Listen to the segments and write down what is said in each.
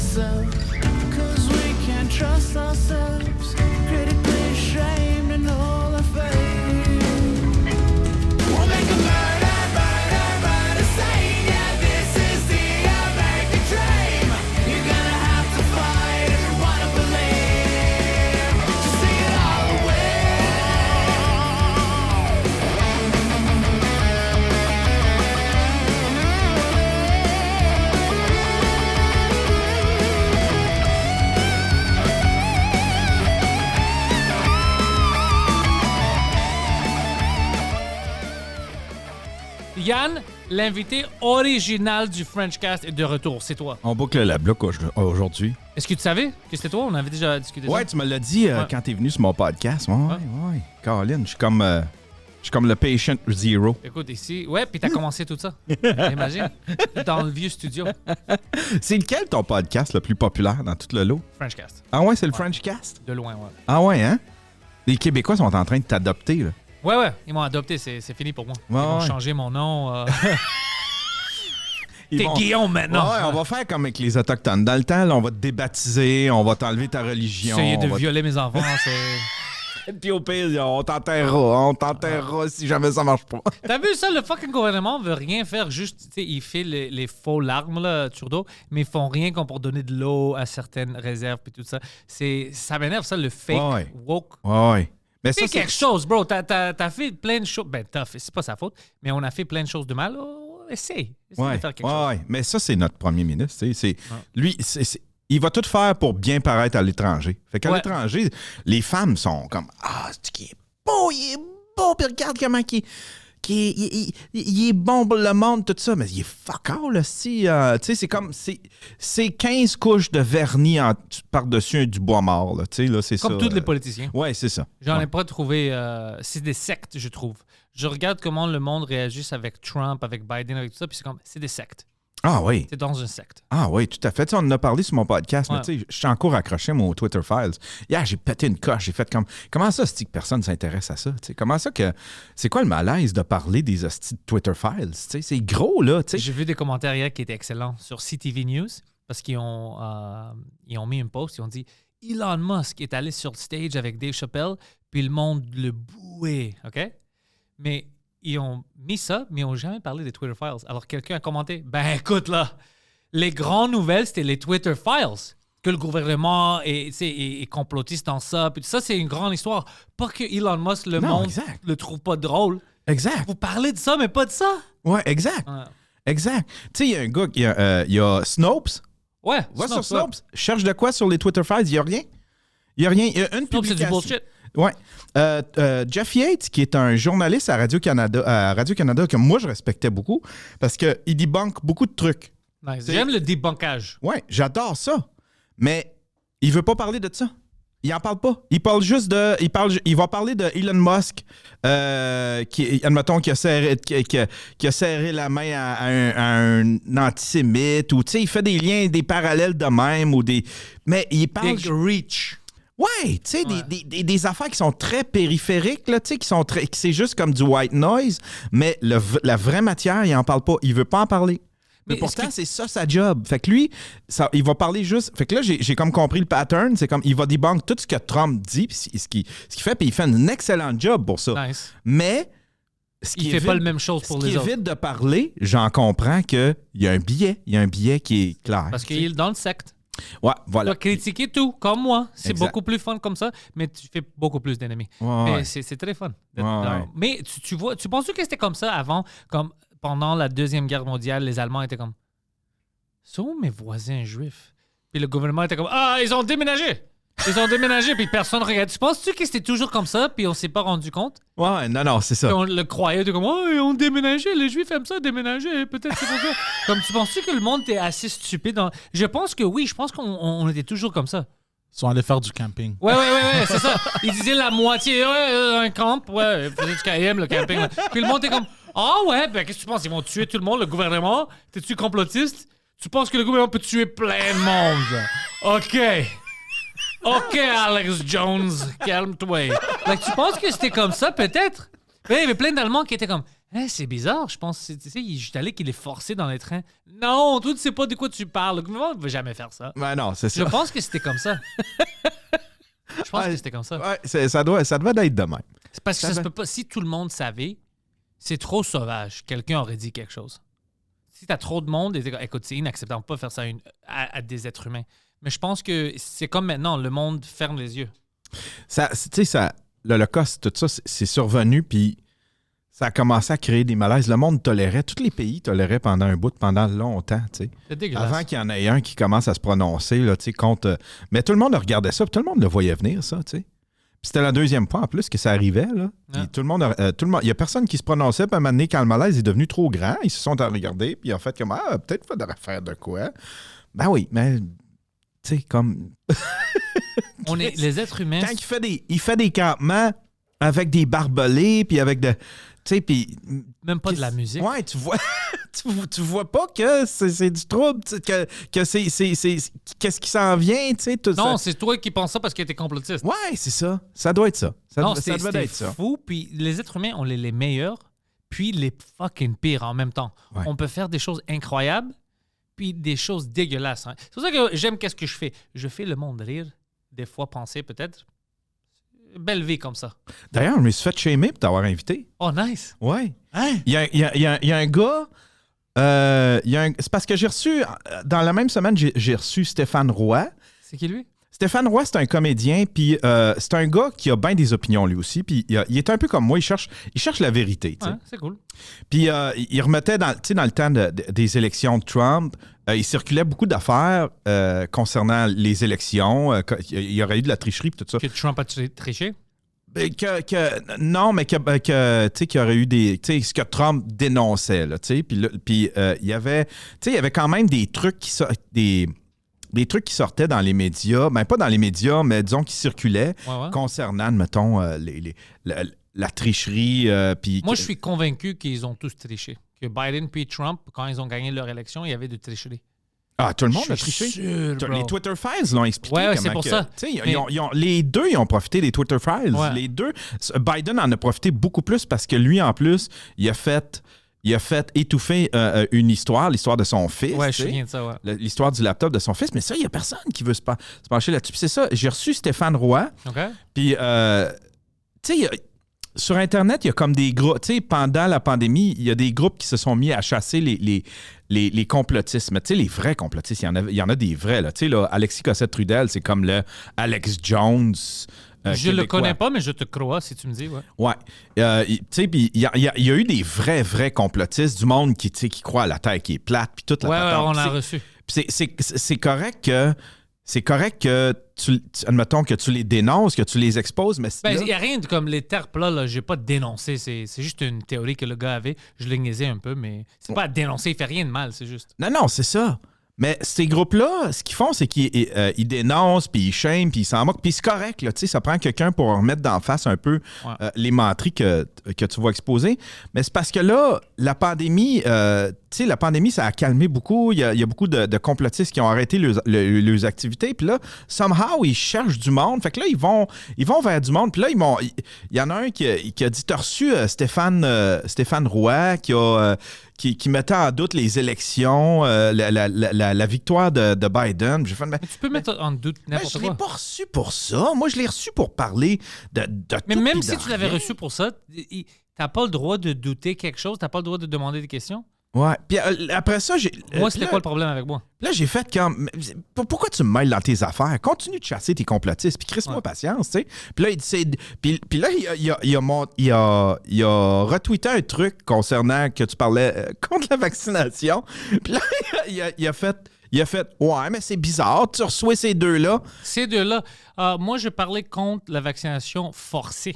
self, 'cause we can't trust ourselves, critically ashamed and all our faith. We'll make a murder scene, yeah, this is the American dream. You're gonna have to fight if you wanna believe, to see it all away. Yann, l'invité original du Frenchcast est de retour. C'est toi. On boucle la bloc aujourd'hui. Est-ce que tu savais que c'était toi? On avait déjà discuté de ça. Ouais, tu me l'as dit quand t'es venu sur mon podcast. Ouais. Caroline, je suis comme le patient zero. Écoute, ici... Ouais, puis t'as commencé tout ça. Imagine. Dans le vieux studio. C'est lequel ton podcast le plus populaire dans tout le lot? Frenchcast. Ah ouais, c'est le Frenchcast? De loin, ouais. Ah ouais, hein? Les Québécois sont en train de t'adopter, là. Ouais. Ils m'ont adopté. C'est fini pour moi. Ils vont changer mon nom. T'es Guillaume maintenant. Ouais, on va faire comme avec les Autochtones. Dans le temps, là, on va te débaptiser, on va t'enlever ta religion. Essayer de violer mes enfants, c'est... Puis au pire, on t'enterrera si jamais ça marche pas. T'as vu ça? Le fucking gouvernement veut rien faire. Juste, tu sais, il fait les faux larmes, là, Trudeau, mais ils font rien comme pour donner de l'eau à certaines réserves puis tout ça. Ça m'énerve, ça, le fake woke. Ouais. Mais c'est quelque chose, bro. T'as fait plein de choses. Ben, c'est pas sa faute, mais on a fait plein de choses de mal. Essaye de faire quelque chose. Ouais, mais ça, c'est notre premier ministre. Lui, il va tout faire pour bien paraître à l'étranger. Fait qu'à l'étranger, les femmes sont comme « Ah, c'est qui est beau, il est beau, puis regarde comment il est bon pour le monde, tout ça. » Mais il est fuck all, là, si. Tu sais, c'est comme... C'est 15 couches de vernis par-dessus du bois mort, là. Tu sais, là, c'est ça. Comme tous les politiciens. Ouais, c'est ça. J'en ai pas trouvé... c'est des sectes, je trouve. Je regarde comment le monde réagit avec Trump, avec Biden, avec tout ça, puis c'est des sectes. Ah oui. C'est dans une secte. Ah oui, tout à fait. Tu sais, on en a parlé sur mon podcast, mais tu sais, je suis encore accroché mon Twitter Files. Hier, j'ai pété une coche. J'ai fait comme... Comment ça, c'est que personne s'intéresse à ça? T'sais? Comment ça que... C'est quoi le malaise de parler des hosties de Twitter Files? T'sais? C'est gros, là. T'sais. J'ai vu des commentaires hier qui étaient excellents sur CTV News parce qu'ils ont mis une post. Ils ont dit Elon Musk est allé sur le stage avec Dave Chappelle, puis le monde le bouait. OK? Mais... Ils ont mis ça, mais ils n'ont jamais parlé des Twitter Files. Alors, quelqu'un a commenté, ben écoute, là, les grandes nouvelles, c'était les Twitter Files. Que le gouvernement est complotiste dans ça. Puis ça, c'est une grande histoire. Pas que Elon Musk, monde, le trouve pas drôle. Exact. Vous parlez de ça, mais pas de ça. Ouais, exact. Ouais. Exact. Tu sais, il y a un gars, il y a Snopes. Ouais. Va sur Snopes. Cherche de quoi sur les Twitter Files, il n'y a rien. Il n'y a rien. Il y a une publication. C'est du bullshit. Ouais. Jeff Yates, qui est un journaliste à Radio-Canada que moi, je respectais beaucoup parce qu'il débunk beaucoup de trucs. Nice. J'aime le débunkage. Ouais, j'adore ça. Mais il veut pas parler de ça. Il en parle pas. Il parle juste de... Il va parler de Elon Musk admettons, qui a serré la main à un antisémite ou, tu sais, il fait des liens, des parallèles de même ou des... Mais il parle... Big reach. Ouais, tu sais, des affaires qui sont très périphériques, là, tu sais, qui c'est juste comme du white noise, mais la vraie matière, il en parle pas. Il veut pas en parler. Mais pourtant, c'est ça sa job. Fait que lui, il va parler juste... Fait que là, j'ai comme compris le pattern. C'est comme, il va debunk tout ce que Trump dit, puis ce qu'il fait, puis il fait un excellent job pour ça. Nice. Mais... Il fait pas la même chose pour les autres. Ce qui évite de parler, j'en comprends qu'il y a un biais. Il y a un biais qui est clair. Parce qu'il est dans le secte. Ouais, voilà. Tu vas critiquer tout, comme moi. C'est beaucoup plus fun comme ça, mais tu fais beaucoup plus d'ennemis. Ouais. C'est très fun. Ouais. Mais tu penses que c'était comme ça avant, comme pendant la Deuxième Guerre mondiale, les Allemands étaient comme « Sont mes voisins juifs? » Puis le gouvernement était comme « Ah, ils ont déménagé! » Ils ont déménagé, puis personne ne regarde. Tu penses-tu que c'était toujours comme ça, puis on s'est pas rendu compte? Ouais, non, c'est ça. Puis on le croyait, comme « Oh, ils ont déménagé, les Juifs aiment ça, déménager, peut-être c'est pour ça. » Comme, tu penses-tu que le monde était assez stupide? Je pense que oui, je pense qu'on était toujours comme ça. Ils sont allés faire du camping. Ouais, c'est ça. Ils disaient la moitié, un camp, ils faisaient du KM, le camping. Là. Puis le monde était comme « Ah ouais, ben qu'est-ce que tu penses? Ils vont tuer tout le monde, le gouvernement? T'es-tu complotiste? Tu penses que le gouvernement peut tuer plein de monde? OK, Alex Jones, calme-toi. Tu penses que c'était comme ça, peut-être? Il y avait plein d'Allemands qui étaient comme Hein, c'est bizarre, je pense. Tu sais, je suis allé qu'il est forcé dans les trains. Non, toi, tu sais pas de quoi tu parles. Le gouvernement ne va jamais faire ça. Ben non, c'est Je ça. pense que c'était comme ça. Je pense que c'était comme ça. Ouais, ça devait être de même. C'est parce que Ça ça se va. peut pas. Si tout le monde savait, c'est trop sauvage. Quelqu'un aurait dit quelque chose. Si t'as trop de monde, écoute, c'est inacceptable. On peut pas faire ça à des êtres humains. Mais je pense que c'est comme maintenant, le monde ferme les yeux. Tu sais, l'Holocauste, tout ça, c'est survenu, puis ça a commencé à créer des malaises. Le monde tolérait, tous les pays toléraient pendant un bout, pendant longtemps, tu sais. C'est dégueulasse. Avant qu'il y en ait un qui commence à se prononcer, là, tu sais, contre... Mais tout le monde regardait ça, puis tout le monde le voyait venir, ça, tu sais. Puis c'était la deuxième fois, en plus, que ça arrivait, là. Puis Ah. tout le monde... Il y a personne qui se prononçait, puis à un moment donné, quand le malaise est devenu trop grand, ils se sont regardés, puis ils ont fait comme, peut-être qu'il faudrait faire de quoi. Ben oui, mais... Tu sais, comme... On est les êtres humains. Quand il fait des campements avec des barbelés, puis avec de... Tu sais, puis... Même pas de la musique. Ouais, tu vois... tu vois pas que c'est du trouble, que c'est qu'est-ce qui s'en vient, tu sais, tout Non, ça. c'est toi qui penses ça parce que t'es complotiste. Ouais, c'est ça. Ça doit être ça. Non, Ça doit c'est être ça. fou. Puis les êtres humains, on est les meilleurs, puis les fucking pires en même temps. Ouais. On peut faire des choses incroyables, puis des choses dégueulasses. Hein. C'est pour ça que j'aime qu'est-ce que je fais. Je fais le monde rire, des fois penser peut-être. Belle vie comme ça. D'ailleurs, je me suis fait shamer pour t'avoir invité. Oh, nice. Ouais. Hein? Il y a un gars... c'est parce que j'ai reçu... Dans la même semaine, j'ai reçu Stéphane Roy. C'est qui lui? Stéphane Roy, c'est un comédien, puis c'est un gars qui a bien des opinions lui aussi, puis il est un peu comme moi, il cherche la vérité, tu sais. Ouais, c'est cool. Puis il remettait dans le temps des élections de Trump, il circulait beaucoup d'affaires concernant les élections, il y aurait eu de la tricherie et tout ça. Que Trump a triché? Non, mais tu sais, qu'il y aurait eu des, tu sais, ce que Trump dénonçait, là, tu sais, puis il y avait quand même des trucs des trucs qui sortaient dans les médias, ben pas dans les médias, mais disons qui circulaient Ouais. concernant, mettons, la tricherie. Puis Moi, je suis convaincu qu'ils ont tous triché. Que Biden puis Trump, quand ils ont gagné leur élection, il y avait de tricherie. Ah, tout le monde Je a suis triché. sûr, bro. Les Twitter Files l'ont expliqué. Ouais, comment c'est pour que, ça. tu sais, Mais- les deux, ils ont profité des Twitter Files. Ouais. Les deux. Biden en a profité beaucoup plus parce que lui, en plus, il a fait étouffer une histoire, l'histoire de son fils. Ouais, je tu sais. suis rien de ça, ouais. L'histoire du laptop de son fils. Mais ça, il n'y a personne qui veut se pencher là-dessus. Puis c'est ça. J'ai reçu Stéphane Roy. OK? Puis, tu sais, sur Internet, il y a comme des groupes. Tu sais, pendant la pandémie, il y a des groupes qui se sont mis à chasser les complotistes. Mais tu sais, les vrais complotistes, il y en a des vrais. Là. Tu sais, là, Alexis Cossette-Trudel, c'est comme le Alex Jones. Je le québécois. connais pas, mais je te crois si tu me dis, ouais. Ouais. Tu sais, puis il y a eu des vrais complotistes, du monde qui, tu sais, qui croit à la Terre qui est plate, puis toute la Ouais, patente. on Puis l'a c'est- reçu. puis c'est correct que... C'est correct que admettons que tu les dénonces, que tu les exposes, mais Ben, là- il n'y a rien de comme les terres plats, là, j'ai pas dénoncé. C'est juste une théorie que le gars avait. Je l'ai niaisé un peu, mais c'est pas à dénoncer, il fait rien de mal, c'est juste. Non, c'est ça. Mais ces groupes-là, ce qu'ils font, c'est qu'ils ils dénoncent, puis ils shame, puis ils s'en moquent. Puis c'est correct, là, tu sais, ça prend quelqu'un pour remettre d'en face un peu Ouais. les menteries que tu vas exposer. Mais c'est parce que là, la pandémie, tu sais, la pandémie, ça a calmé beaucoup. Il y a beaucoup de complotistes qui ont arrêté leurs activités. Puis là, somehow, ils cherchent du monde. Fait que là, ils vont vers du monde. Puis là, il y en a un qui a dit, t'as reçu Stéphane Roy, qui mettait en doute les élections, la victoire de Biden. J'ai fait, Mais tu peux mettre en doute n'importe je ne l'ai quoi. pas reçu pour ça. Moi, je l'ai reçu pour parler de Mais tout même pis si de tu l'avais rien. reçu pour ça, t'as pas le droit de douter quelque chose, t'as pas le droit de demander des questions. Ouais. Puis après ça, Moi, c'était là, quoi le problème avec moi? là, j'ai fait comme... Pourquoi tu me mêles dans tes affaires? Continue de chasser tes complotistes, puis crisse-moi Ouais. patience, tu sais. Puis là, puis là, il a retweeté un truc concernant que tu parlais contre la vaccination. Puis là, il a fait... Ouais, mais c'est bizarre, tu reçois ces deux-là. Ces deux-là, moi, je parlais contre la vaccination forcée.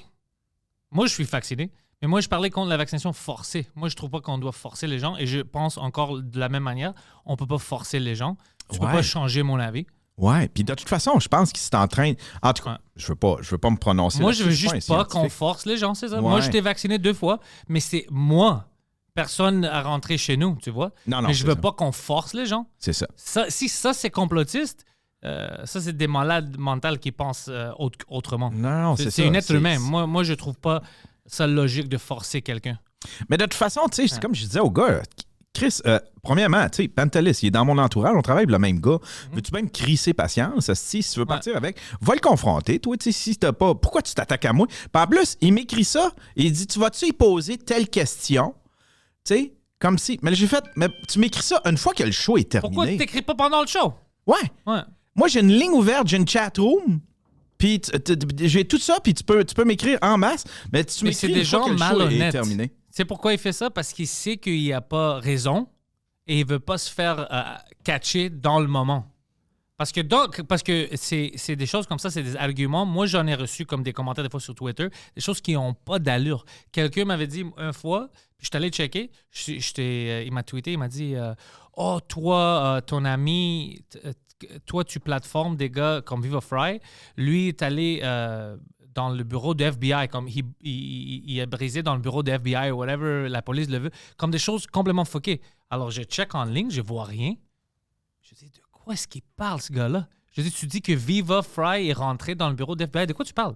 Moi, je suis vacciné, mais moi, je parlais contre la vaccination forcée. Moi, je trouve pas qu'on doit forcer les gens et je pense encore de la même manière, on peut pas forcer les gens. Tu peux Ouais. pas changer mon avis. Ouais, puis de toute façon, je pense qu'il s'est en train... En tout cas, Ouais. je veux pas me prononcer Moi, je veux là-dessus, juste suis un pas qu'on scientifique. force les gens, c'est ça. Ouais. Moi, je t'ai vacciné 2 fois, mais c'est moi. Personne à rentrer chez nous, tu vois. Non, mais je c'est veux ça. pas qu'on force les gens. C'est ça. Si ça, c'est complotiste, ça, c'est des malades mentales qui pensent autrement. Non, c'est ça. C'est un être humain. Moi, je trouve pas ça logique de forcer quelqu'un. Mais de toute façon, tu sais, c'est comme je disais au gars, Chris, premièrement, tu sais, Pantelis, il est dans mon entourage, on travaille avec le même gars. Veux-tu bien me crisser patience? Si tu veux partir avec, va le confronter. Toi, tu sais, si t'as pas. Pourquoi tu t'attaques à moi? Puis en plus, il m'écrit ça, et il dit tu vas-tu y poser telle question? Tu sais, comme si. Mais j'ai fait. Mais tu m'écris ça une fois que le show est terminé. Pourquoi tu t'écris pas pendant le show? Ouais. Ouais. Moi, j'ai une ligne ouverte, j'ai une chat room. Puis j'ai tout ça, puis tu peux m'écrire en masse. Mais tu c'est m'écris des une fois gens que le show est malhonnêtes. terminé. C'est pourquoi il fait ça, parce qu'il sait qu'il n'y a pas raison et il veut pas se faire catcher dans le moment. Parce que c'est des choses comme ça, c'est des arguments. Moi, j'en ai reçu comme des commentaires des fois sur Twitter, des choses qui n'ont pas d'allure. Quelqu'un m'avait dit une fois, puis je suis allé checker, il m'a tweeté, il m'a dit « Oh, toi, ton ami, toi, tu plateformes des gars comme Viva Fry. Lui est allé... dans le bureau de FBI, comme il est brisé dans le bureau de FBI ou whatever, la police le veut, comme des choses complètement fuckées. Alors, je check en ligne, je vois rien. Je dis, de quoi est-ce qu'il parle, ce gars-là? Je dis, tu dis que Viva Fry est rentré dans le bureau de FBI, de quoi tu parles?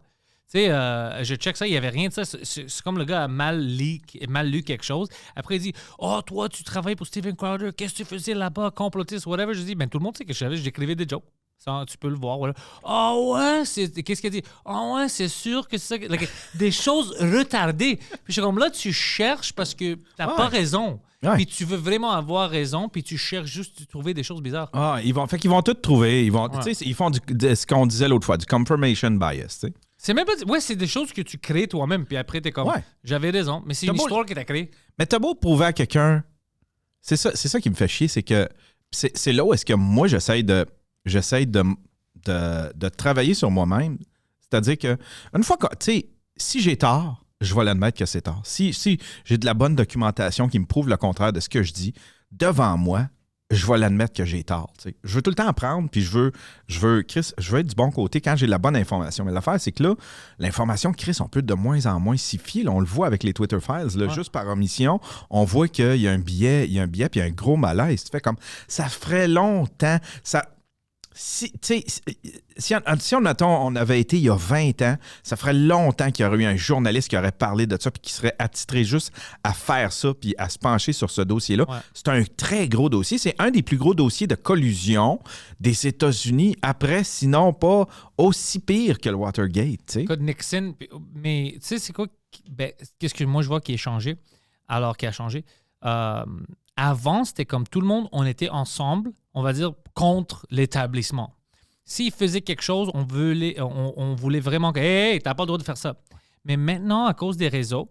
Tu sais, je check ça, il n'y avait rien de ça. C'est comme le gars a mal lu quelque chose. Après, il dit, oh, toi, tu travailles pour Steven Crowder, qu'est-ce que tu faisais là-bas, complotiste, whatever. Je dis, ben tout le monde sait que j'écrivais des jokes. Ça, tu peux le voir. Voilà. Ah ouais, qu'est-ce qu'il a dit? Ah ouais, c'est sûr que c'est ça. Des choses retardées. Puis je suis comme là, tu cherches parce que t'as pas raison. Ouais. Puis tu veux vraiment avoir raison, puis tu cherches juste de trouver des choses bizarres. Ah, ils vont tout trouver. Ils vont, tu sais, ils font ce qu'on disait l'autre fois, du confirmation bias, tu sais. C'est même pas. Ouais, c'est des choses que tu crées toi-même, puis après, t'es comme. J'avais raison, mais c'est une histoire que t'as créée. Mais t'as beau prouver à quelqu'un. C'est ça qui me fait chier, c'est que c'est là où est-ce que moi, j'essaie de travailler sur moi-même. C'est-à-dire que, une fois que, tu sais, si j'ai tort, je vais l'admettre que c'est tort. Si j'ai de la bonne documentation qui me prouve le contraire de ce que je dis, devant moi, je vais l'admettre que j'ai tort. T'sais. Je veux tout le temps apprendre, puis je veux, Chris, je veux être du bon côté quand j'ai de la bonne information. Mais l'affaire, c'est que là, l'information, Chris, on peut de moins en moins s'y fier. Là, on le voit avec les Twitter Files. Là, juste par omission, on voit qu'il y a un biais, puis il y a un gros malaise. Tu fais comme, ça ferait longtemps, Si on avait été il y a 20 ans, ça ferait longtemps qu'il y aurait eu un journaliste qui aurait parlé de ça puis qui serait attitré juste à faire ça puis à se pencher sur ce dossier-là. Ouais. C'est un très gros dossier. C'est un des plus gros dossiers de collusion des États-Unis après, sinon pas aussi pire que le Watergate. T'sais. Code Nixon, mais tu sais, c'est quoi? Qu'est-ce que moi je vois qui est changé? Alors qui a changé? Avant, c'était comme tout le monde, on était ensemble, on va dire, contre l'établissement. S'ils faisaient quelque chose, on voulait vraiment que « Hey, t'as pas le droit de faire ça ». Mais maintenant, à cause des réseaux,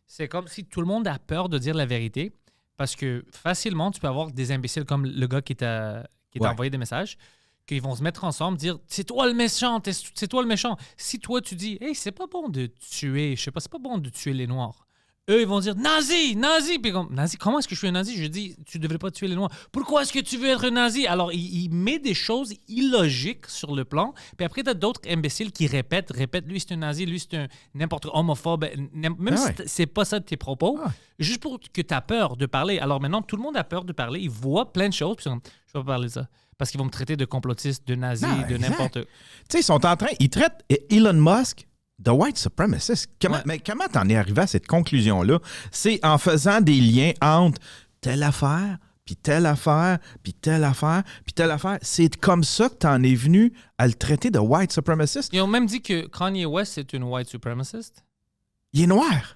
c'est comme si tout le monde a peur de dire la vérité parce que facilement, tu peux avoir des imbéciles comme le gars qui t'a envoyé des messages qu'ils vont se mettre ensemble, dire « C'est toi le méchant, c'est toi le méchant ». Si toi, tu dis « Hey, c'est pas bon de tuer, je sais pas, c'est pas bon de tuer les Noirs ». Eux, ils vont dire « Nazi! Nazi! » Puis comme, nazi, comment est-ce que je suis un nazi? Je dis, tu devrais pas tuer les Noirs. Pourquoi est-ce que tu veux être un nazi? Alors, il met des choses illogiques sur le plan. Puis après, tu as d'autres imbéciles qui répètent. Lui, c'est un nazi. Lui, c'est un n'importe quoi, homophobe. Même si c'est pas ça de tes propos. Juste pour que tu as peur de parler. Alors maintenant, tout le monde a peur de parler. Ils voient plein de choses. Puis ils sont comme, je vais pas parler de ça. Parce qu'ils vont me traiter de complotiste, de nazi, de n'importe quoi. Tu sais, ils traitent Elon Musk de white supremacist. Mais comment t'en es arrivé à cette conclusion-là? C'est en faisant des liens entre telle affaire, puis telle affaire, puis telle affaire, puis telle affaire. C'est comme ça que t'en es venu à le traiter de white supremacist. Ils ont même dit que Kanye West est une white supremacist. Il est noir.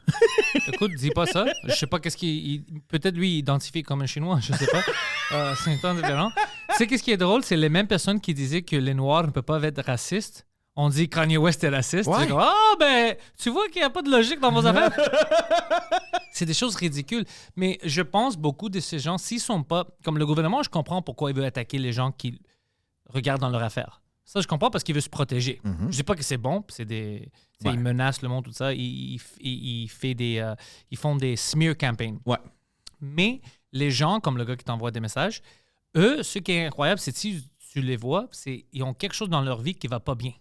Écoute, dis pas ça. Je sais pas qu'est-ce qu'il... Peut-être lui, il identifie comme un Chinois, je sais pas. C'est un temps différent. Tu sais qu'est-ce qui est drôle? C'est les mêmes personnes qui disaient que les Noirs ne peuvent pas être racistes. On dit que Kanye West est raciste. Ouais. C'est comme, tu vois qu'il n'y a pas de logique dans vos affaires. C'est des choses ridicules. Mais je pense beaucoup de ces gens, s'ils sont pas... Comme le gouvernement, je comprends pourquoi il veut attaquer les gens qui regardent dans leur affaire. Ça, je comprends parce qu'il veut se protéger. Je dis pas que c'est bon. Ils menacent le monde, tout ça. Ils font des smear campaigns. Ouais. Mais les gens, comme le gars qui t'envoie des messages, eux, ce qui est incroyable, c'est que si tu les vois, ils ont quelque chose dans leur vie qui va pas bien.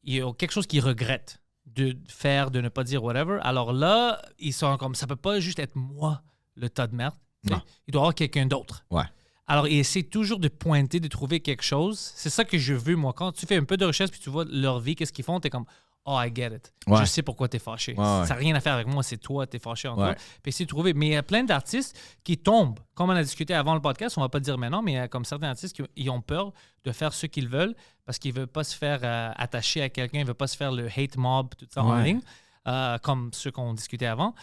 Ils ont quelque chose qu'ils regrettent de faire, de ne pas dire whatever. Alors là, ils sont comme, ça peut pas juste être moi, le tas de merde. Il doit y avoir quelqu'un d'autre. Ouais. Alors, ils essaient toujours de pointer, de trouver quelque chose. C'est ça que je veux, moi. Quand tu fais un peu de recherche puis tu vois leur vie, qu'est-ce qu'ils font, t'es comme, oh, I get it. Ouais. Je sais pourquoi t'es fâché. Ouais. Ça n'a rien à faire avec moi, c'est toi, t'es fâché en toi. Ouais. Puis essayer de trouver. Mais il y a plein d'artistes qui tombent. Comme on a discuté avant le podcast, on va pas dire maintenant, mais il y a comme certains artistes qui ont peur de faire ce qu'ils veulent parce qu'ils veulent pas se faire attacher à quelqu'un, ils veulent pas se faire le hate mob, tout ça en Ouais. ligne. Comme ceux qu'on discutait avant.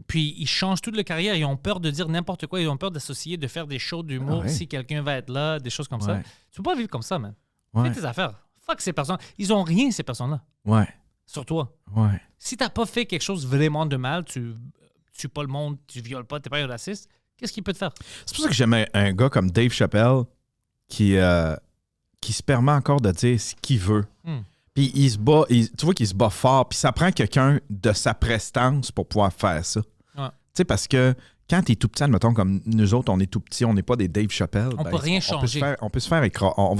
Puis ils changent toute leur carrière. Ils ont peur de dire n'importe quoi. Ils ont peur d'associer, de faire des shows d'humour Ah ouais. si quelqu'un va être là, des choses comme ça. Ouais. Tu peux pas vivre comme ça, man. Ouais. Fais tes affaires. Fuck ces personnes. Ils ont rien, ces personnes-là, Ouais. sur toi. Ouais. Si t'as pas fait quelque chose vraiment de mal, tu tues pas le monde, tu violes pas, t'es pas un raciste, qu'est-ce qu'il peut te faire? C'est pour ça que j'aime un gars comme Dave Chappelle qui se permet encore de dire ce qu'il veut. Puis il se bat, tu vois qu'il se bat fort, puis ça prend quelqu'un de sa prestance pour pouvoir faire ça. Ouais. Tu sais, parce que quand t'es tout petit, admettons, comme nous autres, on est tout petits, on n'est pas des Dave Chappelle. On peut rien changer. On va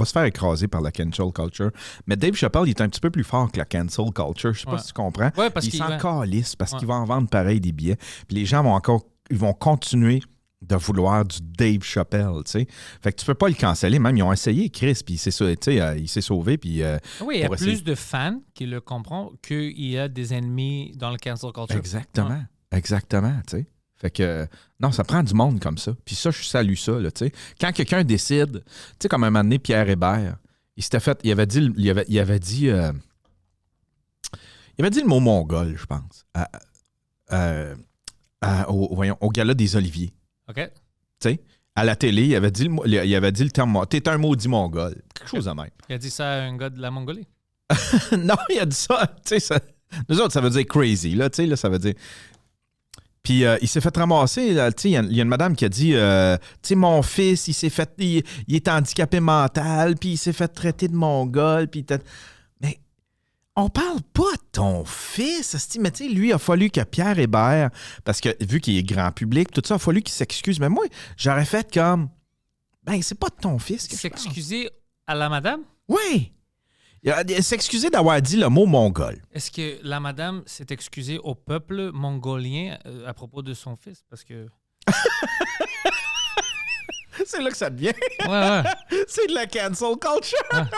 se faire écraser par la cancel culture. Mais Dave Chappelle, il est un petit peu plus fort que la cancel culture. Je sais pas si tu comprends. Ouais, parce il qu'il s'en calisse parce Ouais. qu'il va en vendre pareil des billets. Puis les gens ils vont continuer de vouloir du Dave Chappelle, tu sais. Fait que tu peux pas le canceller. Même, ils ont essayé, Chris, puis il s'est sauvé, puis... Oui, il y a pour plus essayer. de fans qui le comprennent qu'il y a des ennemis dans le cancel culture. Exactement. Exactement, tu sais. Fait que, non, ça prend du monde comme ça. Puis ça, je salue ça, là, tu sais. Quand quelqu'un décide, tu sais, comme un moment donné, Pierre Hébert, il s'était fait... Il avait dit le mot mongol, je pense, au gala des Oliviers. OK? Tu sais, à la télé, il avait dit le terme « T'es un maudit mongol ». Quelque chose de même. Il a dit ça à un gars de la Mongolie. Non, il a dit ça, tu sais, nous autres, ça veut dire crazy, là, tu sais, là, ça veut dire... Puis il s'est fait ramasser, là, tu sais, il y a une madame qui a dit, tu sais, mon fils, il est handicapé mental, puis il s'est fait traiter de mongol, puis mais on parle pas de ton fils, mais tu sais, lui, il a fallu que Pierre Hébert, parce que vu qu'il est grand public, tout ça, il a fallu qu'il s'excuse, mais moi, j'aurais fait comme, ben, c'est pas de ton fils que je parle. S'excuser à la madame? Oui! S'excuser d'avoir dit le mot mongol. Est-ce que la madame s'est excusée au peuple mongolien à propos de son fils? Parce que... C'est là que ça devient. Ouais. C'est de la cancel culture.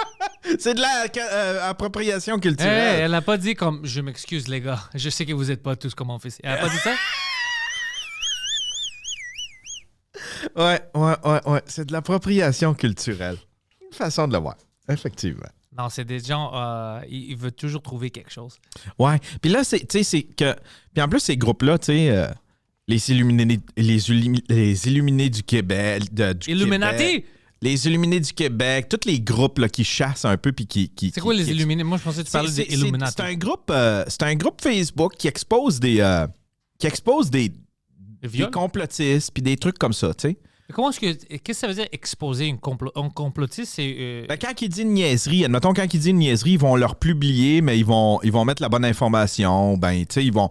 C'est de la appropriation Hey, culturelle. elle a pas dit comme « Je m'excuse, les gars. Je sais que vous êtes pas tous comme mon fils. » Elle a pas dit ça? Ouais. C'est de l'appropriation culturelle. Une façon de le voir. Effectivement. Non, c'est des gens... ils veulent toujours trouver quelque chose. Ouais. Puis là, tu sais, c'est que... Puis en plus, ces groupes-là, tu sais... les Illuminés du Québec. Illuminati? Québec, les Illuminés du Québec, tous les groupes là, qui chassent un peu puis qui C'est quoi les Illuminés? Moi, je pensais que tu parlais des Illuminati. C'est un groupe Facebook qui expose des Viol? complotistes puis des trucs comme ça, tu sais. Mais qu'est-ce que ça veut dire exposer un complotiste? C'est... Ben, quand il dit une niaiserie, admettons, quand il dit une niaiserie, ils vont leur publier, mais ils vont mettre la bonne information. Ben, tu sais, ils vont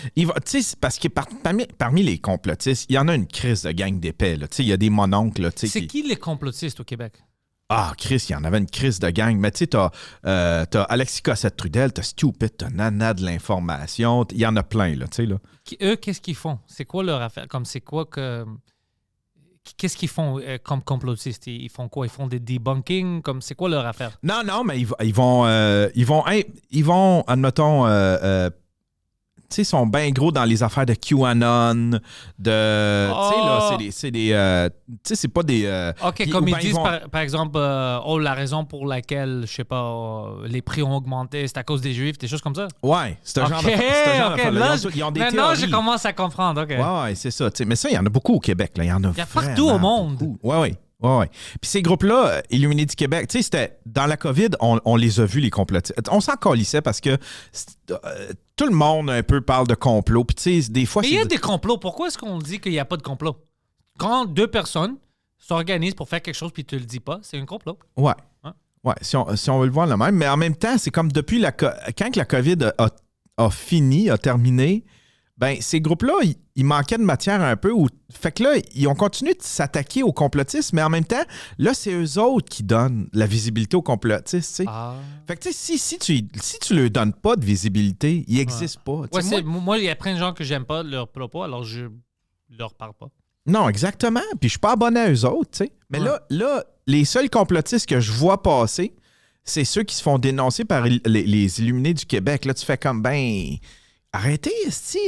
tu sais, c'est parce que parmi les complotistes, il y en a une crise de gang d'épais, là. Tu sais, il y a des mononcles, là, tu sais. C'est qui les complotistes au Québec? Ah, Chris, il y en avait une crise de gang. Mais tu sais, t'as Alexis Cossette-Trudel, t'as Stupid, t'as Nana de l'information. Il y en a plein, là, tu sais, là. Eux, qu'est-ce qu'ils font? C'est quoi leur affaire? Comme c'est quoi que... Qu'est-ce qu'ils font comme complotistes? Ils font quoi? Ils font des debunking? Comme c'est quoi leur affaire? Non, mais ils vont, admettons, tu sais, ils sont bien gros dans les affaires de QAnon, tu sais, là, c'est des, tu sais, c'est pas des... OK, puis- comme ou ils ben, disent, vont- par exemple, la raison pour laquelle, je sais pas, les prix ont augmenté, c'est à cause des Juifs, des choses comme ça? Ouais, c'est un genre OK, de... c'est un genre OK, d'affaire, là. là, Ils ont des maintenant, je théories. commence à comprendre, OK. Ouais, c'est ça. tu sais, mais ça, il y en a beaucoup au Québec. Là. Il y en a Il y a vraiment partout au monde. beaucoup. Ouais. Puis ces groupes-là, Illuminés du Québec, tu sais, c'était dans la COVID, on les a vus, les complotistes. On s'en calissait parce que tout le monde un peu parle de complot. Puis tu sais, des fois, Mais il y a des complots. Pourquoi est-ce qu'on dit qu'il n'y a pas de complot? Quand deux personnes s'organisent pour faire quelque chose puis tu le dis pas, c'est un complot. Ouais. Hein? Ouais, si on veut le voir le même. Mais en même temps, c'est comme depuis quand la COVID a fini, a terminé, ben ces groupes-là, ils manquaient de matière un peu. Fait que là, ils ont continué de s'attaquer aux complotistes, mais en même temps, là, c'est eux autres qui donnent la visibilité aux complotistes, tu sais. Ah. Fait que tu sais, si tu leur donnes pas de visibilité, ils n'existent pas. Ouais, Tu sais, moi, il y a plein de gens que j'aime pas leurs propos, alors je leur parle pas. non, exactement. Puis je suis pas abonné à eux autres, tu sais. Mais Ouais. là, les seuls complotistes que je vois passer, c'est ceux qui se font dénoncer par les Illuminés du Québec. Là, tu fais comme, ben, arrêtez,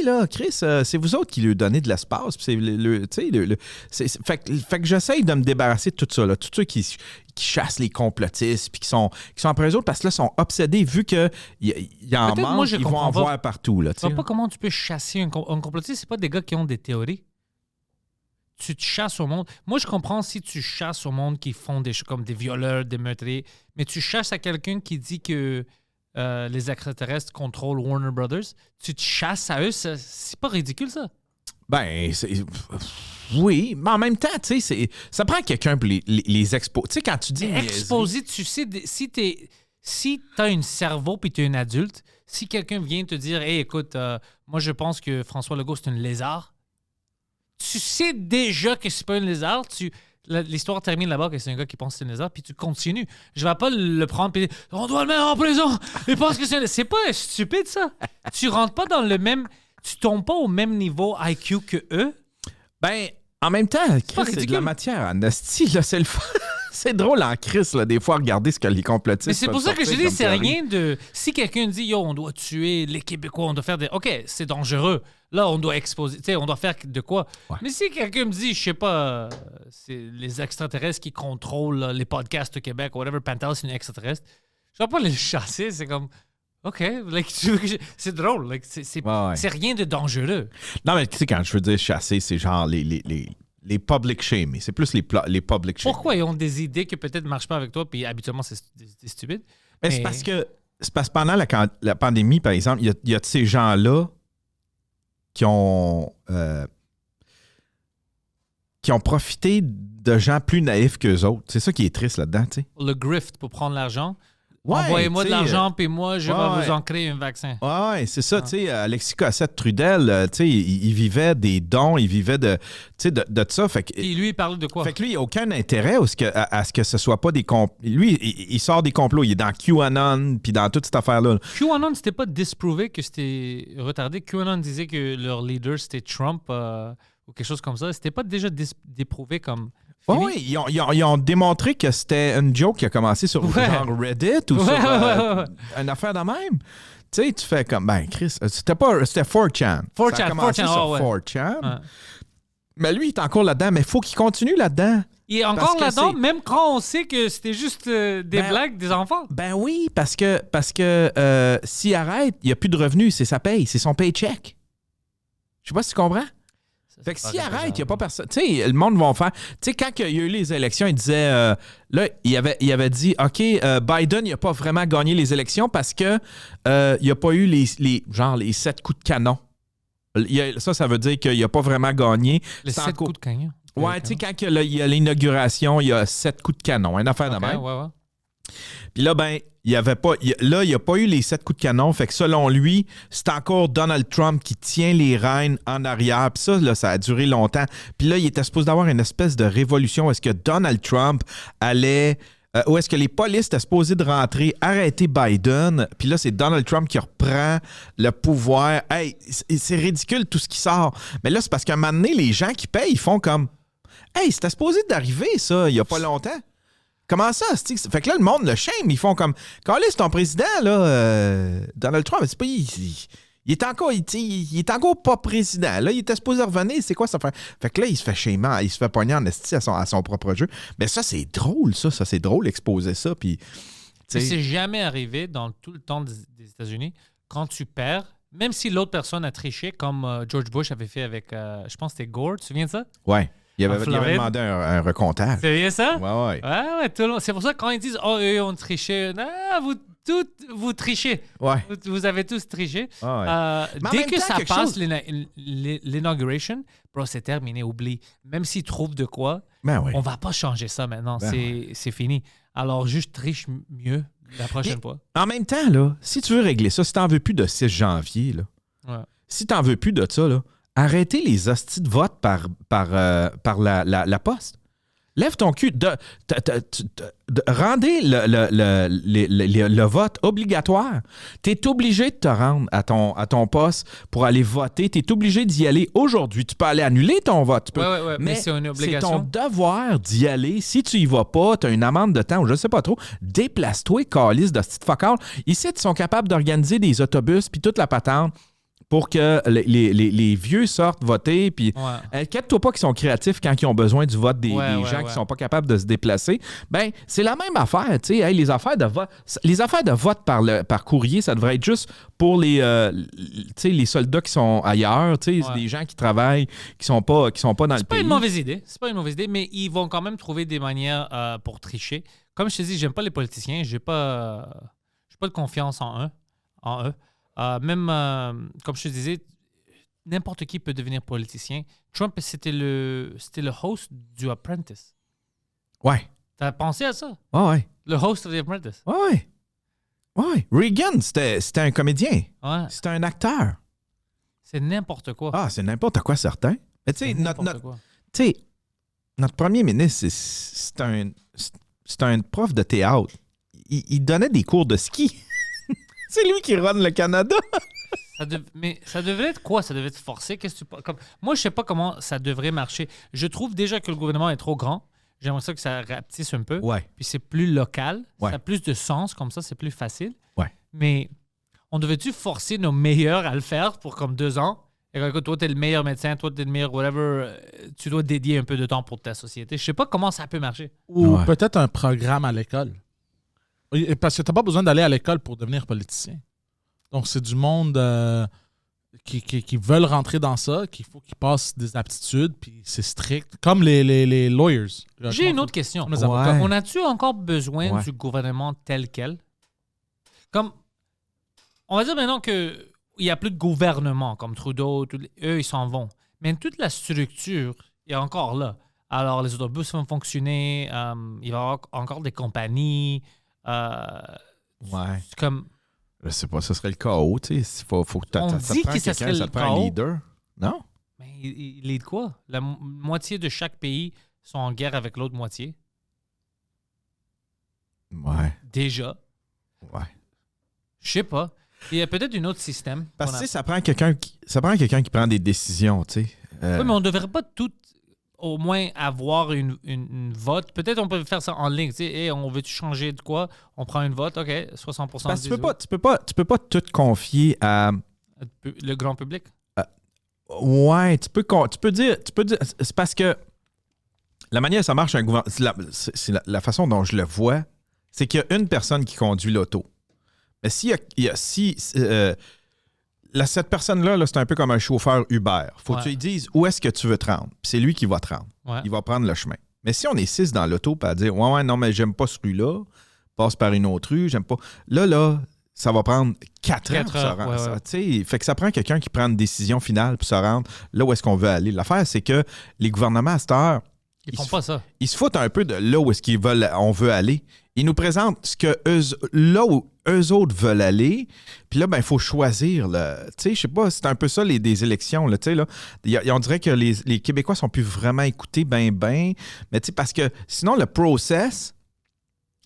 là, Chris, c'est vous autres qui lui donnez de l'espace. Fait que j'essaye de me débarrasser de tout ça, là, tous ceux qui chassent les complotistes puis qui sont après eux autres parce que là, ils sont obsédés vu qu'il y en manque, ils vont en voir partout. Là, je ne vois pas comment tu peux chasser un complotiste. C'est pas des gars qui ont des théories. Tu te chasses au monde. Moi, je comprends si tu chasses au monde qui font des choses comme des violeurs, des meurtriers, mais tu chasses à quelqu'un qui dit que les extraterrestres contrôlent Warner Brothers. Tu te chasses à eux, c'est pas ridicule, ça? Ben, oui, mais en même temps, tu sais, ça prend quelqu'un pour les exposer. Tu sais, quand tu dis... Exposer, tu sais, si t'as un cerveau puis t'es un adulte, si quelqu'un vient te dire « Hey, écoute, moi, je pense que François Legault, c'est un lézard », tu sais déjà que c'est pas un lézard, l'histoire termine là-bas que c'est un gars qui pense que c'est un lézard, puis tu continues. Je vais pas le prendre et dire « On doit le mettre en prison! Il pense que c'est un lézard! » C'est pas stupide, ça! Tu rentres pas dans le même... Tu tombes pas au même niveau IQ que eux. Ben, en même temps, Chris, c'est de la matière en esti, là, c'est le fun. C'est drôle en Chris, là, des fois, regarder ce que les complotistes. Mais c'est pour ça que je dis, c'est rien de. Si quelqu'un dit, yo, on doit tuer les Québécois, on doit faire des. OK, c'est dangereux. Là, on doit exposer. Tu sais, on doit faire de quoi? Ouais. Mais si quelqu'un me dit, je sais pas, c'est les extraterrestres qui contrôlent les podcasts au Québec, whatever, Pantelis, c'est une extraterrestre, je vais pas les chasser. C'est comme. OK, c'est drôle. C'est rien de dangereux. Non, mais tu sais, quand je veux dire chasser, c'est genre les public shame. C'est plus les public shame. Pourquoi ils ont des idées qui peut-être ne marchent pas avec toi, puis habituellement, c'est stupide? Mais c'est parce que pendant la pandémie, par exemple, il y a de ces gens-là qui ont profité de gens plus naïfs qu'eux autres. C'est ça qui est triste là-dedans, tu sais. Le grift pour prendre l'argent. Ouais, envoyez-moi de l'argent, puis moi, je vais vous en créer un vaccin. Oui, c'est ça. Tu sais, Alexis Cossette-Trudel, tu sais, il vivait des dons, il vivait de ça. Fait que, et lui, il parlait de quoi? Fait que lui, il n'a aucun intérêt à ce que ce soit pas des complots. Lui, il sort des complots. Il est dans QAnon, puis dans toute cette affaire-là. QAnon, c'était pas disprouvé que c'était retardé. QAnon disait que leur leader, c'était Trump ou quelque chose comme ça. C'était pas déjà déprouvé comme... Oui, ils ont démontré que c'était une joke qui a commencé sur genre Reddit ou sur une affaire de même. Tu sais, tu fais comme, ben, Chris, c'était 4chan. 4chan, ça a commencé sur 4chan. Ouais. Mais lui, il est encore là-dedans, mais il faut qu'il continue là-dedans. Il est encore là-dedans, même quand on sait que c'était juste des blagues des enfants. Ben oui, parce que s'il arrête, il n'y a plus de revenus, c'est sa paye, c'est son paycheck. Je sais pas si tu comprends. Fait que s'il arrête, il n'y a pas personne. Tu sais, le monde va faire. Tu sais, quand il y a eu les élections, il disait. Là, il avait dit OK, Biden, il n'a pas vraiment gagné les élections parce que il n'y a pas eu les 7 coups de canon. Ça veut dire qu'il n'a pas vraiment gagné. Les 7 coups de canon. Ouais, tu sais, quand il y a l'inauguration, il y a 7 coups de canon. Une affaire de même. Ouais. Puis là, ben, il n'y a pas eu les 7 coups de canon. Fait que selon lui, c'est encore Donald Trump qui tient les rênes en arrière. Puis ça, là, ça a duré longtemps. Puis là, il était supposé d'avoir une espèce de révolution. Est-ce que Donald Trump allait... ou est-ce que les polices étaient supposés de rentrer, arrêter Biden? Puis là, c'est Donald Trump qui reprend le pouvoir. Hey, c'est ridicule tout ce qui sort. Mais là, c'est parce qu'à un moment donné, les gens qui payent, ils font comme... Hey, c'était supposé d'arriver, ça, il n'y a pas longtemps. Comment ça? Fait que là, le monde le shame. Ils font comme... Quand c'est ton président, là, Donald Trump, c'est pas... Il est encore pas président. Là, il était supposé revenir. C'est quoi ça fait? Fait que là, il se fait shamer. Il se fait pogner en esti à son propre jeu. Mais ça, c'est drôle, ça. Ça, c'est drôle d'exposer ça. Puis, c'est jamais arrivé dans tout le temps des États-Unis. Quand tu perds, même si l'autre personne a triché, comme George Bush avait fait avec... je pense que c'était Gore. Tu te souviens de ça? Ouais. Il avait demandé un recomptage. C'est bien ça? Ouais. Ouais, tout le monde. C'est pour ça que quand ils disent « Oh, eux, on triché. » Non, vous trichez. Ouais. Vous avez tous triché. Ouais. Dès que ça passe l'inauguration, bro, c'est terminé, oublie. Même s'ils trouvent de quoi, on va pas changer ça maintenant. C'est fini. Alors, juste triche mieux la prochaine fois. En même temps, là, si tu veux régler ça, si t'en veux plus de 6 janvier, là, si t'en veux plus de ça, là, arrêtez les hosties de vote par la poste. Lève ton cul. Rendez le vote obligatoire. Tu es obligé de te rendre à ton poste pour aller voter. Tu es obligé d'y aller aujourd'hui. Tu peux aller annuler ton vote. Tu peux, Ouais, mais c'est une obligation. C'est ton devoir d'y aller. Si tu y vas pas, tu as une amende de temps ou je sais pas trop. Déplace-toi, calice de petite fuck all. Ici, ils sont capables d'organiser des autobus puis toute la patente pour que les vieux sortent voter. Puis, inquiète-toi pas qu'ils sont créatifs quand ils ont besoin du vote des gens qui sont pas capables de se déplacer. Ben, c'est la même affaire. Tu sais, hey, les affaires de vote par courrier, ça devrait être juste pour les soldats qui sont ailleurs. Tu sais, c'est des gens qui travaillent, qui sont pas dans le pays. C'est pas une mauvaise idée. C'est pas une mauvaise idée, mais ils vont quand même trouver des manières pour tricher. Comme je te dis, j'aime pas les politiciens. J'ai pas de confiance en eux. Même, comme je te disais, n'importe qui peut devenir politicien. Trump, c'était le host du Apprentice. Ouais. T'as pensé à ça? Ouais. Le host of The Apprentice. Ouais. Reagan, c'était un comédien. Ouais. C'était un acteur. C'est n'importe quoi. Ah, c'est n'importe quoi, certain. Mais tu sais, notre premier ministre, c'est un prof de théâtre. Il donnait des cours de ski. C'est lui qui run le Canada. Mais ça devrait être quoi? Ça devrait être forcé? Moi, je sais pas comment ça devrait marcher. Je trouve déjà que le gouvernement est trop grand. J'aimerais ça que ça rapetisse un peu. Ouais. Puis c'est plus local. Ouais. Ça a plus de sens. Comme ça, c'est plus facile. Ouais. Mais on devait-tu forcer nos meilleurs à le faire pour comme 2 ans? Et écoute, toi, t'es le meilleur médecin, toi, t'es le meilleur whatever. Tu dois dédier un peu de temps pour ta société. Je sais pas comment ça peut marcher. Ou peut-être un programme à l'école. Parce que tu n'as pas besoin d'aller à l'école pour devenir politicien. Donc, c'est du monde qui veulent rentrer dans ça, qu'il faut qu'ils passent des aptitudes, puis c'est strict. Comme les lawyers. J'ai une autre question. Ouais. On a-tu encore besoin du gouvernement tel quel? Comme, on va dire maintenant qu'il n'y a plus de gouvernement, comme Trudeau, eux, ils s'en vont. Mais toute la structure est encore là. Alors, les autobus vont fonctionner, il va y avoir encore des compagnies. Ouais. Comme... Je sais pas, ce serait le chaos, tu sais. Faut que On dit que ça serait le ça te prend un chaos. leader. Non? Mais il est de quoi? La moitié de chaque pays sont en guerre avec l'autre moitié. Ouais. Déjà. Ouais. Je sais pas. Il y a peut-être un autre système. Parce que ça prend quelqu'un qui prend des décisions, tu sais. Oui, mais on devrait pas tout au moins avoir une vote. Peut-être on peut faire ça en ligne. Tu sais, hey, on veut-tu changer de quoi? On prend une vote, OK, 60%. Parce que tu peux pas tout confier à... Le grand public? Ouais, tu peux dire... C'est parce que la manière dont ça marche, un gouvernement... C'est la façon dont je le vois, c'est qu'il y a une personne qui conduit l'auto. Mais cette personne-là, c'est un peu comme un chauffeur Uber. Faut que tu lui dises où est-ce que tu veux te rendre. Puis c'est lui qui va te rendre. Ouais. Il va prendre le chemin. Mais si on est 6 dans l'auto, puis à dire ouais, non, mais j'aime pas ce rue-là, passe par une autre rue, j'aime pas. Là, ça va prendre 4 ans pour se rendre. Ouais. Fait que ça prend quelqu'un qui prend une décision finale pour se rendre là où est-ce qu'on veut aller. L'affaire, c'est que les gouvernements à cette heure, ils font pas ça. Ils se foutent un peu de là où est-ce on veut aller. Ils nous présentent là où eux autres veulent aller. Puis là, il faut choisir. Tu sais, je sais pas, c'est un peu ça des élections. Là, on dirait que les Québécois sont plus vraiment écoutés ben. Mais tu sais, parce que sinon, le process,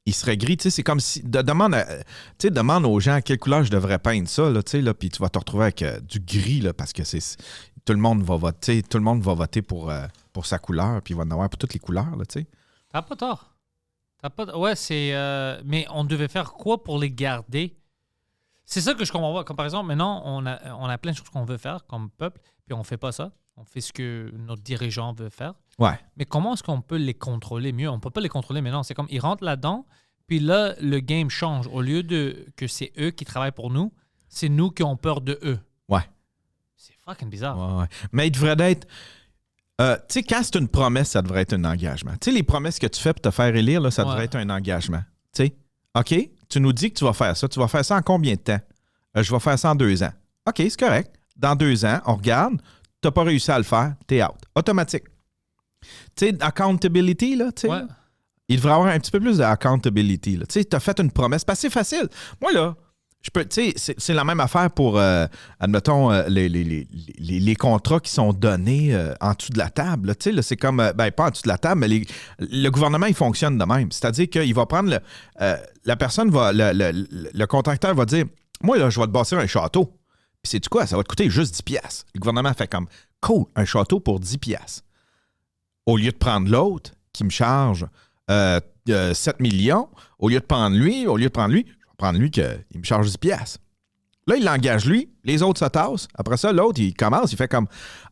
il serait gris. Tu sais, c'est comme si... demande aux gens quelle couleur je devrais peindre ça. Là, puis tu vas te retrouver avec du gris là, parce que tout le monde va voter. Tout le monde va voter pour sa couleur. Puis il va en avoir pour toutes les couleurs. Là, tu sais. T'as pas tort. Ouais, c'est... mais on devait faire quoi pour les garder? C'est ça que je comprends pas. Comme par exemple, maintenant, on a plein de choses qu'on veut faire comme peuple, puis on fait pas ça. On fait ce que notre dirigeant veut faire. Ouais. Mais comment est-ce qu'on peut les contrôler mieux? On peut pas les contrôler maintenant. C'est comme, ils rentrent là-dedans, puis là, le game change. Au lieu de que c'est eux qui travaillent pour nous, c'est nous qui avons peur de eux. Ouais. C'est fucking bizarre. Ouais. Mais il devrait être... tu sais, quand c'est une promesse, ça devrait être un engagement. Tu sais, les promesses que tu fais pour te faire élire, là, ça devrait être un engagement. Tu sais, OK, tu nous dis que tu vas faire ça. Tu vas faire ça en combien de temps? Je vais faire ça en 2 ans. OK, c'est correct. Dans 2 ans, on regarde, tu n'as pas réussi à le faire, t'es out. Automatique. Tu sais, accountability, là, tu sais. Ouais. Il devrait avoir un petit peu plus d'accountability. Tu sais, tu as fait une promesse. Parce que c'est facile. Moi, là, c'est la même affaire pour, admettons, les contrats qui sont donnés en dessous de la table. Là, là, c'est comme, pas en dessous de la table, mais le gouvernement, il fonctionne de même. C'est-à-dire qu'il va prendre la personne, le contracteur va dire, moi, là, je vais te bâtir un château. Puis c'est quoi? Ça va te coûter juste 10 piastres. Le gouvernement fait comme, cool, un château pour 10 piastres. Au lieu de prendre l'autre qui me charge 7 millions, au lieu de prendre lui, je vais prendre lui qu'il me charge 10 piastres. Là, il l'engage lui, les autres se tassent. Après ça, l'autre, il commence, il fait comme,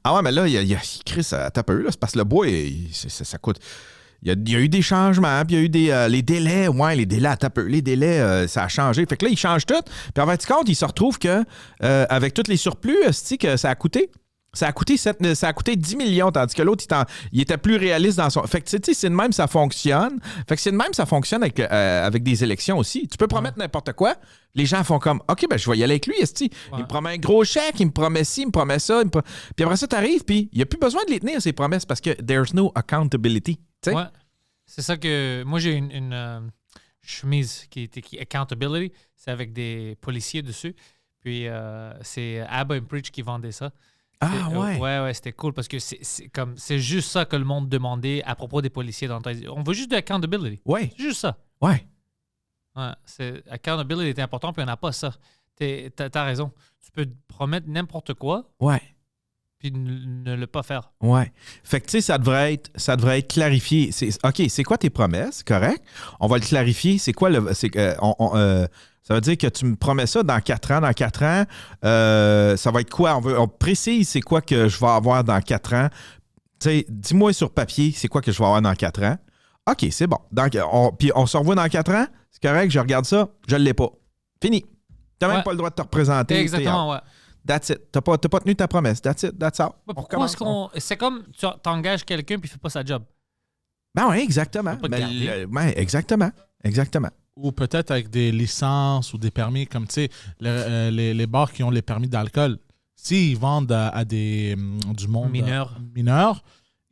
ah ouais, mais là, il crie, ça tape là, c'est parce que le bois, ça coûte. Il y a eu des changements, puis il y a eu les délais, les délais à taper, les délais, ça a changé. Fait que là, il change tout. Puis en fait, compte, il se retrouve que avec tous les surplus, que ça a coûté. Ça a coûté 10 millions, tandis que l'autre, il était plus réaliste dans son... Fait que, tu sais, c'est de même ça fonctionne. Fait que c'est de même ça fonctionne avec des élections aussi. Tu peux promettre n'importe quoi. Les gens font comme, OK, ben je vais y aller avec lui, esti. Il me promet un gros chèque, il me promet ci, il me promet ça. Puis après ça, t'arrives, puis il n'y a plus besoin de les tenir, ces promesses, parce que there's no accountability. T'sais? Ouais. C'est ça que... Moi, j'ai une chemise qui est accountability. C'est avec des policiers dessus. Puis c'est Abba & Preach qui vendait ça. Ah ouais. Ouais, c'était cool parce que c'est juste ça que le monde demandait à propos des policiers dans le temps. On veut juste de accountability. Ouais. C'est juste ça. Ouais. Accountability est important, puis on n'a pas ça. T'as raison. Tu peux promettre n'importe quoi, ouais, puis ne le pas faire. Ouais. Fait que, tu sais, ça devrait être clarifié. OK, c'est quoi tes promesses? Correct. On va le clarifier. C'est quoi le... ça veut dire que tu me promets ça dans 4 ans. Dans 4 ans, ça va être quoi? On précise c'est quoi que je vais avoir dans 4 ans. Tu sais, dis-moi sur papier c'est quoi que je vais avoir dans 4 ans. OK, c'est bon. Puis on se revoit dans 4 ans. C'est correct, je regarde ça, je ne l'ai pas. Fini. Tu n'as même pas le droit de te représenter. Exactement, ouais. That's it. T'as pas tenu ta promesse. That's it. That's all. Pourquoi est-ce qu'on... C'est comme tu t'engages quelqu'un puis il ne fait pas sa job. Ben oui, exactement. Exactement. Ou peut-être avec des licences ou des permis, comme tu sais, les bars qui ont les permis d'alcool. S'ils vendent à du monde mineur,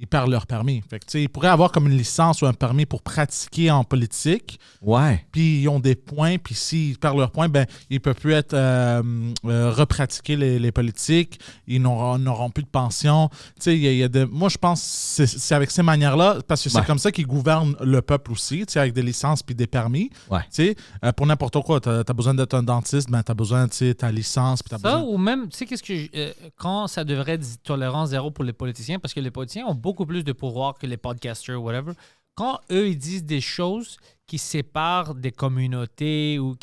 ils perdent leur permis. Fait que, tu sais, ils pourraient avoir comme une licence ou un permis pour pratiquer en politique. Ouais. Puis ils ont des points. Puis s'ils perdent leurs points, ben ils ne peuvent plus être repratiquer les politiques. Ils n'auront plus de pension. Tu sais, moi, je pense que c'est avec ces manières-là, parce que c'est comme ça qu'ils gouvernent le peuple aussi, tu sais, avec des licences puis des permis. Ouais. Tu sais, pour n'importe quoi, tu as besoin d'être un dentiste, ben tu as besoin de ta licence. Puis ça, ou même, tu sais, qu'est-ce que quand ça devrait être tolérance zéro pour les politiciens, parce que les politiciens ont beaucoup plus de pouvoir que les podcasters, whatever. Quand eux, ils disent des choses qui séparent des communautés ou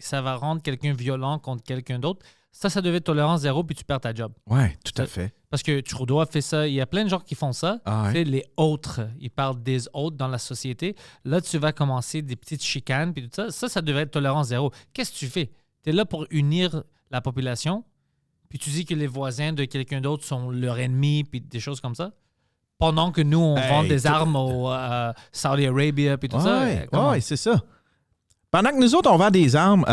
ça va rendre quelqu'un violent contre quelqu'un d'autre, ça devait être tolérance zéro puis tu perds ta job. Ouais, tout à fait. Parce que Trudeau a fait ça. Il y a plein de gens qui font ça. C'est les autres. Ils parlent des autres dans la société. Là, tu vas commencer des petites chicanes puis tout ça. Ça devrait être tolérance zéro. Qu'est-ce que tu fais? Tu es là pour unir la population puis tu dis que les voisins de quelqu'un d'autre sont leur ennemi puis des choses comme ça. Pendant que nous, on vend des armes au Saudi Arabia et tout ça. Oui, c'est ça. Pendant que nous autres, on vend des armes,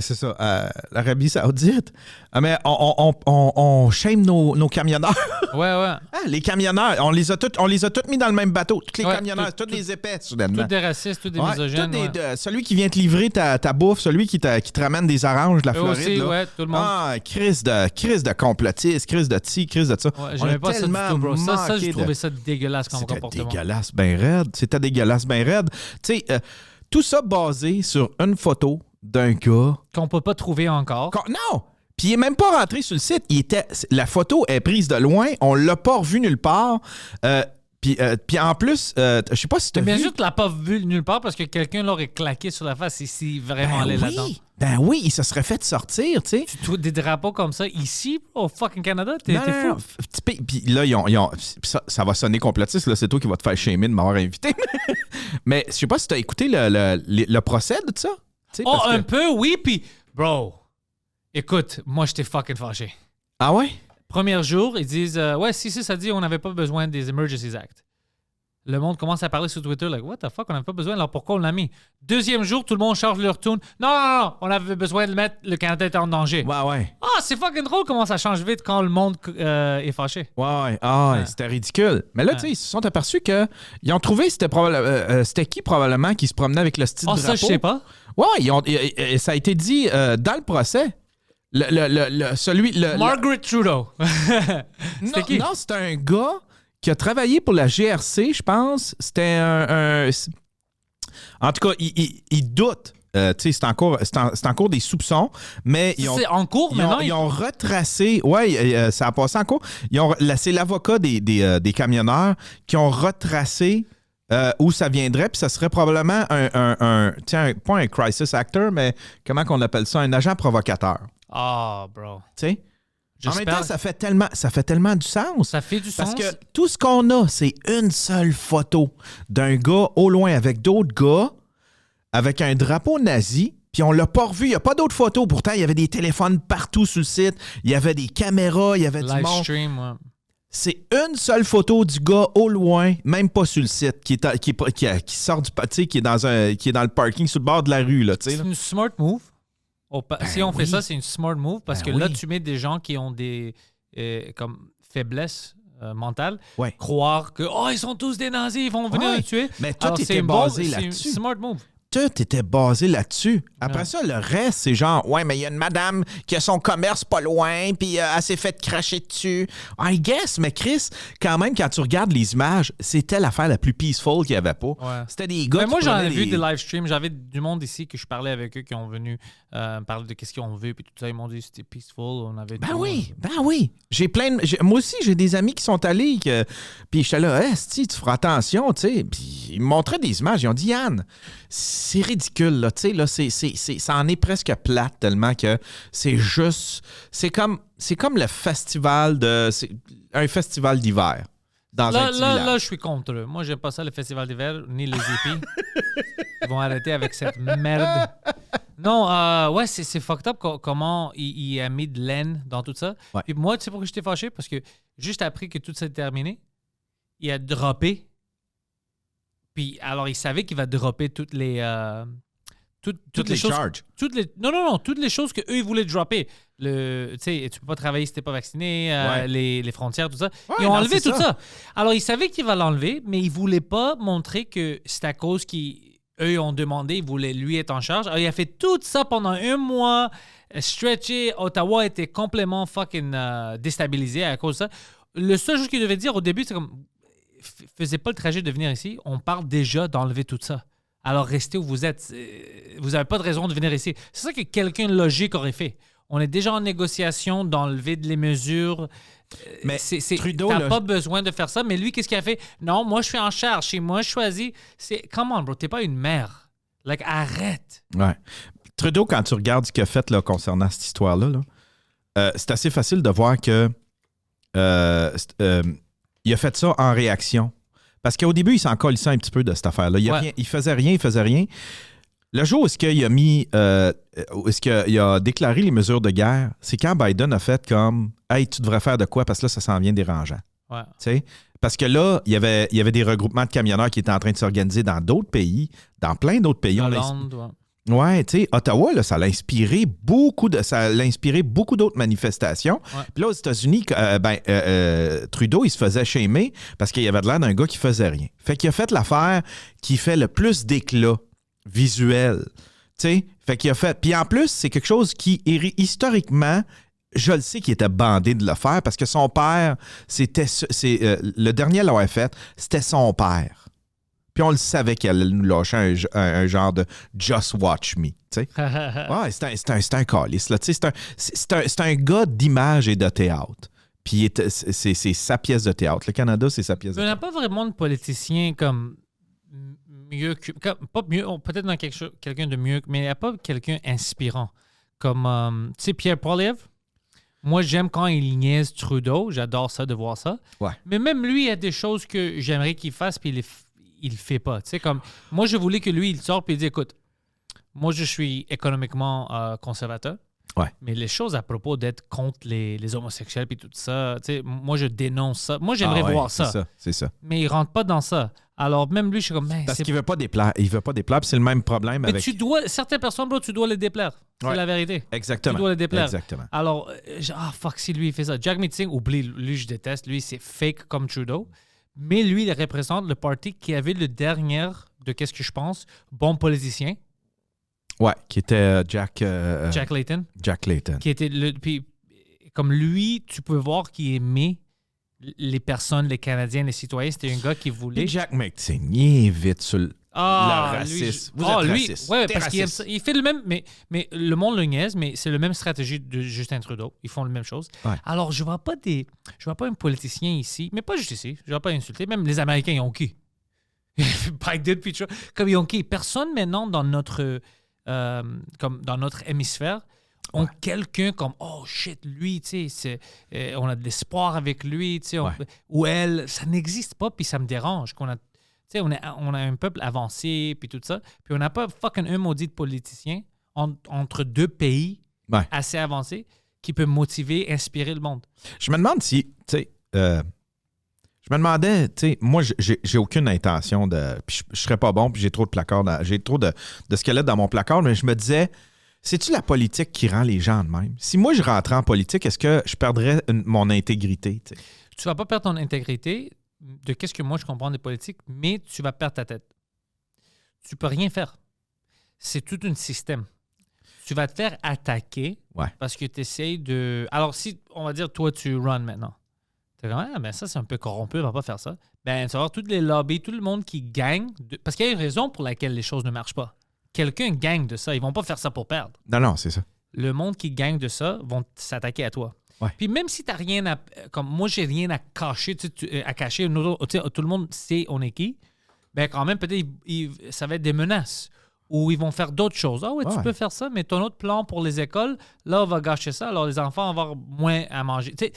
c'est ça, à l'Arabie Saoudite, mais on shame nos camionneurs. Ouais. Ah, les camionneurs, on les a tous mis dans le même bateau. Tous les camionneurs, tous des épais, soudainement. Tous des racistes, tous des misogynes. Celui qui vient te livrer ta bouffe, celui qui te ramène des oranges de la Floride. Aussi, là. tout le monde. Ah, crise de complotiste, crise de ci, crise de ça. Ouais, j'aimais pas ça du tout, bro. Ça, j'ai trouvé ça dégueulasse comme comportement. C'était dégueulasse, ben raide. Tu sais, tout ça basé sur une photo d'un gars... Qu'on peut pas trouver encore. Non! Puis il est même pas rentré sur le site. La photo est prise de loin. On l'a pas revu nulle part. Puis en plus, je sais pas si tu as vu... Bien sûr que tu l'as pas vu nulle part parce que quelqu'un l'aurait claqué sur la face ici, vraiment allé là-dedans. Ben oui, il se serait fait sortir, tu sais. Tu trouves des drapeaux comme ça ici, au fucking Canada? T'es fou. Puis là, ça va sonner complotiste, là, c'est toi qui vas te faire shamer de m'avoir invité. Mais je sais pas si tu as écouté le procès de ça. Un peu, oui, puis... Bro, écoute, moi, j'étais fucking fâché. Ah ouais? Premier jour, ils disent, si ça dit on n'avait pas besoin des Emergencies Act. Le monde commence à parler sur Twitter, like, what the fuck, on n'a pas besoin, alors pourquoi on l'a mis? Deuxième jour, tout le monde charge leur tune. Non, on avait besoin de le mettre, le Canada était en danger. Ouais. Ah, c'est fucking drôle comment ça change vite quand le monde est fâché. Ouais. C'était ridicule. Mais là, tu sais, ils se sont aperçus qu'ils ont trouvé, c'était qui probablement qui se promenait avec le style drapeau? Ça, je sais pas. Ouais, ça a été dit dans le procès. Margaret Trudeau. C'était qui? Non, c'était un gars qui a travaillé pour la GRC, je pense. C'était en tout cas, il doute. Tu sais, c'est en cours des soupçons, mais C'est en cours maintenant? Ils ont retracé. Oui, ça a passé en cours. C'est l'avocat des camionneurs qui ont retracé où ça viendrait, puis ça serait probablement pas un crisis actor, mais comment qu'on appelle ça? Un agent provocateur. Ah, bro. Tu sais? En même J'espère. temps, ça fait tellement du sens. Ça fait du sens. Parce que tout ce qu'on a, c'est une seule photo d'un gars au loin avec d'autres gars, avec un drapeau nazi, puis on l'a pas revu. Il n'y a pas d'autres photos. Pourtant, il y avait des téléphones partout sur le site. Il y avait des caméras, il y avait du Live monde. stream, ouais. C'est une seule photo du gars au loin, même pas sur le site, qui sort du qui est dans le parking sur le bord de la rue. Là, C'est une smart move. Si on fait ça, c'est une smart move parce que là, oui. tu mets des gens qui ont des comme faiblesses mentales, Ouais. croire que ils sont tous des nazis, ils vont venir Ouais. nous tuer. Mais tout Alors, était basé c'est là-dessus. une smart move. Tout était basé là-dessus. Après Ouais. ça, le reste, c'est genre, ouais, mais il y a une madame qui a son commerce pas loin, puis elle s'est fait cracher dessus. I guess, mais Chris, quand même, quand tu regardes les images, c'était l'affaire la plus peaceful qu'il n'y avait pas. Ouais. C'était des gars Mais qui moi, j'en ai prenaient vu des- des live streams. J'avais du monde ici que je parlais avec eux qui ont venu parler de qu'est-ce qu'ils ont vu, puis tout ça. Ils m'ont dit que c'était peaceful. On avait Ben tout, oui. Moi aussi, j'ai des amis qui sont allés, puis j'étais là, tu feras attention, tu sais. Puis ils me montraient des images. Ils ont dit, Yann, c'est ridicule, là, tu sais, là, ça en est presque plate tellement que c'est juste. C'est comme le festival un festival d'hiver dans un petit village. Là, je suis contre eux. Moi, j'aime pas ça, le festival d'hiver, ni les hippies. Ils vont arrêter avec cette merde. Non, ouais, c'est fucked up comment il a mis de laine dans tout ça. Ouais. Puis moi, tu sais pourquoi j'étais fâché? Parce que juste après que tout ça est terminé, il a droppé. Puis alors, il savait qu'il va dropper toutes les... toutes les choses, charges. Non, toutes les choses qu'eux, ils voulaient dropper. Tu sais, tu peux pas travailler si t'es pas vacciné, Ouais. les frontières, tout ça. Ouais, Ils ont non, enlevé c'est tout ça. Alors, ils savaient qu'il va l'enlever, mais ils voulaient pas montrer que c'est à cause qu'eux ont demandé, ils voulaient lui être en charge. Alors, il a fait tout ça pendant un mois, stretché. Ottawa était complètement fucking déstabilisé à cause de ça. Le seul chose qu'il devait dire au début, c'est comme, faisait pas le trajet de venir ici, on parle déjà d'enlever tout ça. Alors, restez où vous êtes. Vous n'avez pas de raison de venir ici. C'est ça que quelqu'un de logique aurait fait. On est déjà en négociation d'enlever les mesures. Mais Trudeau, t'as là, pas besoin de faire ça. Mais lui, qu'est-ce qu'il a fait? Non, moi, je suis en charge. Chez moi, je choisis. Come on, bro. T'es pas une mère. Like, arrête. Ouais. Trudeau, quand tu regardes ce qu'il a fait là, concernant cette histoire-là, c'est assez facile de voir que il a fait ça en réaction. Parce qu'au début, il s'en colissait un petit peu de cette affaire-là. Il faisait rien. Le jour où est-ce qu'il a mis, où est-ce qu'il a déclaré les mesures de guerre, c'est quand Biden a fait comme « Hey, tu devrais faire de quoi? Parce que là, ça s'en vient dérangeant. » Ouais. Tu sais? Parce que là, il y avait des regroupements de camionneurs qui étaient en train de s'organiser dans d'autres pays, dans plein d'autres pays. Hollande, ouais. Ouais, tu sais, Ottawa, là, ça l'a inspiré beaucoup d'autres manifestations. Ouais. Puis là, aux États-Unis, Trudeau, il se faisait shamer parce qu'il avait l'air d'un gars qui faisait rien. Fait qu'il a fait l'affaire qui fait le plus d'éclat visuel. Tu sais, fait qu'il a fait. Puis en plus, c'est quelque chose qui, historiquement, je le sais qu'il était bandé de le faire parce que son père, le dernier à l'avoir fait, c'était son père. Puis on le savait qu'elle allait nous lâcher un genre de « just watch me ». Tu sais? Ouais, c'est un calice, là. Tu sais, c'est un gars d'image et de théâtre. Puis c'est sa pièce de théâtre. Le Canada, c'est sa pièce de Il n'y a théâtre. pas vraiment de politicien comme mieux que... pas mieux, peut-être dans quelqu'un de mieux, mais il n'y a pas quelqu'un inspirant. Comme, tu sais, Pierre Poilievre. Moi, j'aime quand il niaise Trudeau. J'adore ça, de voir ça. Ouais. Mais même lui, il y a des choses que j'aimerais qu'il fasse, puis il le fait pas. Tu sais, comme, moi, je voulais que lui, il sorte et il dit, écoute, moi, je suis économiquement conservateur. Ouais. Mais les choses à propos d'être contre les homosexuels et tout ça, tu sais, moi, je dénonce ça. Moi, j'aimerais voir ça. C'est ça. Mais il rentre pas dans ça. Alors, même lui, je suis comme, man, Parce qu'il veut pas déplaire. Il veut pas déplaire, puis c'est le même problème mais avec... certaines personnes, bro, tu dois les déplaire. C'est Ouais. la vérité. Exactement. Tu dois les déplaire. Exactement. Alors, fuck, si lui, il fait ça. Jack Meeting, oublie, lui, je déteste. Lui, c'est fake comme Trudeau. Mais lui, il représente le parti qui avait le dernier, de qu'est-ce que je pense, bon politicien, Ouais, qui était Jack Layton. Jack Layton. Qui était puis, comme lui, tu peux voir qu'il aimait les personnes, les Canadiens, les citoyens. C'était un gars qui voulait. Et Jack McTing, il est vite sur le lui, racisme. Vous êtes raciste. Ouais, T'es parce qu'il aime raciste. ça. Il fait le même, mais le monde le niaise, mais c'est la même stratégie de Justin Trudeau. Ils font la même chose. Ouais. Alors, je vois pas un politicien ici, mais pas juste ici. Je ne vais pas insulter. Même les Américains, ils ont qui? Biden, puis tout ça. Comme ils ont qui? Personne maintenant dans notre hémisphère ont quelqu'un comme oh shit, lui, tu sais, on a de l'espoir avec lui, tu sais, ou elle, ça n'existe pas, puis ça me dérange qu'on a. Tu sais, on a un peuple avancé, puis tout ça, puis on n'a pas fucking un maudit politicien entre deux pays assez avancés qui peut motiver, inspirer le monde. Je me demande si, tu sais, je me demandais, tu sais, moi, j'ai aucune intention de. Puis je serais pas bon, puis j'ai trop de placards, j'ai trop de squelettes dans mon placard, mais je me disais, c'est-tu la politique qui rend les gens de même? Si moi, je rentrais en politique, est-ce que je perdrais mon intégrité? Tu sais? Tu vas pas perdre ton intégrité de qu'est-ce que moi je comprends des politiques, mais tu vas perdre ta tête. Tu peux rien faire. C'est tout un système. Tu vas te faire attaquer parce que tu essayes de... Alors, si, on va dire, toi, tu run maintenant. Tu es comme, ben ça, c'est un peu corrompu, on va pas faire ça. Ben, tu vas voir tous les lobbies, tout le monde qui gagne, parce qu'il y a une raison pour laquelle les choses ne marchent pas. Quelqu'un gagne de ça. Ils vont pas faire ça pour perdre. Non, c'est ça. Le monde qui gagne de ça vont s'attaquer à toi. Ouais. Puis même si tu n'as rien à... Comme moi, j'ai rien à cacher, à cacher, tout le monde sait on est qui, ben quand même, peut-être, ça va être des menaces. Ou ils vont faire d'autres choses. Ah oui, tu peux faire ça, mais ton autre plan pour les écoles, là, on va gâcher ça. Alors, les enfants vont avoir moins à manger. Tu sais,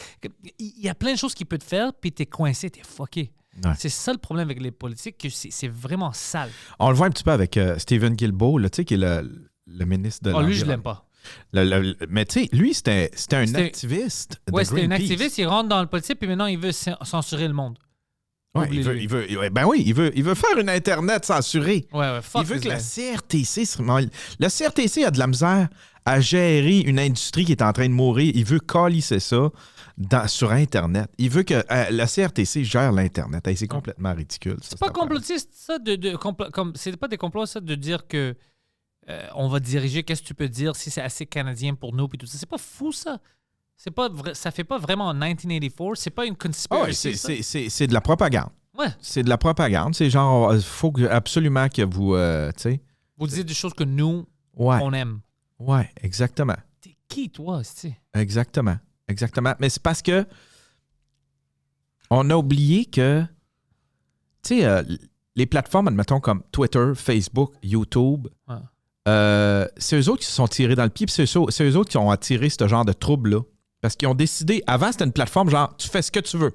il y a plein de choses qu'ils peuvent te faire, puis tu es coincé, tu es fucké. Ouais. C'est ça le problème avec les politiques, que c'est vraiment sale. On le voit un petit peu avec Stephen Guilbeault, là, tu sais, qui est le ministre de l'Environnement. Lui, je l'aime pas. Mais tu sais, lui, c'était un activiste. Oui, c'était un activiste. Il rentre dans le politique, puis maintenant, il veut censurer le monde. Ouais, il veut faire une Internet censurée. Fuck, il veut que la CRTC... Le CRTC a de la misère à gérer une industrie qui est en train de mourir. Il veut calisser ça sur Internet. Il veut que la CRTC gère l'Internet. Hey, c'est complètement ridicule. C'est pas complotiste, ça, c'est pas des complots, ça, de dire que on va diriger, qu'est-ce que tu peux dire si c'est assez canadien pour nous, puis tout ça. C'est pas fou, ça. C'est pas ça fait pas vraiment 1984. C'est pas une conspiracy. C'est de la propagande. Ouais. C'est de la propagande. C'est genre, il faut absolument que vous, tu sais... Vous disiez des choses que nous, on aime. Ouais, exactement. T'es qui, toi, tu sais? Exactement. Mais c'est parce que on a oublié que, tu sais, les plateformes, admettons, comme Twitter, Facebook, YouTube... c'est eux autres qui se sont tirés dans le pied, puis c'est eux autres qui ont attiré ce genre de trouble-là. Parce qu'ils ont décidé, avant c'était une plateforme genre, tu fais ce que tu veux.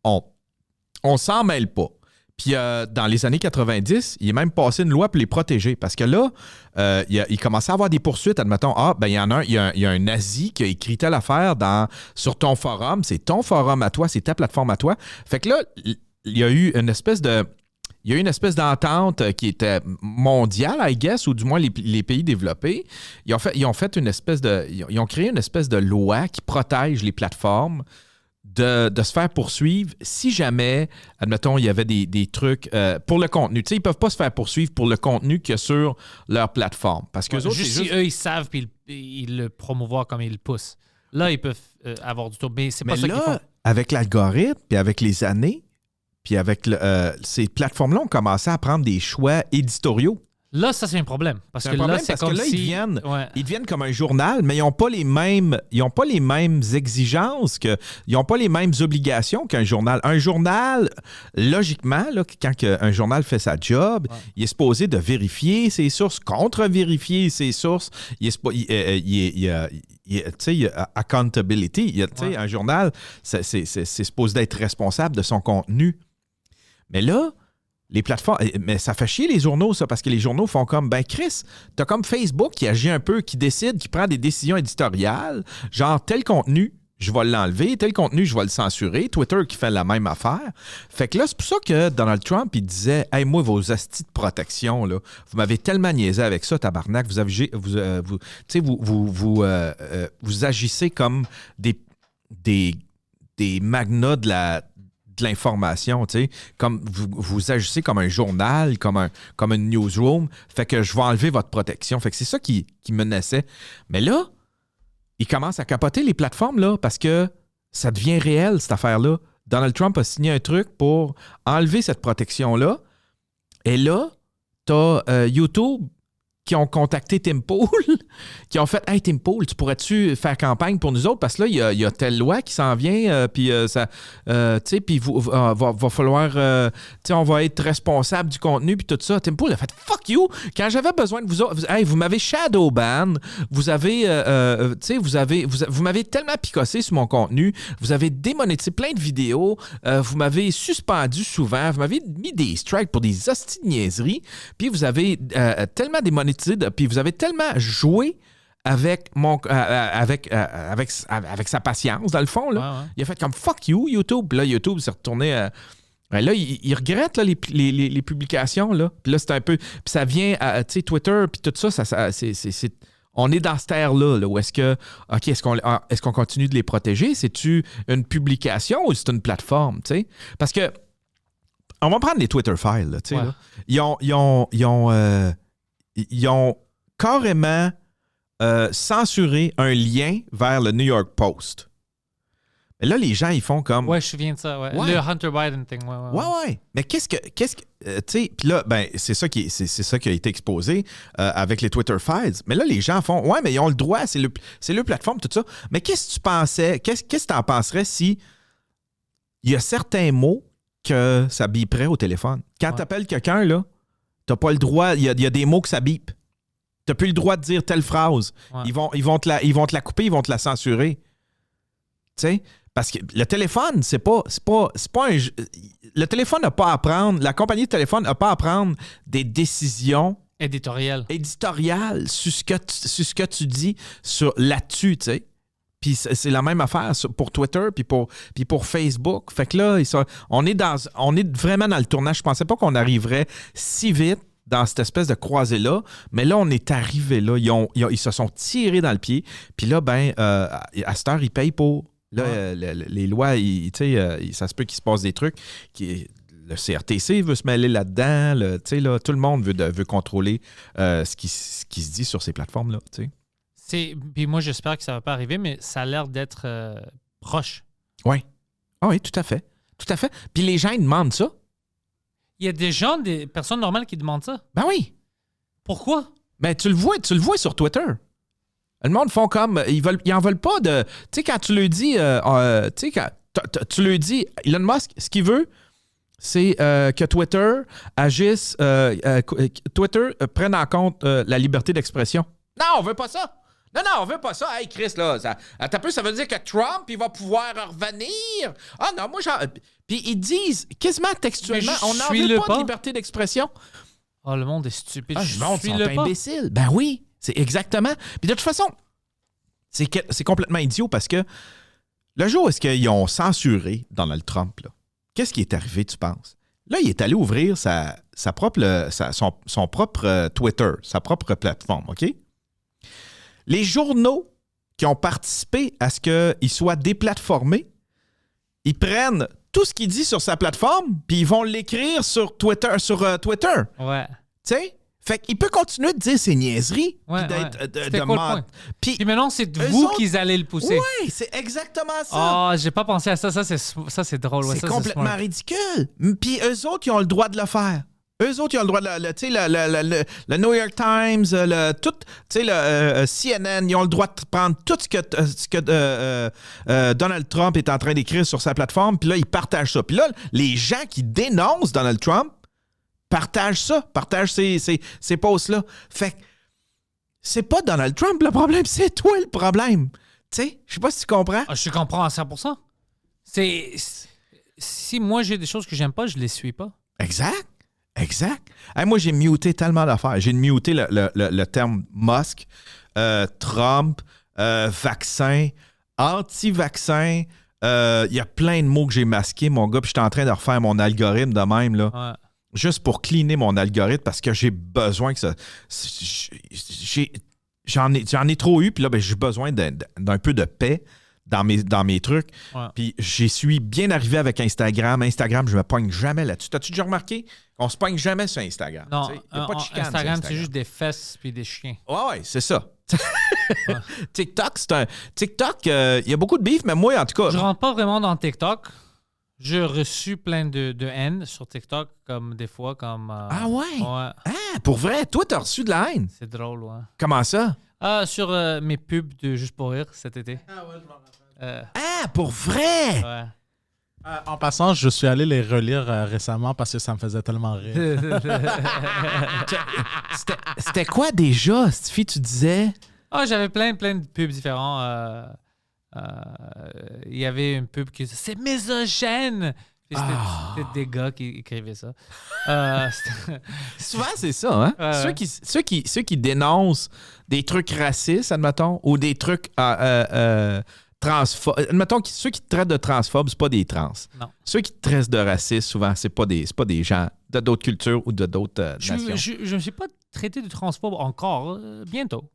On s'en mêle pas. Puis dans les années 90, il est même passé une loi pour les protéger. Parce que là, il commençait à avoir des poursuites. Admettons, il y a un nazi qui a écrit telle affaire sur ton forum. C'est ton forum à toi, c'est ta plateforme à toi. Fait que là, il y a eu une espèce d'entente qui était mondiale, I guess, ou du moins les pays développés. Ils ont créé une espèce de loi qui protège les plateformes de se faire poursuivre si jamais, admettons, il y avait des trucs pour le contenu. Tu sais, ils ne peuvent pas se faire poursuivre pour le contenu qu'il y a sur leur plateforme. Parce que eux, ils savent puis ils le promouvoir comme ils le poussent. Là, ils peuvent avoir du tour. Mais c'est pas ça qu'ils font. Avec l'algorithme, puis avec les années, puis avec ces plateformes-là ont commencé à prendre des choix éditoriaux. Là, ça, c'est un problème. Parce que là, ils deviennent comme un journal, mais ils n'ont pas les mêmes exigences, ils n'ont pas les mêmes obligations qu'un journal. Un journal, logiquement, là, quand un journal fait sa job, il est supposé de vérifier ses sources, contre-vérifier ses sources. Il y a accountability. Un journal, c'est supposé d'être responsable de son contenu. Mais là, les plateformes, mais ça fait chier les journaux, ça, parce que les journaux font comme, Chris, t'as comme Facebook qui agit un peu, qui décide, qui prend des décisions éditoriales, genre tel contenu, je vais l'enlever. Tel contenu, je vais le censurer. Twitter qui fait la même affaire. Fait que là, c'est pour ça que Donald Trump, il disait « Hey, moi, vos astis de protection, là, vous m'avez tellement niaisé avec ça, tabarnak. Vous agissez comme des magnats de l'information, tu sais, comme vous agissez comme un journal, comme une newsroom, fait que je vais enlever votre protection. Fait que c'est ça qui menaçait. Mais là, il commence à capoter les plateformes, là, parce que ça devient réel, cette affaire-là. Donald Trump a signé un truc pour enlever cette protection-là. Et là, t'as YouTube qui ont contacté Tim Pool, qui ont fait « Hey, Tim Pool, tu pourrais-tu faire campagne pour nous autres? Parce que là, il y a telle loi qui s'en vient, puis ça, tu sais, puis va falloir, tu sais, on va être responsable du contenu, puis tout ça. » Tim Pool a fait « Fuck you! Quand j'avais besoin de vous autres, hey, vous m'avez shadow ban, vous avez, tu sais, vous m'avez tellement picossé sur mon contenu, vous avez démonétisé plein de vidéos, vous m'avez suspendu souvent, vous m'avez mis des strikes pour des hosties de niaiseries, puis vous avez tellement démonétisé, puis vous avez tellement joué avec sa patience, dans le fond. Là. Ouais. Il a fait comme « Fuck you, YouTube ». Puis là, YouTube s'est retourné... là, il regrette là, les publications. Là. Puis là, c'est un peu... Puis ça vient... tu sais, Twitter, puis tout ça, c'est on est dans cette ère-là, là, où est-ce que... OK, est-ce qu'on continue de les protéger? C'est-tu une publication ou c'est une plateforme, tu sais? Parce que... On va prendre les Twitter files, là, tu sais. Là. Ils ont carrément censuré un lien vers le New York Post. Mais là, les gens, ils font comme... Ouais, je me souviens de ça, ouais. Le Hunter Biden thing, Ouais. Mais qu'est-ce que tu sais, puis là, ben, c'est ça qui a été exposé avec les Twitter Files. Mais là, les gens font... Ouais, mais ils ont le droit, c'est le plateforme, tout ça. Mais qu'est-ce que tu pensais... Qu'est-ce que tu en penserais si il y a certains mots que ça biperait au téléphone? Quand tu appelles quelqu'un, là, t'as pas le droit, il y a des mots que ça bip. T'as plus le droit de dire telle phrase. Ouais. Ils vont te la couper, ils vont te la censurer. Tu sais? Parce que le téléphone, c'est pas un... Le téléphone n'a pas à prendre... La compagnie de téléphone n'a pas à prendre des décisions... Éditoriales sur ce que tu dis là-dessus, tu sais. Puis c'est la même affaire pour Twitter puis pour Facebook. Fait que là, on est vraiment dans le tournage. Je pensais pas qu'on arriverait si vite dans cette espèce de croisée-là. Mais là, on est arrivé là. Ils se sont tirés dans le pied. Puis là, ben, à cette heure, ils payent pour... Là, les lois, ça se peut qu'il se passe des trucs. Le CRTC veut se mêler là-dedans. Tout le monde veut contrôler ce qui se dit sur ces plateformes-là, tu sais. Puis moi, j'espère que ça ne va pas arriver, mais ça a l'air d'être proche. Oui. Ah oui, tout à fait. Tout à fait. Puis les gens, ils demandent ça. Il y a des personnes normales qui demandent ça. Ben oui. Pourquoi? Ben tu le vois sur Twitter. Le monde font comme... Ils en veulent pas de... Tu sais, quand tu leur dis... tu sais, quand tu leur dis... Elon Musk, ce qu'il veut, c'est que Twitter agisse... Twitter prenne en compte la liberté d'expression. Non, on veut pas ça. Non, on veut pas ça. Hey, Chris, là, ça veut dire que Trump, il va pouvoir revenir. Ah non, moi, Puis ils disent quasiment textuellement, on n'en veut pas de liberté d'expression. Oh, le monde est stupide. Le monde sont imbéciles. Ben oui, c'est exactement. Puis de toute façon, c'est complètement idiot parce que le jour où est-ce qu'ils ont censuré Donald Trump, là, qu'est-ce qui est arrivé, tu penses? Là, il est allé ouvrir son propre Twitter, sa propre plateforme, OK? Les journaux qui ont participé à ce qu'il soit déplatformé, ils prennent tout ce qu'il dit sur sa plateforme, puis ils vont l'écrire sur Twitter. Ouais. Tu sais? Fait qu'il peut continuer de dire ses niaiseries. Ouais, puis d'être C'était quoi le point? Puis maintenant, c'est vous qui allez le pousser. Oui, c'est exactement ça. Ah, j'ai pas pensé à ça. Ça, c'est drôle. C'est complètement ridicule. Puis eux autres, ils ont le droit de le faire. Eux autres, ils ont le droit de le New York Times, CNN, ils ont le droit de prendre tout ce que Donald Trump est en train d'écrire sur sa plateforme, puis là, ils partagent ça. Puis là, les gens qui dénoncent Donald Trump partagent ces posts-là. Fait que c'est pas Donald Trump le problème, c'est toi le problème. Tu sais, je sais pas si tu comprends. Je comprends à 100%. Si moi, j'ai des choses que j'aime pas, je les suis pas. Exact. Hey, moi, j'ai muté tellement d'affaires. J'ai muté le terme Musk, Trump, vaccin, anti-vaccin. Il y a plein de mots que j'ai masqués, mon gars, puis je suis en train de refaire mon algorithme de même, là. Ouais. Juste pour cleaner mon algorithme parce que j'ai besoin que ça. J'en ai trop eu, puis là, ben, j'ai besoin d'un peu de paix dans mes trucs. Ouais. Puis j'y suis bien arrivé avec Instagram. Instagram, je me pogne jamais là-dessus. T'as-tu déjà remarqué qu'on se pogne jamais sur Instagram? Non, Il n'y a pas de chicane Instagram, sur c'est juste des fesses puis des chiens. Ouais, c'est ça. TikTok, TikTok, il y a beaucoup de beef, mais moi, en tout cas. Je rentre pas vraiment dans TikTok. J'ai reçu plein de haine sur TikTok, comme des fois, comme... Ah ouais? Ouais, Ah, pour vrai, toi, t'as reçu de la haine. c'est drôle, ouais. Comment ça? Sur mes pubs de Juste pour rire cet été. Ah ouais, je m'en rappelle. Ah, pour vrai? Ouais. En passant, je suis allé les relire récemment parce que ça me faisait tellement rire. C'était quoi déjà, Stifi, tu disais? J'avais plein de pubs différents. Il y avait une pub qui disait « C'est misogène! » Puis c'était des gars qui écrivaient ça. Souvent, c'est ça, hein? Ouais. Ceux qui dénoncent des trucs racistes, admettons, ou des trucs transphobes. Admettons, ceux qui te traitent de transphobes, c'est pas des trans. Non. Ceux qui te traitent de racistes, souvent, c'est pas des gens de d'autres cultures ou de d'autres nations. Je ne suis pas traité de transphobe encore. Bientôt.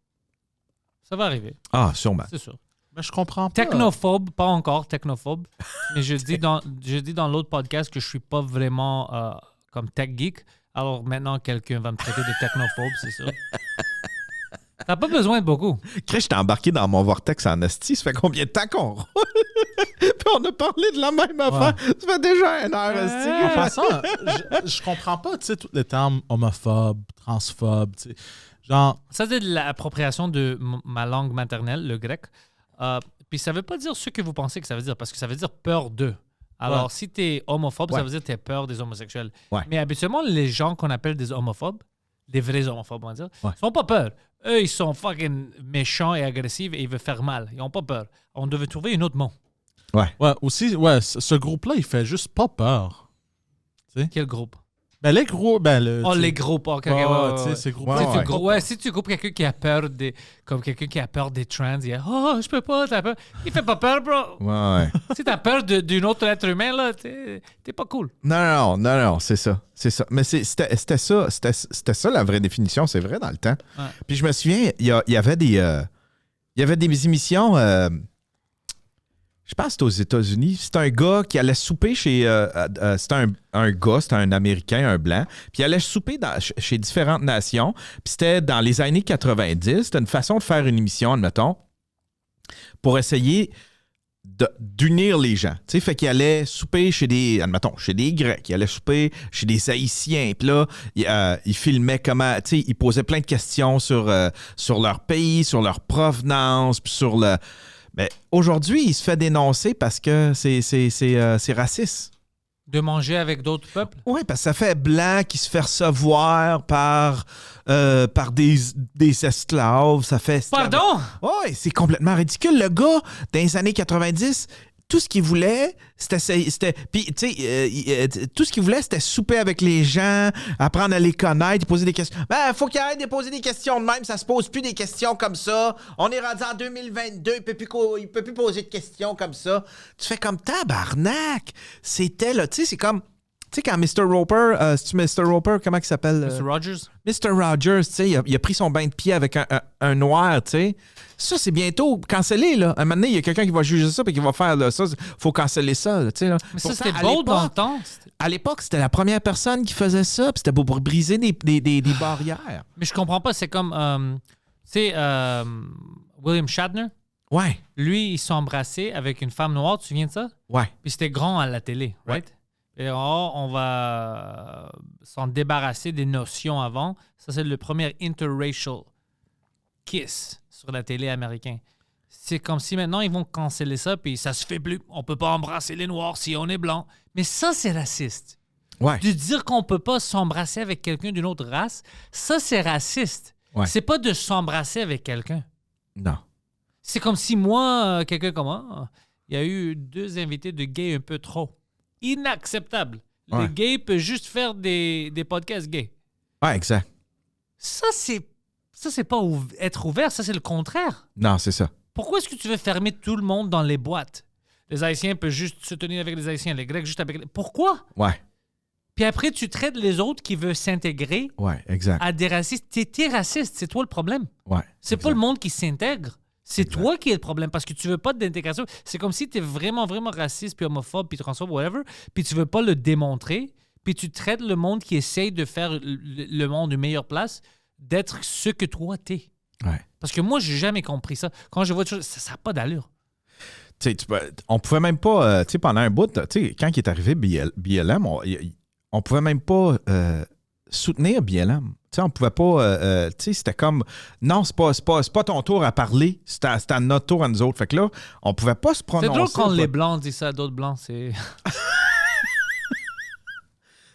Ça va arriver, Ah, sûrement. c'est sûr. Mais je comprends pas. Technophobe, pas encore technophobe. Mais je dis dans l'autre podcast que je suis pas vraiment comme tech geek. Alors maintenant, quelqu'un va me traiter de technophobe, c'est sûr. T'as pas besoin de beaucoup. Chris, je t'ai embarqué dans mon vortex en esti. Ça fait combien de temps qu'on roule? Puis on a parlé de la même affaire. Ça fait déjà une heure, esti. En passant, je comprends pas, tu sais, tous les termes homophobes, transphobes, tu sais. Genre, Ça, c'est de l'appropriation de ma langue maternelle, le grec. Puis ça veut pas dire ce que vous pensez que ça veut dire, parce que ça veut dire peur d'eux. Alors, Ouais. si tu es homophobe, Ouais. ça veut dire que tu as peur des homosexuels. Ouais. Mais habituellement, les gens qu'on appelle des homophobes, des vrais homophobes, on va dire, Ouais. ils n'ont pas peur. Eux, ils sont fucking méchants et agressifs et ils veulent faire mal. Ils n'ont pas peur. On devait trouver un autre mot. ouais, aussi, ce groupe-là, il fait juste pas peur. Quel groupe? Ben, les gros, ben, le. Oh, tu sais, les groupes. Ok, ouais, ouais, tu sais, ouais. ces groupes Ouais, ouais. Si tu groupes quelqu'un qui a peur des... Comme quelqu'un qui a peur des trans, il dit « Oh, je peux pas, t'as peur. » Il fait pas peur, bro. Ouais. Si t'as peur d'une autre être humain, là, t'es pas cool. Non, c'est ça. C'est ça. Mais c'était ça la vraie définition, c'est vrai dans le temps. Ouais. Puis je me souviens, il y avait des émissions, je pense que c'était aux États-Unis. C'était un gars qui allait souper chez. C'était un gars, c'était un Américain, un blanc. Puis il allait souper chez différentes nations. Puis c'était dans les années 90. C'était une façon de faire une émission, admettons, pour essayer d'unir les gens. Tu sais, fait qu'il allait souper chez des Grecs, il allait souper chez des Haïtiens. Puis là, il filmait comment, tu sais, il posait plein de questions sur leur pays, sur leur provenance, puis sur le... Mais aujourd'hui, il se fait dénoncer parce que c'est raciste. De manger avec d'autres peuples? Oui, parce que ça fait blanc qui se fait recevoir par des esclaves. Ça fait... Pardon? Oui, c'est complètement ridicule. Le gars, dans les années 90, tout ce qu'il voulait, c'était puis, tu sais, tout ce qu'il voulait, c'était souper avec les gens, apprendre à les connaître, poser des questions. Ben, faut qu'il arrête de poser des questions de même. Ça se pose plus des questions comme ça. On est rendu en 2022, il peut plus poser de questions comme ça. Tu fais comme tabarnak. C'était, là, tu sais, c'est comme... Tu sais, quand Mr. Roper, c'est-tu Mr. Roper, comment il s'appelle? Mr. Rogers? Mr. Rogers, tu sais, il a pris son bain de pied avec un noir, tu sais. Ça, c'est bientôt cancellé, là. Un moment donné, il y a quelqu'un qui va juger ça et qui va faire là, ça. Faut canceller ça, tu sais. Mais ça, Pourtant, c'était à beau dans le l'époque- temps. À l'époque, c'était la première personne qui faisait ça, puis c'était pour briser des barrières. Mais je comprends pas. C'est comme... tu sais, William Shatner, Ouais, lui, il s'est embrassé avec une femme noire. Tu te souviens de ça? ouais. Puis c'était grand à la télé, right? Et on va s'en débarrasser des notions avant. Ça, c'est le premier interracial kiss sur la télé américaine. C'est comme si maintenant, ils vont canceller ça, puis ça se fait plus. On peut pas embrasser les Noirs si on est blanc. Mais ça, c'est raciste. Ouais. De dire qu'on peut pas s'embrasser avec quelqu'un d'une autre race, ça, c'est raciste. Ouais. C'est pas de s'embrasser avec quelqu'un. Non. C'est comme si moi, quelqu'un comme moi, il y a eu 2 invités de gays un peu trop. Inacceptable. Ouais. Le gay peut juste faire des podcasts gays. Ouais, exact. Ça, c'est pas être ouvert. Ça, c'est le contraire. Non, c'est ça. Pourquoi est-ce que tu veux fermer tout le monde dans les boîtes? Les Haïtiens peuvent juste se tenir avec les Haïtiens, les Grecs juste avec les... Pourquoi? Ouais. Puis après, tu traites les autres qui veulent s'intégrer Ouais, exact. à des racistes. T'es raciste, c'est toi le problème. Ouais. C'est exact. pas le monde qui s'intègre. C'est Exact. toi qui es le problème parce que tu veux pas d'intégration. C'est comme si tu es vraiment, vraiment raciste, puis homophobe, puis transphobe, whatever, puis tu veux pas le démontrer, puis tu traites le monde qui essaye de faire le monde une meilleure place d'être ce que toi t'es. Ouais. Parce que moi, j'ai jamais compris ça. Quand je vois des choses, ça n'a pas d'allure. Tu sais, on pouvait même pas, tu sais, pendant un bout, tu sais, quand il est arrivé BLM, on pouvait même pas soutenir BLM. Tu sais, on pouvait pas, tu sais, c'était comme, non, c'est pas ton tour à parler, c'est à notre tour à nous autres. Fait que là, on pouvait pas se C'est prononcer. drôle quand les Blancs disent ça à d'autres Blancs, c'est...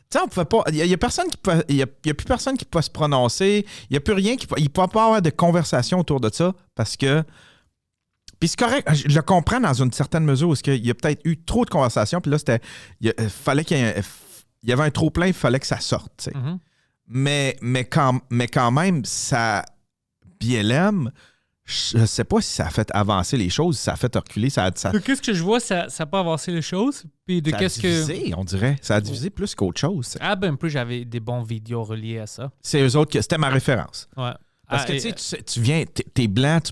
Tu sais, on pouvait pas, il y a personne qui peut, il y a plus personne qui peut se prononcer, il y a plus rien qui peut, il peut pas avoir de conversation autour de ça parce que... Puis c'est correct, je le comprends dans une certaine mesure où il y a peut-être eu trop de conversations, puis là, fallait qu'il y avait un trop-plein, il fallait que ça sorte. Tu sais. Mhm. Mais quand même, ça. BLM, je sais pas si ça a fait avancer les choses, si ça a fait reculer. De qu'est-ce que je vois, ça n'a pas avancé les choses. Puis de ça a qu'est-ce divisé, que... on dirait. Ça a divisé plus qu'autre chose. Ah ben, plus j'avais des bons vidéos reliés à ça. C'est eux autres c'était ma référence. Ouais. Parce que tu viens, t'es blanc, tu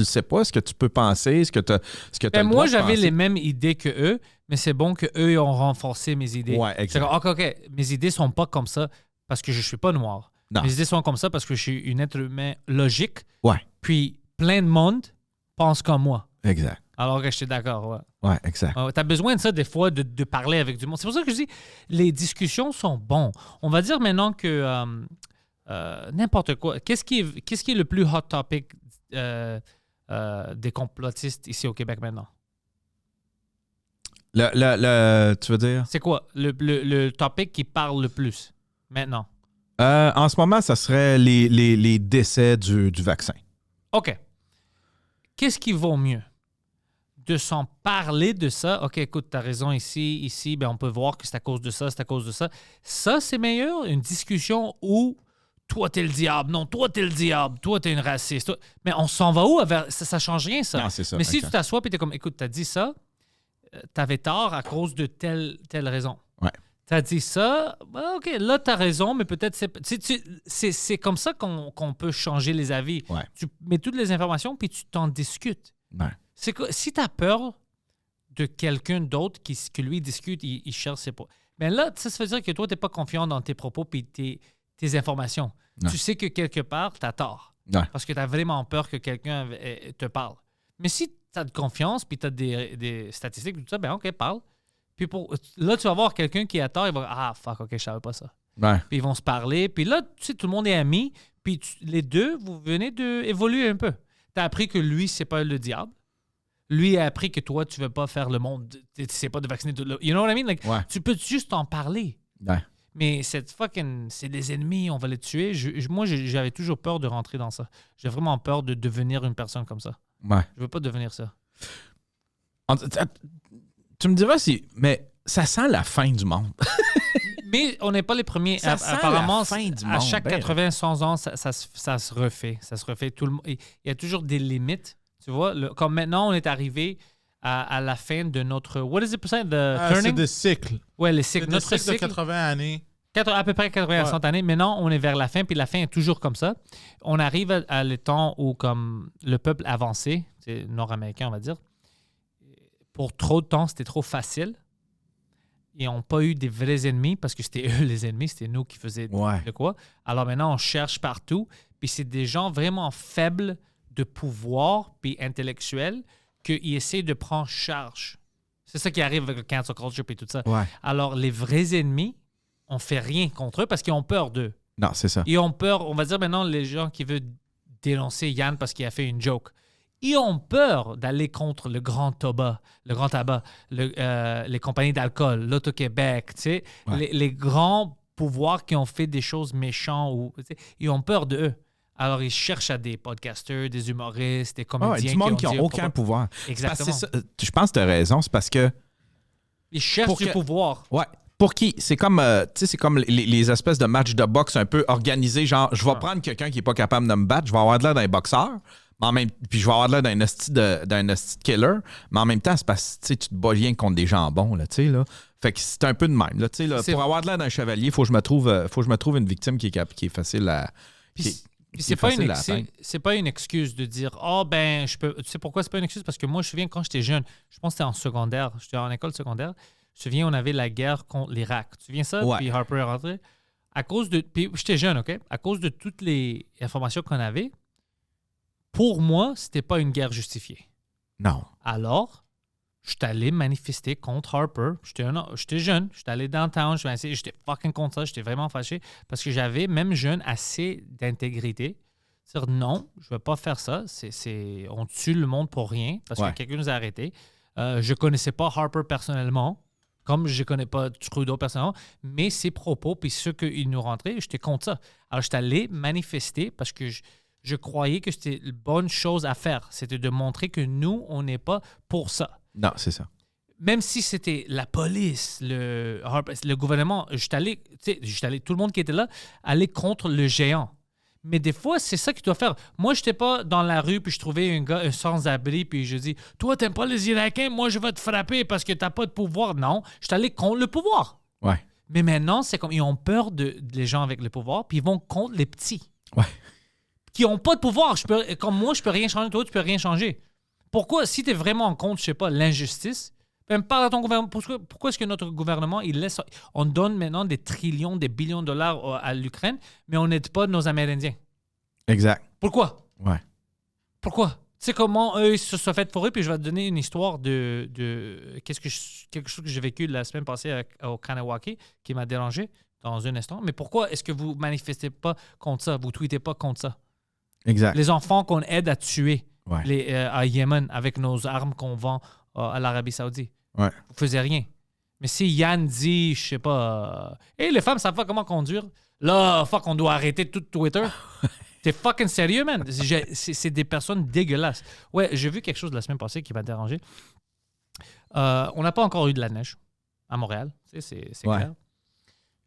sais pas ce que tu peux penser, ce que t'as le Ben, moi, droit de j'avais penser. les mêmes idées que eux, mais c'est bon qu'eux ont renforcé mes idées. Ouais, C'est exact. comme, OK, mes idées sont pas comme ça parce que je suis pas noir. Non. Mes idées sont comme ça parce que je suis une être humain logique. Ouais, Puis plein de monde pense comme moi. exact. Alors que j'étais d'accord, ouais. Ouais, exact. Tu as besoin de ça des fois, de parler avec du monde. C'est pour ça que je dis, les discussions sont bons. On va dire maintenant que n'importe quoi. Qu'est-ce qui est le plus hot topic des complotistes ici au Québec maintenant? Tu veux dire? C'est quoi le topic qui parle le plus maintenant? En ce moment, ça serait les décès du vaccin. OK. Qu'est-ce qui vaut mieux? De s'en parler de ça. OK, écoute, t'as raison ici, ben on peut voir que c'est à cause de ça, c'est à cause de ça. Ça, c'est meilleur, une discussion où toi, t'es le diable, non, toi, t'es le diable, toi, t'es une raciste. Mais on s'en va où? Ça change rien, ça. Non, c'est ça. Mais si exact. tu t'assois et t'es comme, écoute, t'as dit ça, t'avais tort à cause de telle raison. Ouais. T'as dit ça, OK, là, t'as raison, mais peut-être c'est comme ça qu'on peut changer les avis. Ouais. Tu mets toutes les informations puis tu t'en discutes. Ouais. C'est que si tu as peur de quelqu'un d'autre que lui discute, il cherche ses pas. Mais là, ça veut dire que toi, tu n'es pas confiant dans tes propos et tes informations. Non. Tu sais que quelque part, tu as tort. Ouais. Parce que tu as vraiment peur que quelqu'un te parle. Mais si tu as de confiance puis tu as des statistiques, tout ça, ben OK, parle. Puis là, tu vas voir quelqu'un qui a tort, il va ah, fuck, OK, je savais pas ça. Ouais. Puis ils vont se parler. Puis là, tu sais, tout le monde est ami. Puis les deux, vous venez d'évoluer un peu. Tu as appris que lui, c'est pas le diable. Lui a appris que toi, tu veux pas faire le monde. Tu sais pas de vacciner tout le... You know what I mean? Like, Ouais. tu peux juste en parler. Ouais. Mais c'est des ennemis, on va les tuer. Moi, j'avais toujours peur de rentrer dans ça. J'ai vraiment peur de devenir une personne comme ça. Ouais. Je veux pas devenir ça. Tu me diras si... Mais ça sent la fin du monde. Mais on n'est pas les premiers. Ça sent Apparemment, la fin du à monde, chaque ben. 80, 100 ans, ça se refait. Ça se refait. Il y a toujours des limites. Tu vois, comme maintenant, on est arrivé à la fin de notre... What is it percent? The C'est turning? des cycles. Ouais, les C'est cycles. des Notre cycles de cycle, 80 années. à peu près 80 à 100 années. Maintenant, on est vers la fin, puis la fin est toujours comme ça. On arrive à le temps où, comme le peuple avancé, c'est nord-américain, on va dire, pour trop de temps, c'était trop facile. Ils n'ont pas eu des vrais ennemis parce que c'était eux les ennemis, c'était nous qui faisaient Ouais. de quoi. Alors maintenant, on cherche partout, puis c'est des gens vraiment faibles de pouvoir puis intellectuels qu'ils essaient de prendre charge. C'est ça qui arrive avec le cancel culture et tout ça. Ouais. Alors, les vrais ennemis, on fait rien contre eux parce qu'ils ont peur d'eux. Non, c'est ça. Ils ont peur, on va dire maintenant, les gens qui veulent dénoncer Yann parce qu'il a fait une joke. Ils ont peur d'aller contre le grand tabac, les compagnies d'alcool, l'Auto-Québec, tu sais, Ouais. les grands pouvoirs qui ont fait des choses méchantes. Tu sais, ils ont peur d'eux. Alors, ils cherchent à des podcasters, des humoristes, des Ah comédiens. ouais, du monde qui ont n'a dit aucun pourquoi- pouvoir. Exactement. Parce que c'est ça, je pense que tu as raison. C'est parce que... Ils cherchent Pour du que- pouvoir. Ouais. Pour qui? C'est comme, tu sais, c'est comme les espèces de matchs de boxe un peu organisés. Genre, je vais prendre quelqu'un qui n'est pas capable de me battre, je vais avoir de l'air d'un boxeur, Mais puis je vais avoir l'air d'un hostie de killer, mais en même temps, c'est parce que tu te bats rien contre des jambons, là, tu sais, là. Fait que c'est un peu de même, là, tu sais, là. Pour avoir l'air d'un chevalier, il faut que je me trouve une victime qui est facile à... Puis c'est pas une excuse de dire je peux. Tu sais pourquoi c'est pas une excuse? Parce que moi, je me souviens quand j'étais jeune, je pense que c'était en secondaire, j'étais en école secondaire, je me souviens, on avait la guerre contre l'Irak. Tu te souviens ça? Ouais. Puis Harper est rentré. Puis j'étais jeune, OK? À cause de toutes les informations qu'on avait, pour moi, c'était pas une guerre justifiée. Non. Alors, je suis allé manifester contre Harper. J'étais jeune, j'étais allé downtown, j'étais fucking contre ça, j'étais vraiment fâché parce que j'avais, même jeune, assez d'intégrité. Dire non, je ne vais pas faire ça. On tue le monde pour rien parce que quelqu'un nous a arrêtés. Je ne connaissais pas Harper personnellement, comme je ne connais pas Trudeau personnellement, mais ses propos puis ceux qu'il nous rentrait, j'étais contre ça. Alors, j'étais allé manifester parce que je croyais que c'était une bonne chose à faire. C'était de montrer que nous, on n'est pas pour ça. Non, c'est ça. Même si c'était la police, le gouvernement, j'étais allé, tout le monde qui était là, aller contre le géant. Mais des fois, c'est ça qu'il doit faire. Moi, je n'étais pas dans la rue puis je trouvais un gars un sans-abri puis je dis « Toi, t'aimes pas les Irakiens, moi, je vais te frapper parce que t'as pas de pouvoir. » Non, je suis allé contre le pouvoir. Ouais. Mais maintenant, c'est comme ils ont peur des gens avec le pouvoir puis ils vont contre les petits. Ouais. Qui n'ont pas de pouvoir. Comme moi, je peux rien changer. Toi, tu peux rien changer. Pourquoi, si tu es vraiment en contre, je sais pas, l'injustice, même parle à ton gouvernement. Pourquoi est-ce que notre gouvernement, on donne maintenant des trillions, des billions de dollars à l'Ukraine, mais on n'aide pas nos Amérindiens? Exact. Pourquoi? Ouais. Pourquoi? Tu sais comment eux ils se sont fait fourrer, puis je vais te donner une histoire de quelque chose que j'ai vécu la semaine passée au Kanawaki qui m'a dérangé dans un instant. Mais pourquoi est-ce que vous manifestez pas contre ça? Vous tweetez pas contre ça? Exact. Les enfants qu'on aide à tuer Ouais. à Yémen avec nos armes qu'on vend à l'Arabie Saoudite. Ouais. Vous faisiez rien. Mais si Yann dit, je sais pas, les femmes savent pas comment conduire, là, fuck, on doit arrêter tout Twitter. T'es fucking sérieux, man? C'est des personnes dégueulasses. Ouais, j'ai vu quelque chose la semaine passée qui m'a dérangé. On n'a pas encore eu de la neige à Montréal. C'est clair.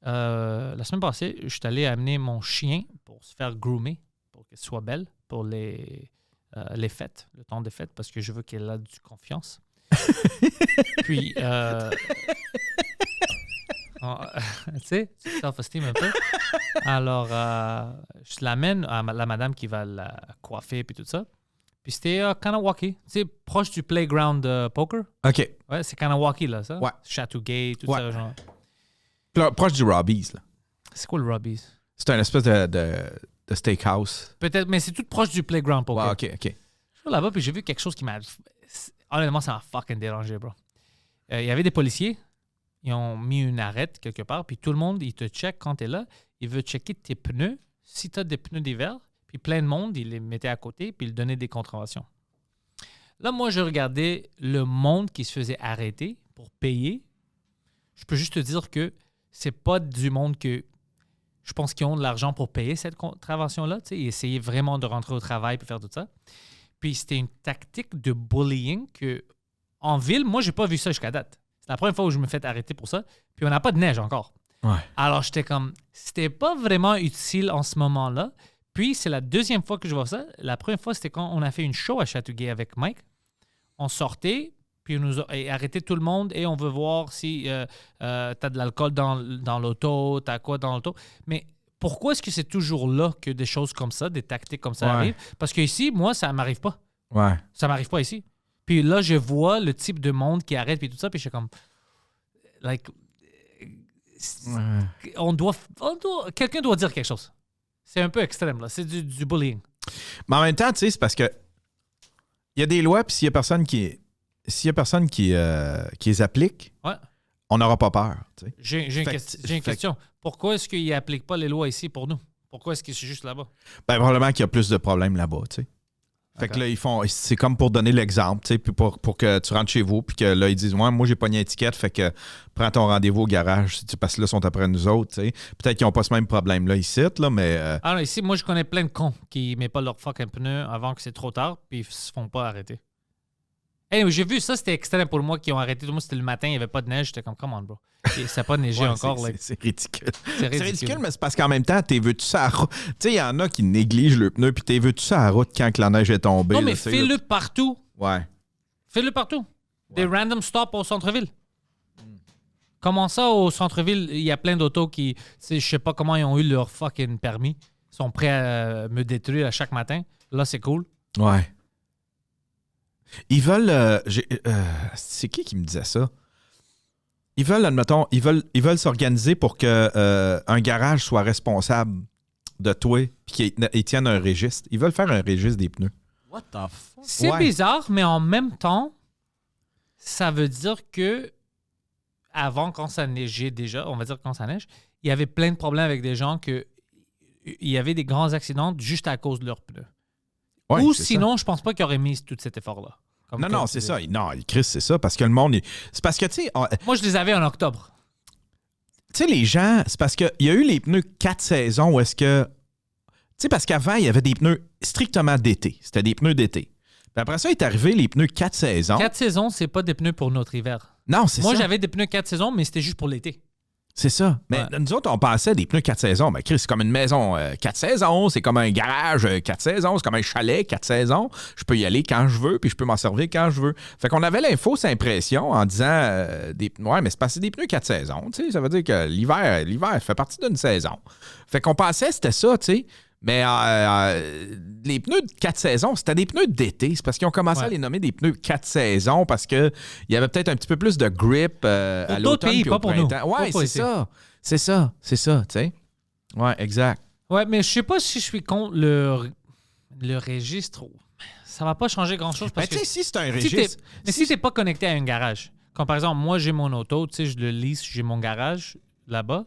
La semaine passée, je suis allé amener mon chien pour se faire groomer, pour qu'elle soit belle, pour les fêtes, le temps des fêtes, parce que je veux qu'elle ait du confiance. Puis, tu sais, self-esteem un peu. Alors, je l'amène à la madame qui va la coiffer puis tout ça. Puis c'était Kanawaki, c'est proche du playground poker. OK. Ouais, c'est Kanawaki, là, ça? Ouais. Chateaugay, tout ça, genre. Proche du Robbie's, là. C'est quoi le Robbie's? C'est un espèce de steakhouse. Peut-être, mais c'est tout proche du playground poker. Ouais, OK. Je suis là-bas, puis j'ai vu quelque chose qui m'a... Honnêtement, ça m'a fucking dérangé, bro. Il y avait des policiers. Ils ont mis une arrête quelque part, puis tout le monde, il te check quand t'es là. Il veut checker tes pneus. Si t'as des pneus d'hiver, puis plein de monde, il les mettait à côté, puis il donnait des contraventions. Là, moi, je regardais le monde qui se faisait arrêter pour payer. Je peux juste te dire que c'est pas du monde que... Je pense qu'ils ont de l'argent pour payer cette contravention-là. Ils essayaient vraiment de rentrer au travail et faire tout ça. Puis c'était une tactique de bullying que, en ville, moi, j'ai pas vu ça jusqu'à date. C'est la première fois où je me fais arrêter pour ça. Puis on n'a pas de neige encore. Ouais. Alors j'étais comme, c'était pas vraiment utile en ce moment-là. Puis c'est la deuxième fois que je vois ça. La première fois, c'était quand on a fait une show à Chateaugay avec Mike. On sortait, puis on nous a arrêté tout le monde et on veut voir si t'as de l'alcool dans l'auto, t'as quoi dans l'auto. Mais pourquoi est-ce que c'est toujours là que des choses comme ça, des tactiques comme ça arrivent? Parce que ici, moi, ça m'arrive pas. Ouais. Ça m'arrive pas ici. Puis là, je vois le type de monde qui arrête puis tout ça, puis je suis comme... quelqu'un doit dire quelque chose. C'est un peu extrême, là. C'est du bullying. Mais en même temps, tu sais, c'est parce que il y a des lois, puis s'il y a personne qui les applique, on n'aura pas peur. Tu sais. J'ai une question. Pourquoi est-ce qu'ils n'appliquent pas les lois ici pour nous? Pourquoi est-ce que c'est juste là-bas? Ben, probablement qu'il y a plus de problèmes là-bas, tu sais. Fait que là, c'est comme pour donner l'exemple, tu sais, puis pour que tu rentres chez vous, puis que là, ils disent, ouais, moi, j'ai pas une étiquette, fait que prends ton rendez-vous au garage, parce que là, ils sont après nous autres, tu sais. Peut-être qu'ils n'ont pas ce même problème-là ici, là, mais... Alors, ici, moi, je connais plein de cons qui ne mettent pas leur fucking pneu avant que c'est trop tard, puis ils se font pas arrêter. Hey, j'ai vu ça, c'était extrême pour moi qui ont arrêté. Moi, c'était le matin, il n'y avait pas de neige. J'étais comme, come on, bro. Ça n'a pas neigé Ouais, encore. c'est ridicule. C'est C'est ridicule, mais c'est parce qu'en même temps, t'es veux-tu ça à route. Tu sais, il y en a qui négligent le pneu, puis t'es veux-tu ça à route quand que la neige est tombée. Non, mais là, fais-le là. partout. Ouais. Fais-le partout. Des random stops au centre-ville. Comment ça, au centre-ville, il y a plein d'autos qui, je sais pas comment ils ont eu leur fucking permis. Ils sont prêts à me détruire à chaque matin. Là, c'est cool. Ouais. Ils veulent. C'est qui me disait ça? Ils veulent, admettons, ils veulent s'organiser pour que un garage soit responsable de toi puis qu'ils tiennent un registre. Ils veulent faire un registre des pneus. What the fuck? C'est Ouais. bizarre, mais en même temps, ça veut dire que avant, quand ça neigeait déjà, on va dire quand ça neige, il y avait plein de problèmes avec des gens que il y avait des grands accidents juste à cause de leurs pneus. Ouais, Ou c'est sinon, je pense pas qu'ils auraient mis tout cet effort-là. ça. Non, c'est ça. Non, Chris, c'est ça. Parce que le monde. C'est parce que, tu sais, Moi, je les avais en octobre. tu sais, les gens, c'est parce qu'il y a eu les pneus 4 saisons où est-ce que. Tu sais, parce qu'avant, il y avait des pneus strictement d'été. C'était des pneus d'été. Puis après ça, est arrivé les pneus 4 saisons. 4 saisons, c'est pas des pneus pour notre hiver. Non, c'est ça. Moi, j'avais des pneus 4 saisons, mais c'était juste pour l'été. C'est ça. Mais Ouais. nous autres, on pensait des pneus 4 saisons. Mais Chris, c'est comme une maison 4 saisons. C'est comme un garage 4 saisons. C'est comme un chalet 4 saisons. Je peux y aller quand je veux, puis je peux m'en servir quand je veux. Fait qu'on avait l'infausse impression en disant ouais, mais c'est passé des pneus 4 saisons. Tu sais, ça veut dire que l'hiver fait partie d'une saison. Fait qu'on pensait que c'était ça, tu sais. Mais les pneus de 4 saisons, c'était des pneus d'été. C'est parce qu'ils ont commencé à les nommer des pneus 4 saisons parce qu'il y avait peut-être un petit peu plus de grip à d'autres l'automne pays, puis pas au pour nous. printemps. Pas Ouais, pour c'est ici. ça. C'est ça, tu sais. Ouais, exact. Ouais, mais je sais pas si je suis contre le registre. Ça va pas changer grand-chose parce Mais tu que sais, si c'est un si registre... si t'es pas connecté à un garage, comme par exemple, moi, j'ai mon auto, tu sais, je le lease, j'ai mon garage là-bas,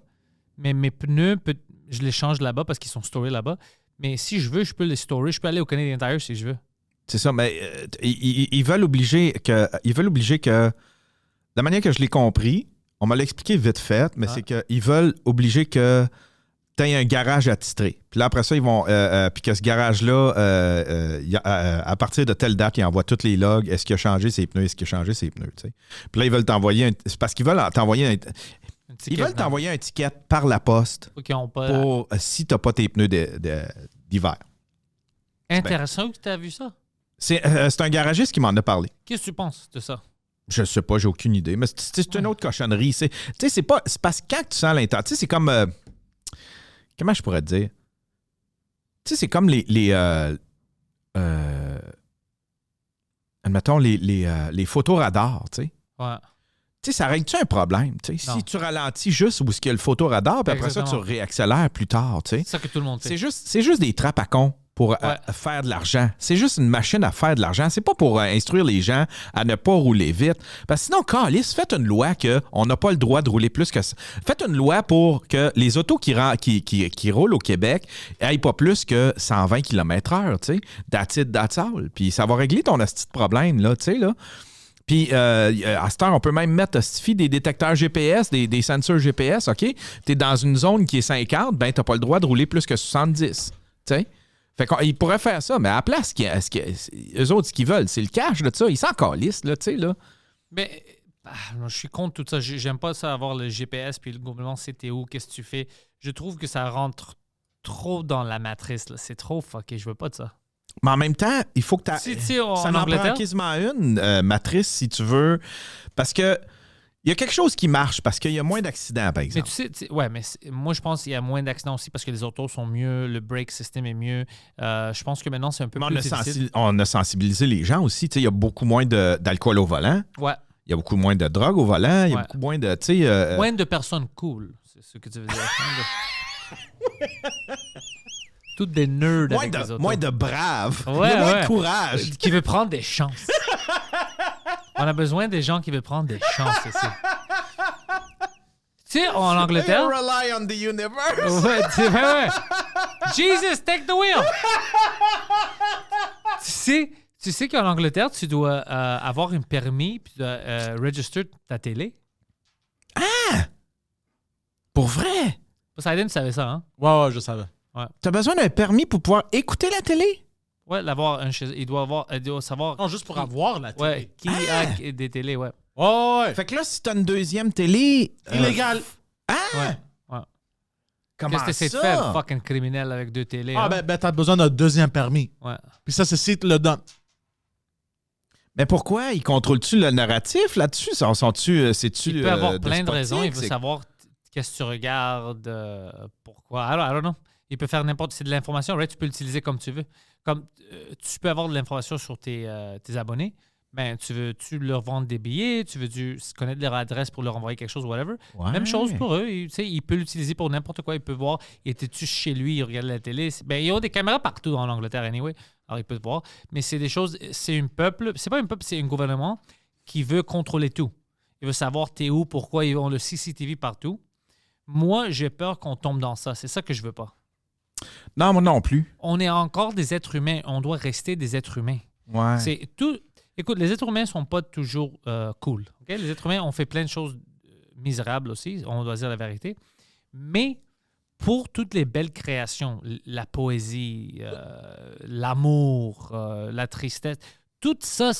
mais mes pneus, je les change là-bas parce qu'ils sont storés là-bas. Mais si je veux, je peux les storer. Je peux aller au Canadian Tire si je veux. C'est ça, mais ils veulent obliger que... De la manière que je l'ai compris, on m'a l'expliqué vite fait, mais c'est qu'ils veulent obliger que tu aies un garage attitré. Puis là, après ça, ils vont... puis que ce garage-là, à partir de telle date, ils envoient tous les logs. Est-ce qu'il a changé ses pneus? Est-ce qu'il a changé ses pneus? Tu sais. Puis là, ils veulent t'envoyer... C'est parce qu'ils veulent t'envoyer... Ils veulent t'envoyer un ticket par la poste Qui ont pas... pour si tu n'as pas tes pneus d'hiver. Intéressant que tu as vu ça. C'est un garagiste qui m'en a parlé. Qu'est-ce que tu penses de ça? Je sais pas, j'ai aucune idée. Mais c'est une autre cochonnerie. Tu sais, c'est parce que quand tu sens l'intensité, tu sais, c'est comme... comment je pourrais te dire? Tu sais, c'est comme admettons, les photoradars, tu sais. Ouais. Tu sais, ça règle-tu un problème? Tu sais? Non. Si tu ralentis juste où il y a le photoradar, puis après ça, tu Exactement. réaccélères plus tard, tu sais. C'est ça que tout le monde fait. C'est juste des trappes à con pour faire de l'argent. C'est juste une machine à faire de l'argent. C'est pas pour instruire les gens à ne pas rouler vite. Parce que sinon, câlisse, faites une loi qu'on n'a pas le droit de rouler plus que ça. Faites une loi pour que les autos qui roulent au Québec aillent pas plus que 120 km/h, tu sais. That's it, that's all. Puis ça va régler ton asti de problème, là, tu sais, là. Puis, à cette heure, on peut même mettre des détecteurs GPS, des sensors GPS, OK? Tu es dans une zone qui est 50, ben, tu n'as pas le droit de rouler plus que 70, tu sais? Fait qu'ils pourraient faire ça, mais à la place, eux autres, ce qu'ils veulent, c'est le cash de ça. Ils s'en calissent, là, tu sais, là. Mais je suis contre tout ça. J'aime pas ça avoir le GPS puis le gouvernement c'était où, qu'est-ce que tu fais. Je trouve que ça rentre trop dans la matrice. Là. C'est trop fucké. Je veux pas de ça. Mais en même temps, il faut que tu Si, en ça en prend Angleterre, quasiment une matrice, si tu veux. Parce que il y a quelque chose qui marche, parce qu'il y a moins d'accidents, par mais exemple. tu sais, ouais, mais moi je pense qu'il y a moins d'accidents aussi parce que les autos sont mieux, le brake system est mieux. Je pense que maintenant c'est un peu Mais plus difficile. on a sensibilisé les gens aussi. Tu sais, il y a beaucoup moins d'alcool au volant. Ouais. Il y a beaucoup moins de drogue au volant. Il y a Ouais. beaucoup moins de... tu sais, Moins de personnes cool, c'est ce que tu veux dire. Toutes des nerds avec les autos. moins de braves. Ouais, il y a moins ouais. de courage. Qui veut prendre des chances. On a besoin des gens qui veulent prendre des chances ici. Tu sais, en Angleterre... They rely on the universe. Ouais, ouais. Jesus, take the wheel! Tu sais qu'en Angleterre, tu dois avoir un permis puis register ta télé. Pour vrai? Poseidon, tu savais ça, hein? Ouais, je savais. T'as besoin d'un permis pour pouvoir écouter la télé? Ouais, il doit savoir. Non, juste pour avoir la télé. Ouais, qui a des télés, ouais. Ouais. Fait que là, si t'as une deuxième télé... Illégal. Ouais. Comment Qu'est-ce que c'est de ça? faire, fucking criminel, avec 2 télés? Ah, hein? ben t'as besoin d'un deuxième permis. Ouais. Puis ça, c'est si tu le donnes. Mais pourquoi? Ils contrôlent-tu le narratif là-dessus? C'est-tu... Il peut avoir plein de despotique? raisons. Il veut savoir qu'est-ce que tu regardes, pourquoi. I don't know. Il peut faire n'importe... C'est de l'information, right? Tu peux l'utiliser comme tu veux. Comme tu peux avoir de l'information sur tes abonnés. Ben, tu veux-tu leur vendre des billets? Tu veux-tu connaître leur adresse pour leur envoyer quelque chose, whatever? Ouais. Même chose pour eux. Il peut l'utiliser pour n'importe quoi. Il peut voir, étais-tu chez lui, il regarde la télé. Ben, il y a des caméras partout en Angleterre, anyway. Alors, il peut te voir. Mais c'est des choses... C'est un peuple... C'est pas un peuple, c'est un gouvernement qui veut contrôler tout. Il veut savoir t'es où, pourquoi. Ils ont le CCTV partout. Moi, j'ai peur qu'on tombe dans ça. C'est ça que je veux pas. Non, moi non plus. On est encore des êtres humains. On doit rester des êtres humains. Ouais. C'est tout... Écoute, les êtres humains ne sont pas toujours cool. Okay? Les êtres humains ont fait plein de choses misérables aussi, on doit dire la vérité. Mais pour toutes les belles créations, la poésie, l'amour, la tristesse, tout ça,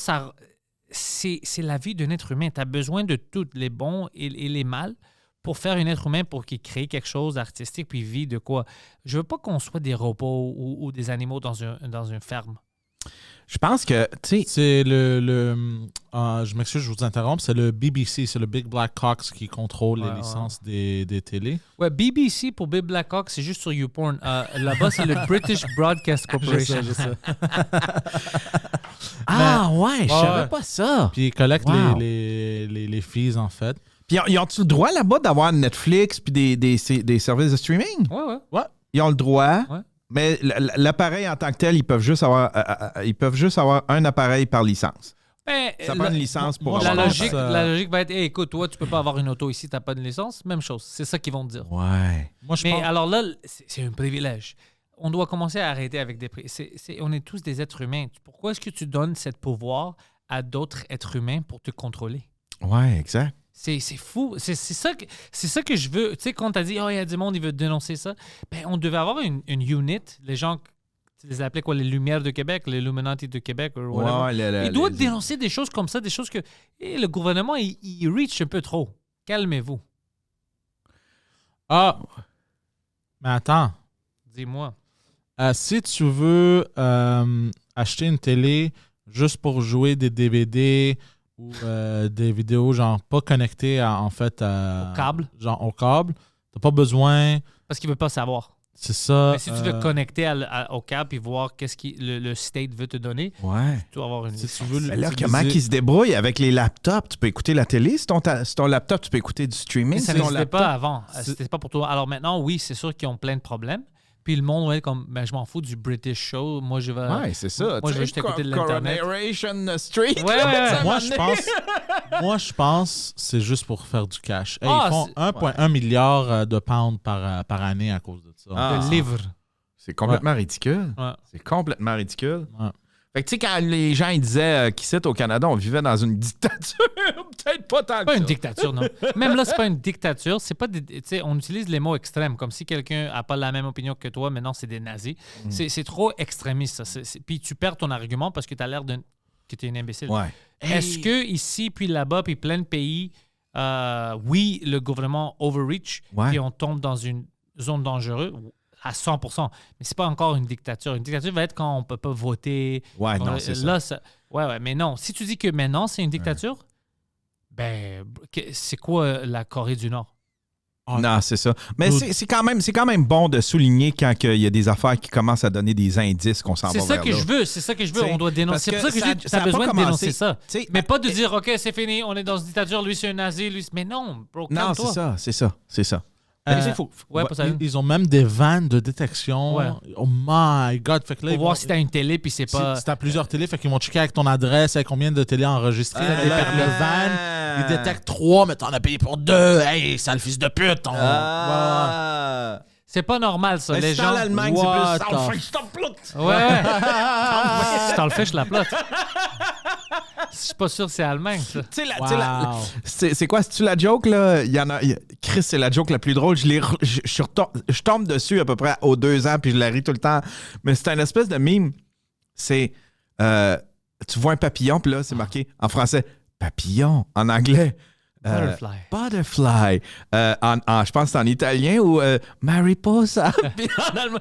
c'est la vie d'un être humain. Tu as besoin de tous les bons et les mal pour faire un être humain, pour qu'il crée quelque chose d'artistique puis vit de quoi. Je veux pas qu'on soit des robots ou des animaux dans une ferme. Je pense que, tu sais... C'est je m'excuse, je vous interromps. C'est le BBC, c'est le Big Black Cox qui contrôle les licences des télés. Ouais, BBC pour Big Black Hawk, c'est juste sur YouPorn. Là-bas, c'est le British Broadcast Corporation. Je sais. Ouais, je savais pas ça. Puis ils collectent Wow. les fees, en fait. Puis ils ont-tu le droit là-bas d'avoir Netflix puis des services de streaming? Ouais. Ils ont le droit. Ouais. Mais l'appareil en tant que tel, ils peuvent juste avoir un appareil par licence. Ben, Ça prend une licence pour la avoir logique va être, hey, écoute, toi, tu peux pas avoir une auto ici, tu n'as pas de licence. Même chose. C'est ça qu'ils vont te dire. Ouais. Moi, je Mais pense... alors là, c'est un privilège. On doit commencer à arrêter avec des... on est tous des êtres humains. Pourquoi est-ce que tu donnes ce pouvoir à d'autres êtres humains pour te contrôler? Ouais, exact. C'est fou. C'est ça que je veux. Tu sais, quand tu as dit, il y a du monde, il veut dénoncer ça, ben, on devait avoir une unit. Les gens, tu les appelais quoi, les Lumières de Québec, les Illuminati de Québec, ou whatever. Ils doivent dénoncer des choses comme ça, des choses que le gouvernement, il reach un peu trop. Calmez-vous. Ah! Mais attends. Dis-moi. Si tu veux acheter une télé juste pour jouer des DVD ou des vidéos genre pas connectées au câble. Genre au câble, t'as pas besoin. Parce qu'il veut pas savoir. C'est ça. Mais si tu veux connecter au câble et voir qu'est-ce que le state veut te donner, Ouais. tu dois avoir une Si tu licence. veux Ben là, comment ils se débrouillent avec les laptops? Tu peux écouter la télé. Si ton laptop, tu peux écouter du streaming. Mais ça sur ton n'existait laptop. pas avant. C'était pas pour toi. Alors maintenant, oui, c'est sûr qu'ils ont plein de problèmes. Puis le monde va être comme, ben, je m'en fous du British show. Moi, je vais. Ouais, c'est ça. Moi, je vais juste écouter de l'Internet. Coronation Street. Ouais. Moi, je pense que c'est juste pour faire du cash. Hey, Ah, ils font 1,1 milliard de pounds par année à cause de ça. Ah. Le livre. C'est complètement ridicule. Ouais. C'est complètement ridicule. Ouais. Fait que tu sais, quand les gens ils disaient qu'ici au Canada, on vivait dans une dictature, peut-être pas tant C'est que pas ça. une dictature, non. Même là, c'est pas une dictature. C'est pas tu sais, on utilise les mots extrêmes, comme si quelqu'un a pas la même opinion que toi, maintenant c'est des nazis. C'est trop extrémiste, ça. Puis tu perds ton argument parce que tu as l'air que tu es un imbécile. Ouais. Est-ce que ici, puis là-bas, puis plein de pays, oui, le gouvernement overreach, puis on tombe dans une zone dangereuse à 100%. Mais c'est pas encore une dictature. Une dictature va être quand on peut pas voter. Ouais, non, c'est ça. Là, ouais, mais non. Si tu dis que maintenant, c'est une dictature, ben, c'est quoi la Corée du Nord? Non, c'est ça. Mais c'est quand même bon de souligner quand il y a des affaires qui commencent à donner des indices qu'on s'en va C'est ça vers que là. je veux. C'est ça que je veux. T'sais, On doit dénoncer. C'est parce pour ça que que tu ça as a besoin pas de dénoncer commencé. ça. T'sais, Mais pas de dire, OK, c'est fini, on est dans une dictature, lui, c'est un nazi, lui... Mais non, bro, Non, calme-toi. c'est ça. Ouais, pour ça. Ils ont même des vannes de détection. Ouais. Oh my God. Fait que là, Pour voir si t'as une télé, puis c'est pas... Si t'as plusieurs télés, fait qu'ils vont checker avec ton adresse, avec combien de télés enregistrées. Là, le van, ils détectent 3, mais t'en as payé pour 2. Hey, sale fils de pute. C'est pas normal, ça. Mais Les si gens... en Allemagne, What c'est plus... the- Ouais. Si t'en le fais, je la plotte. Je suis pas sûr que c'est Allemagne, ça. Tu sais, Wow. c'est quoi? C'est-tu la joke, là? Chris, c'est la joke la plus drôle. Je tombe dessus à peu près aux 2 ans, puis je la ris tout le temps. Mais c'est un espèce de meme. c'est... tu vois un papillon, puis là, c'est marqué en français « papillon », en anglais. Butterfly. Je pense que c'est en italien ou Mariposa. Puis en allemand.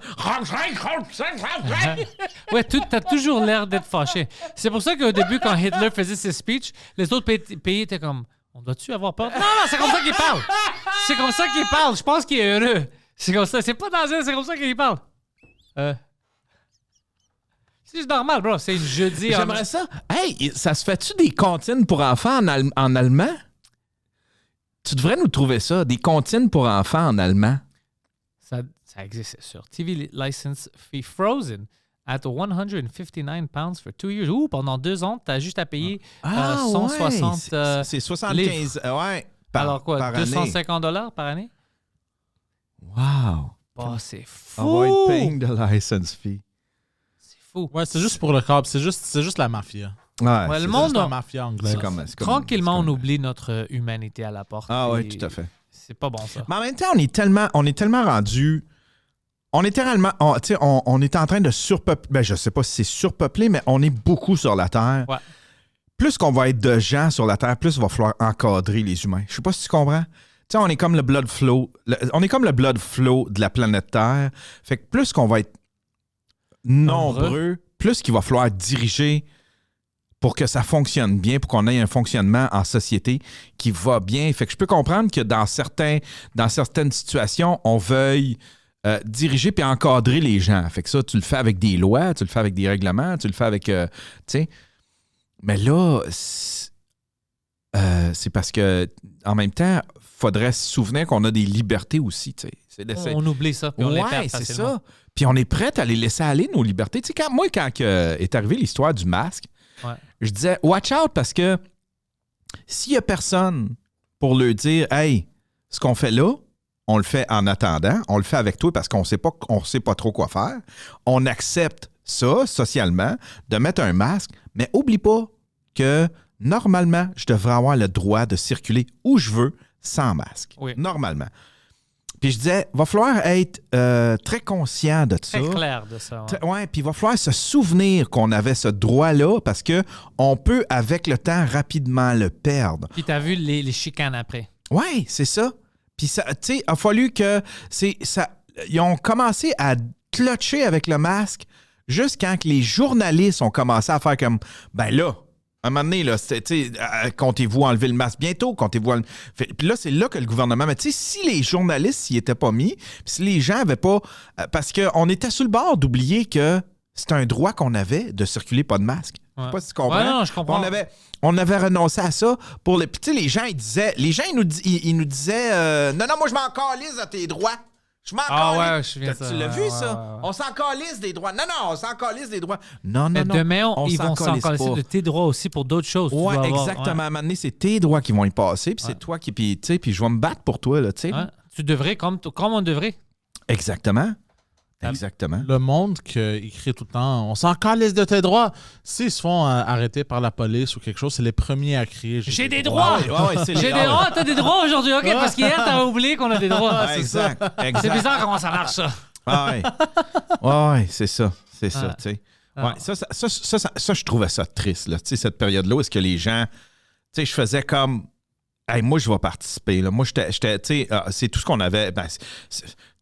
Ouais, t'as toujours l'air d'être fâché. C'est pour ça qu'au début, quand Hitler faisait ses speeches, les autres pays étaient comme on doit-tu avoir peur? Non, c'est comme ça qu'il parle. C'est comme ça qu'il parle. Je pense qu'il est heureux. C'est comme ça. C'est pas dans c'est comme ça qu'il parle. C'est normal, bro. C'est jeudi. J'aimerais ça. Hey, ça se fait-tu des comptines pour enfants en allemand? Tu devrais nous trouver ça, des comptines pour enfants en allemand. Ça existe, c'est sûr. TV license fee frozen at £159 for 2 years. Ouh, pendant 2 ans, tu as juste à payer 160. Ouais, c'est 75. Ouais. Alors quoi, par $250 par année? Wow. Oh, c'est fou. Avoid paying the license fee. C'est fou. Ouais, c'est juste pour le câble. C'est juste la mafia. Ouais, le monde, la mafia anglaise. Tranquillement, on oublie notre humanité à la porte. Ah oui, tout à fait. C'est pas bon, ça. Mais en même temps, on est tellement rendu... On est tellement... On est en train de surpeupler... Ben, je sais pas si c'est surpeuplé, mais on est beaucoup sur la Terre. Ouais. Plus qu'on va être de gens sur la Terre, plus il va falloir encadrer les humains. Je sais pas si tu comprends. Tu sais, on est comme le blood flow. On est comme le blood flow de la planète Terre. Fait que plus qu'on va être nombreux, plus qu'il va falloir diriger pour que ça fonctionne bien, pour qu'on ait un fonctionnement en société qui va bien. Fait que je peux comprendre que dans certaines situations, on veuille diriger puis encadrer les gens. Fait que ça, tu le fais avec des lois, tu le fais avec des règlements, tu le fais avec... tu sais. Mais là, c'est parce que en même temps, il faudrait se souvenir qu'on a des libertés aussi. Tu sais. On oublie ça, puis on les perd c'est facilement. ça. Puis on est prêt à les laisser aller, nos libertés. Tu sais, quand est arrivée l'histoire du masque, je disais, watch out, parce que s'il n'y a personne pour leur dire, hey, ce qu'on fait là, on le fait en attendant, on le fait avec toi parce qu'on sait pas trop quoi faire. On accepte ça, socialement, de mettre un masque, mais oublie pas que normalement, je devrais avoir le droit de circuler où je veux sans masque. Oui. Normalement. Puis je disais, va falloir être très conscient de ça. Très clair de ça. Ouais, puis il va falloir se souvenir qu'on avait ce droit-là parce qu'on peut, avec le temps, rapidement le perdre. Puis t'as vu les chicanes après. Oui, c'est ça. Puis ça, tu sais, il a fallu que... ils ont commencé à clutcher avec le masque juste quand que les journalistes ont commencé à faire comme, ben là, à un moment donné, là, comptez-vous enlever le masque bientôt? Puis là, c'est là que le gouvernement... Mais tu sais, si les journalistes s'y étaient pas mis, puis si les gens avaient pas... parce qu'on était sur le bord d'oublier que c'est un droit qu'on avait de circuler pas de masque. Je sais pas si tu comprends. Ouais, non, je comprends. On avait renoncé à ça pour les... Puis tu sais, les gens, ils nous disaient non, moi, je m'en calisse de tes droits. Je m'en calisse. Je viens ça. Tu l'as vu, ça? Ouais. On s'en calisse des droits. Non, on s'en calisse des droits. Mais demain, ils vont s'en calisse calisser pas. de tes droits aussi pour d'autres choses. Oui, exactement. À un moment donné, c'est tes droits qui vont y passer, puis c'est toi qui... Puis je vais me battre pour toi, là, tu sais. Ouais. Tu devrais, comme on devrait. Exactement. Exactement. Le monde qui crie tout le temps « On s'en calisse de tes droits ». S'ils se font arrêter par la police ou quelque chose, c'est les premiers à crier « J'ai des droits! J'ai des droits! T'as des droits aujourd'hui! OK, parce qu'hier, t'as oublié qu'on a des droits. C'est ça. C'est bizarre comment ça marche, ça. Ouais, c'est ça. C'est ça, tu sais. Ouais, ça, je trouvais ça triste, là. Tu sais, cette période-là où est-ce que les gens... Tu sais, je faisais comme... Hey, moi, je vais participer. Là. Moi, j'étais, tu sais, c'est tout ce qu'on avait. Ben,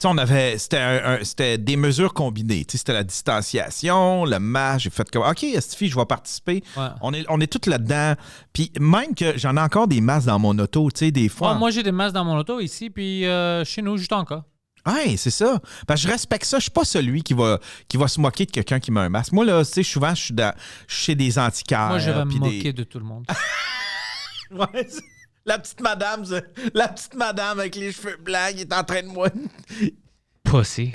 on avait, c'était des mesures combinées. Tu sais, c'était la distanciation, le masque. J'ai fait comme, OK, Estifi, je vais participer. Ouais. On est tous là-dedans. Puis même que j'en ai encore des masques dans mon auto, tu sais, des fois. Moi, j'ai des masques dans mon auto ici, puis chez nous, juste encore. Oui, c'est ça. Parce que je respecte ça. Je suis pas celui qui va se moquer de quelqu'un qui met un masque. Moi, là, tu sais, souvent, je suis chez des antiquaires. Moi, je vais me moquer de tout le monde. Ouais, la petite madame avec les cheveux blancs qui est en train de moi. Pussy.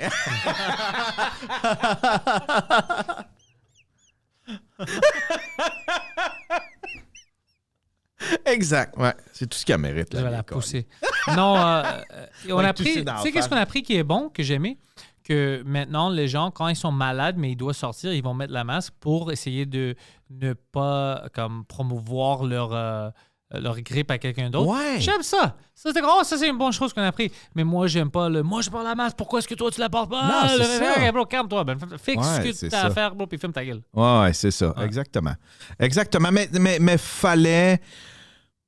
Exact, ouais. C'est tout ce qu'elle mérite. Je vais la pousser. Non, on a appris... Tu sais qu'est-ce qu'on a appris qui est bon, que j'ai aimé? Que maintenant, les gens, quand ils sont malades, mais ils doivent sortir, ils vont mettre la masque pour essayer de ne pas comme promouvoir leur leur grippe à quelqu'un d'autre. Ouais. J'aime ça. Ça, c'est une bonne chose qu'on a appris. Mais moi, j'aime pas moi, je porte la masque. Pourquoi est-ce que toi, tu la portes pas? Non, c'est ça. Bro, calme-toi. Ben, fixe Ouais, ce que c'est tu as ça. à faire, bro, puis filme ta gueule. Ouais, c'est ça. Ouais. Exactement. Exactement. Mais fallait...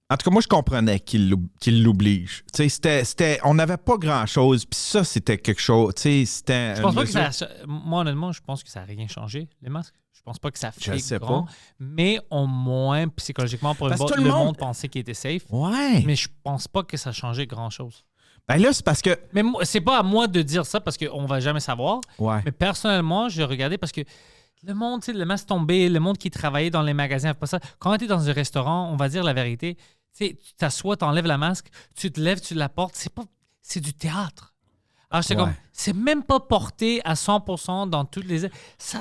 En tout cas, moi, je comprenais qu'il l'oblige. Tu sais, on n'avait pas grand-chose, puis ça, c'était quelque chose. Tu sais, c'était... Je pense pas que ça... Moi, honnêtement, je pense que ça n'a rien changé, les masques. Je pense pas que ça fait sais grand. pas. Mais au moins, psychologiquement, pour Parce que tout le le monde pensait qu'il était safe. Ouais. Mais je pense pas que ça a changé grand-chose. Ben là, c'est parce que... Mais c'est pas à moi de dire ça parce qu'on va jamais savoir. Ouais. Mais personnellement, je regardais parce que le monde, tu sais, le masque tombé, le monde qui travaillait dans les magasins, pas ça. Quand tu es dans un restaurant, on va dire la vérité, tu sais, tu t'assois, tu enlèves la masque, tu te lèves, tu la portes. C'est du théâtre. Alors, j'étais comme, c'est même pas porté à 100% dans toutes les... Ça...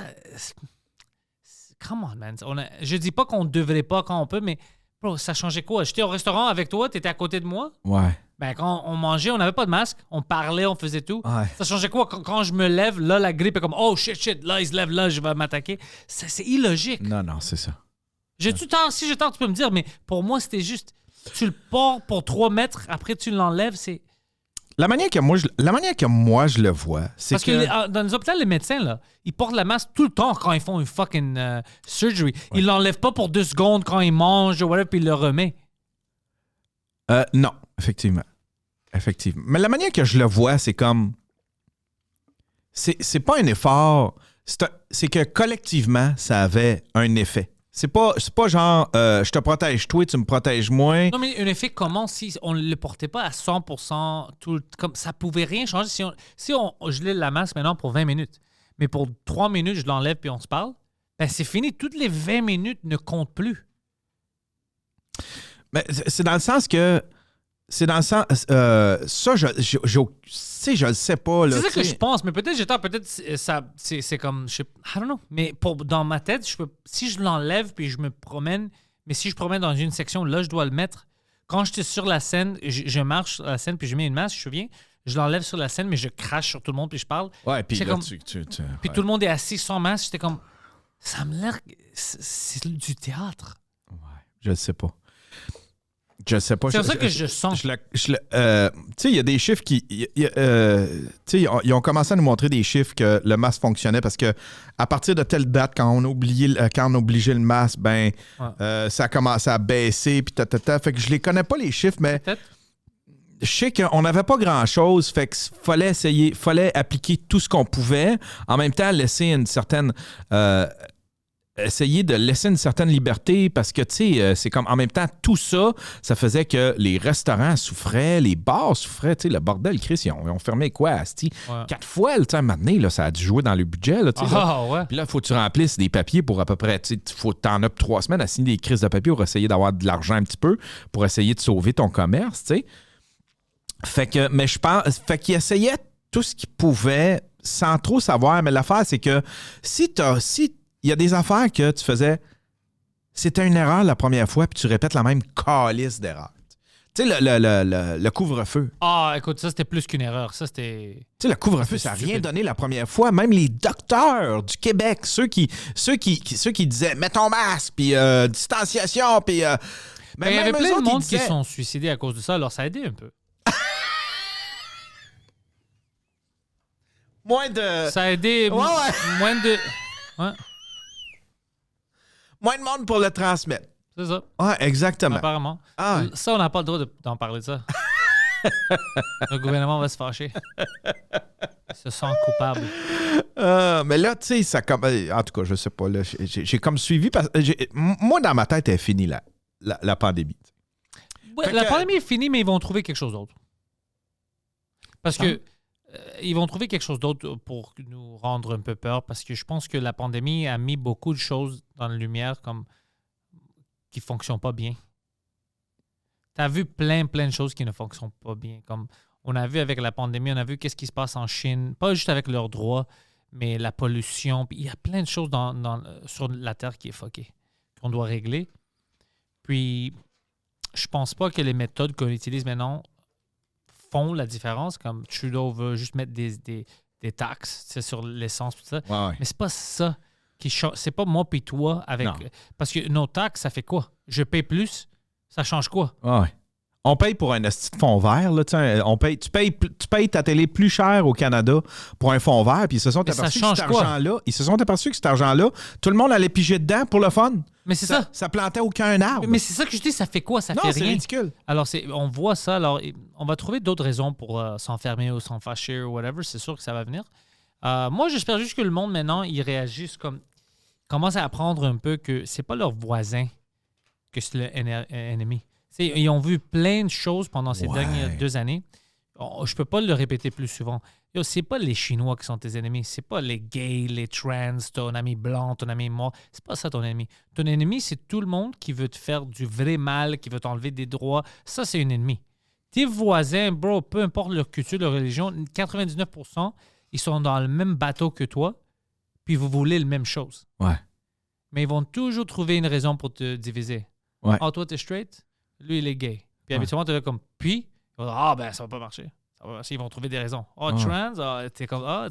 Come on, man. Je dis pas qu'on devrait pas quand on peut, mais bro, ça changeait quoi? J'étais au restaurant avec toi, t'étais à côté de moi. Ouais. Ben, quand on mangeait, on n'avait pas de masque. On parlait, on faisait tout. Ouais. Ça changeait quoi? Quand je me lève, là, la grippe est comme « Oh, shit, là, il se lève, là, je vais m'attaquer. » C'est illogique. Non, c'est ça. J'ai-tu tort? Si j'ai tort, tu peux me dire, mais pour moi, c'était juste... Tu le portes pour 3 mètres, après tu l'enlèves, c'est... La manière que moi, je le vois, c'est Parce que... dans les hôpitaux, les médecins, là, ils portent la masque tout le temps quand ils font une fucking surgery. Ils l'enlèvent pas pour 2 secondes quand ils mangent ou whatever, puis ils le remettent. Non, effectivement. Effectivement. Mais la manière que je le vois, c'est comme... C'est pas un effort. C'est que collectivement, ça avait un effet. C'est pas genre je te protège toi, tu me protèges moi. Non, mais un effet comment si on ne le portait pas à 100%, comme ça pouvait rien changer si on gelait la masque maintenant pour 20 minutes. Mais pour 3 minutes, je l'enlève puis on se parle. Ben c'est fini. Toutes les 20 minutes ne comptent plus. Mais c'est dans le sens que... C'est dans le sens... ça, je le sais pas. Là, C'est ça que je pense, mais peut-être j'ai tort, peut-être ça, c'est comme, I don't know, mais dans ma tête, si je l'enlève puis je me promène, mais si je promène dans une section, là, je dois le mettre. Quand j'étais sur la scène, je marche sur la scène puis je mets une masque, je me souviens, je l'enlève sur la scène, mais je crache sur tout le monde puis je parle. Ouais, puis là, comme, puis tout le monde est assis sans masque, j'étais comme, ça me l'air, c'est du théâtre. Ouais, je le sais pas. Je sais pas. C'est pour ça que je sens. Tu sais, il y a des chiffres qui... tu sais, ils ont commencé à nous montrer des chiffres que le masque fonctionnait parce que à partir de telle date, quand on obligeait le masque, ben ça a commencé à baisser, puis Fait que je les connais pas, les chiffres, mais Peut-être. je sais qu'on n'avait pas grand-chose, fait que fallait appliquer tout ce qu'on pouvait. En même temps, laisser une certaine... essayer de laisser une certaine liberté parce que, tu sais, c'est comme en même temps, tout ça, ça faisait que les restaurants souffraient, les bars souffraient, tu sais, le bordel, Chris, ils ont fermé quoi, Asti? 4 fois, tu sais, maintenant, là, ça a dû jouer dans le budget, là, tu sais. Ouais. Puis là, il faut que tu remplisses des papiers pour à peu près, tu sais, t'en as 3 semaines à signer des crises de papier pour essayer d'avoir de l'argent un petit peu, pour essayer de sauver ton commerce, tu sais. Fait que, mais je pense, fait qu'il essayait tout ce qu'il pouvait sans trop savoir, mais l'affaire, c'est que si il y a des affaires que tu faisais, c'était une erreur la première fois, puis tu répètes la même calice d'erreur. Tu sais, le couvre-feu. Ah, écoute, ça, c'était plus qu'une erreur. Ça, c'était... Tu sais, le couvre-feu, ça n'a rien donné la première fois. Même les docteurs du Québec, ceux qui disaient « mets ton masque », puis distanciation, puis... Mais il y avait plein de monde qui se sont suicidés à cause de ça, alors ça a aidé un peu. Moins de... Ça a aidé... Ouais. Moins de... Ouais, Moins de monde pour le transmettre. c'est ça. Ouais, exactement. Apparemment. Ah. Ça, on n'a pas le droit d'en parler de ça. Le gouvernement va se fâcher. Ils se sentent coupables. Mais là, tu sais, ça comme... En tout cas, je sais pas. Là, j'ai comme suivi... Moi, dans ma tête, elle est finie, la pandémie. Ouais, la pandémie est finie, mais ils vont trouver quelque chose d'autre. Parce que ils vont trouver quelque chose d'autre pour nous rendre un peu peur, parce que je pense que la pandémie a mis beaucoup de choses dans la lumière comme qui ne fonctionnent pas bien. Tu as vu plein de choses qui ne fonctionnent pas bien. Comme on a vu avec la pandémie, on a vu qu'est-ce qui se passe en Chine, pas juste avec leurs droits, mais la pollution. Puis il y a plein de choses sur la Terre qui est fuckée, qu'on doit régler. Puis je pense pas que les méthodes qu'on utilise maintenant font la différence, comme Trudeau veut juste mettre des taxes sur l'essence, tout ça. Ouais. Mais c'est pas ça qui change. C'est pas moi puis toi avec... Non. Parce que nos taxes, ça fait quoi? Je paye plus, Ça change quoi? Ouais. On paye pour un esti de fond vert. Là, tu payes ta télé plus cher au Canada pour un fond vert, puis ils se sont aperçus que cet argent-là, tout le monde allait piger dedans pour le fun. Mais c'est ça. Ça plantait aucun arbre. Mais c'est ça que je dis, ça fait quoi? Ça non, fait c'est rien. ridicule. Alors, on voit ça. Alors, on va trouver d'autres raisons pour s'enfermer ou s'en fâcher ou whatever. C'est sûr que ça va venir. Moi, j'espère juste que le monde, maintenant, ils réagissent comme... commence à apprendre un peu que c'est pas leur voisin que c'est l'ennemi. Ils ont vu plein de choses pendant ces dernières 2 années. Je peux pas le répéter plus souvent. C'est pas les Chinois qui sont tes ennemis. C'est pas les gays, les trans, ton ami blanc, ton ami mort. C'est pas ça ton ennemi. Ton ennemi, c'est tout le monde qui veut te faire du vrai mal, qui veut t'enlever des droits. Ça, c'est un ennemi. Tes voisins, bro, peu importe leur culture, leur religion, 99%, ils sont dans le même bateau que toi, puis vous voulez la même chose. Ouais. Mais ils vont toujours trouver une raison pour te diviser. Ouais. Ah, toi, t'es straight, lui, il est gay. Puis habituellement, t'es là comme, puis, ils vont dire, ah, ben, ça va pas marcher. Ça va marcher. Ils vont trouver des raisons. Ah, trans, t'es comme,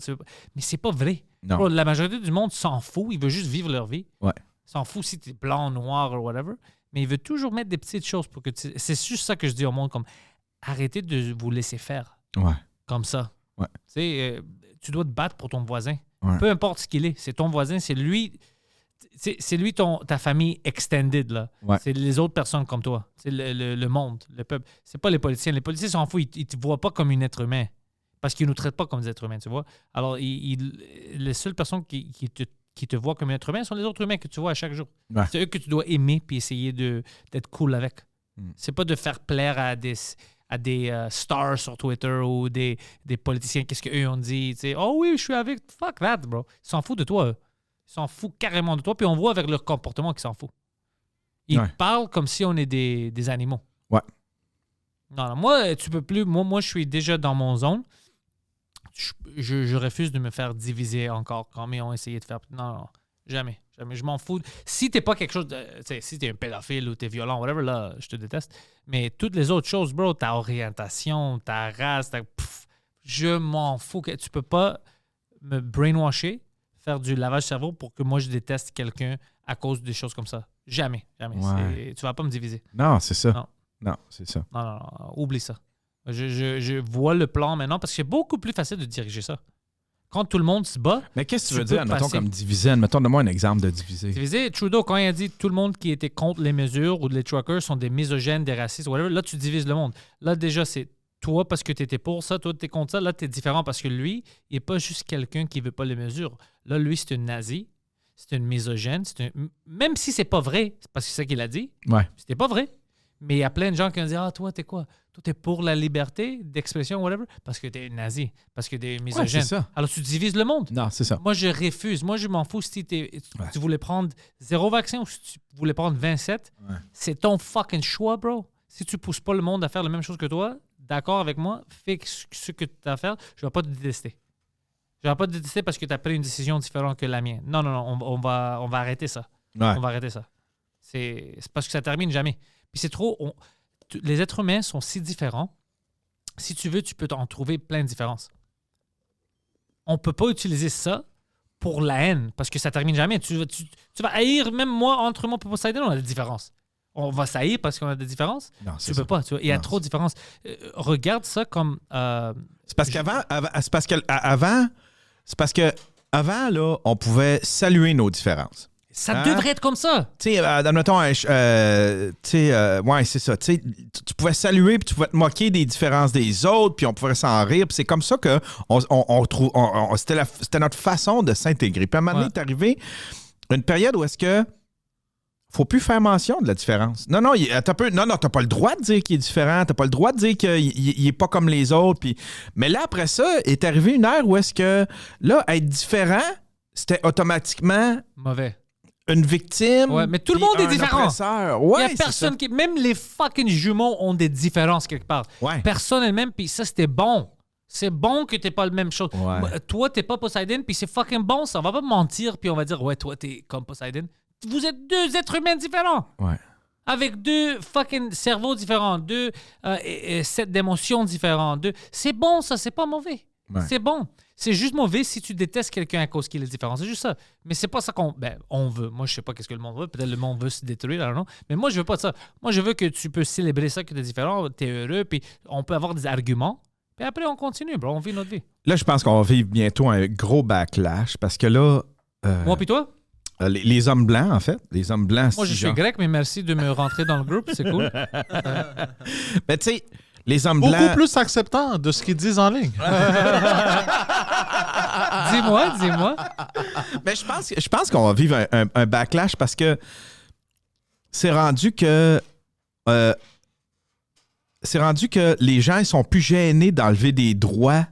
mais c'est pas vrai. Non. Bro, la majorité du monde s'en fout. Ils veulent juste vivre leur vie. Ouais. Ils s'en fout si t'es blanc, noir ou whatever. Mais ils veulent toujours mettre des petites choses pour que c'est juste ça que je dis au monde, comme, arrêtez de vous laisser faire. Ouais. Comme ça. Ouais. Tu sais, tu dois te battre pour ton voisin. Ouais. Peu importe ce qu'il est. C'est ton voisin, c'est lui. C'est lui ta famille extended, là. Ouais. C'est les autres personnes comme toi. C'est le monde, le peuple. C'est pas les politiciens. Les politiciens s'en foutent. Ils te voient pas comme un être humain. Parce qu'ils nous traitent pas comme des êtres humains, tu vois. Alors, les seules personnes qui te voient comme un être humain sont les autres humains que tu vois à chaque jour. Ouais. C'est eux que tu dois aimer puis essayer d'être cool avec. C'est pas de faire plaire à des stars sur Twitter ou des politiciens, qu'est-ce qu'eux ont dit. T'sais, oh oui, je suis avec. Fuck that, bro. Ils s'en foutent de toi, eux. Ils s'en foutent carrément de toi. Puis on voit avec leur comportement qu'ils s'en foutent. Ils parlent comme si on est des animaux. Ouais. Non, moi, tu peux plus. Moi, je suis déjà dans mon zone. Je refuse de me faire diviser encore comme ils ont essayé de faire. Non, jamais. Jamais. Je m'en fous. Si t'es pas quelque chose de. Si t'es un pédophile ou t'es violent, whatever, là, je te déteste. Mais toutes les autres choses, bro, ta orientation, ta race, je m'en fous. Tu peux pas me brainwasher, faire du lavage de cerveau pour que moi je déteste quelqu'un à cause des choses comme ça. Jamais. Jamais. Ouais. Tu vas pas me diviser. Non, c'est ça. Non. Non, c'est ça. Non. Oublie ça. Je vois le plan maintenant parce que c'est beaucoup plus facile de diriger ça. Quand tout le monde se bat. Mais qu'est-ce que tu veux peux dire, admettons, passer. comme diviser? Admettons, donne-moi un exemple de diviser. Diviser, Trudeau, quand il a dit tout le monde qui était contre les mesures ou les truckers sont des misogènes, des racistes, whatever, là, tu divises le monde. Là, déjà, c'est toi parce que tu étais pour ça, toi, tu es contre ça. Là, tu es différent parce que lui, il n'est pas juste quelqu'un qui ne veut pas les mesures. Là, lui, c'est un nazi, c'est une misogène. Même si c'est pas vrai, c'est parce que c'est ça qu'il a dit. Ouais. C'était pas vrai. Mais il y a plein de gens qui ont dit ah, toi, t'es quoi? Toi, t'es pour la liberté d'expression, whatever, parce que t'es nazi, parce que t'es misogène. c'est ça. Alors, tu divises le monde. Non, c'est ça. Moi, je refuse. Moi, je m'en fous si tu voulais prendre 0 vaccin ou si tu voulais prendre 27. Ouais. C'est ton fucking choix, bro. Si tu pousses pas le monde à faire la même chose que toi, d'accord avec moi, fais ce que tu as à faire, je vais pas te détester. Je vais pas te détester parce que tu as pris une décision différente que la mienne. Non, on va arrêter ça. Ouais. On va arrêter ça. C'est parce que ça termine jamais. Puis c'est trop... les êtres humains sont si différents. Si tu veux, tu peux en trouver plein de différences. On peut pas utiliser ça pour la haine parce que ça termine jamais. Tu vas haïr, même moi, entre moi et Poseidon, on a des différences. On va s'haïr parce qu'on a des différences. Non, Tu peux pas. Tu vois, il y a trop de différences. Regarde ça comme... C'est parce qu'avant, là, on pouvait saluer nos différences. ça devrait être comme ça. Tu sais, admettons, ouais, c'est ça. Tu sais, tu pouvais saluer puis tu pouvais te moquer des différences des autres puis on pouvait s'en rire. Puis c'est comme ça que c'était notre façon de s'intégrer. Puis à un moment donné, est arrivé une période où est-ce que faut plus faire mention de la différence. Non, t'as pas le droit de dire qu'il est différent. T'as pas le droit de dire qu'il est pas comme les autres. Puis... Mais là, après ça, est arrivé une ère où est-ce que, là, être différent, c'était automatiquement... Mauvais. Une victime. Ouais, mais tout le monde est différent. Ouais, il y a personne qui... Même les fucking jumeaux ont des différences quelque part. Ouais. Personnellement, puis ça, c'était bon. C'est bon que t'es pas la même chose. Ouais. Toi, t'es pas Poseidon, puis c'est fucking bon, ça. On va pas mentir, puis on va dire, ouais, toi, t'es comme Poseidon. Vous êtes 2 êtres humains différents. Ouais. Avec 2 fucking cerveaux différents, 2 sets d'émotions différents. C'est bon, ça, c'est pas mauvais. Ouais. C'est bon. C'est juste mauvais si tu détestes quelqu'un à cause qu'il est différent. C'est juste ça. Mais c'est pas ça on veut. Moi, je sais pas qu'est-ce que le monde veut. Peut-être le monde veut se détruire, I don't know. Mais moi, je veux pas de ça. Moi, je veux que tu peux célébrer ça, que t'es différent, t'es heureux, puis on peut avoir des arguments. Puis après, on continue, bro. On vit notre vie. Là, je pense qu'on va vivre bientôt un gros backlash parce que là... Moi puis toi? Les hommes blancs, en fait. Les hommes blancs, Moi, je suis grec, mais merci de me rentrer dans le groupe. C'est cool. Mais tu sais, les hommes Beaucoup blancs... plus acceptant de ce qu'ils disent en ligne. Dis-moi. Mais je pense qu'on va vivre un backlash parce que c'est rendu que... c'est rendu que les gens ils sont plus gênés d'enlever des droits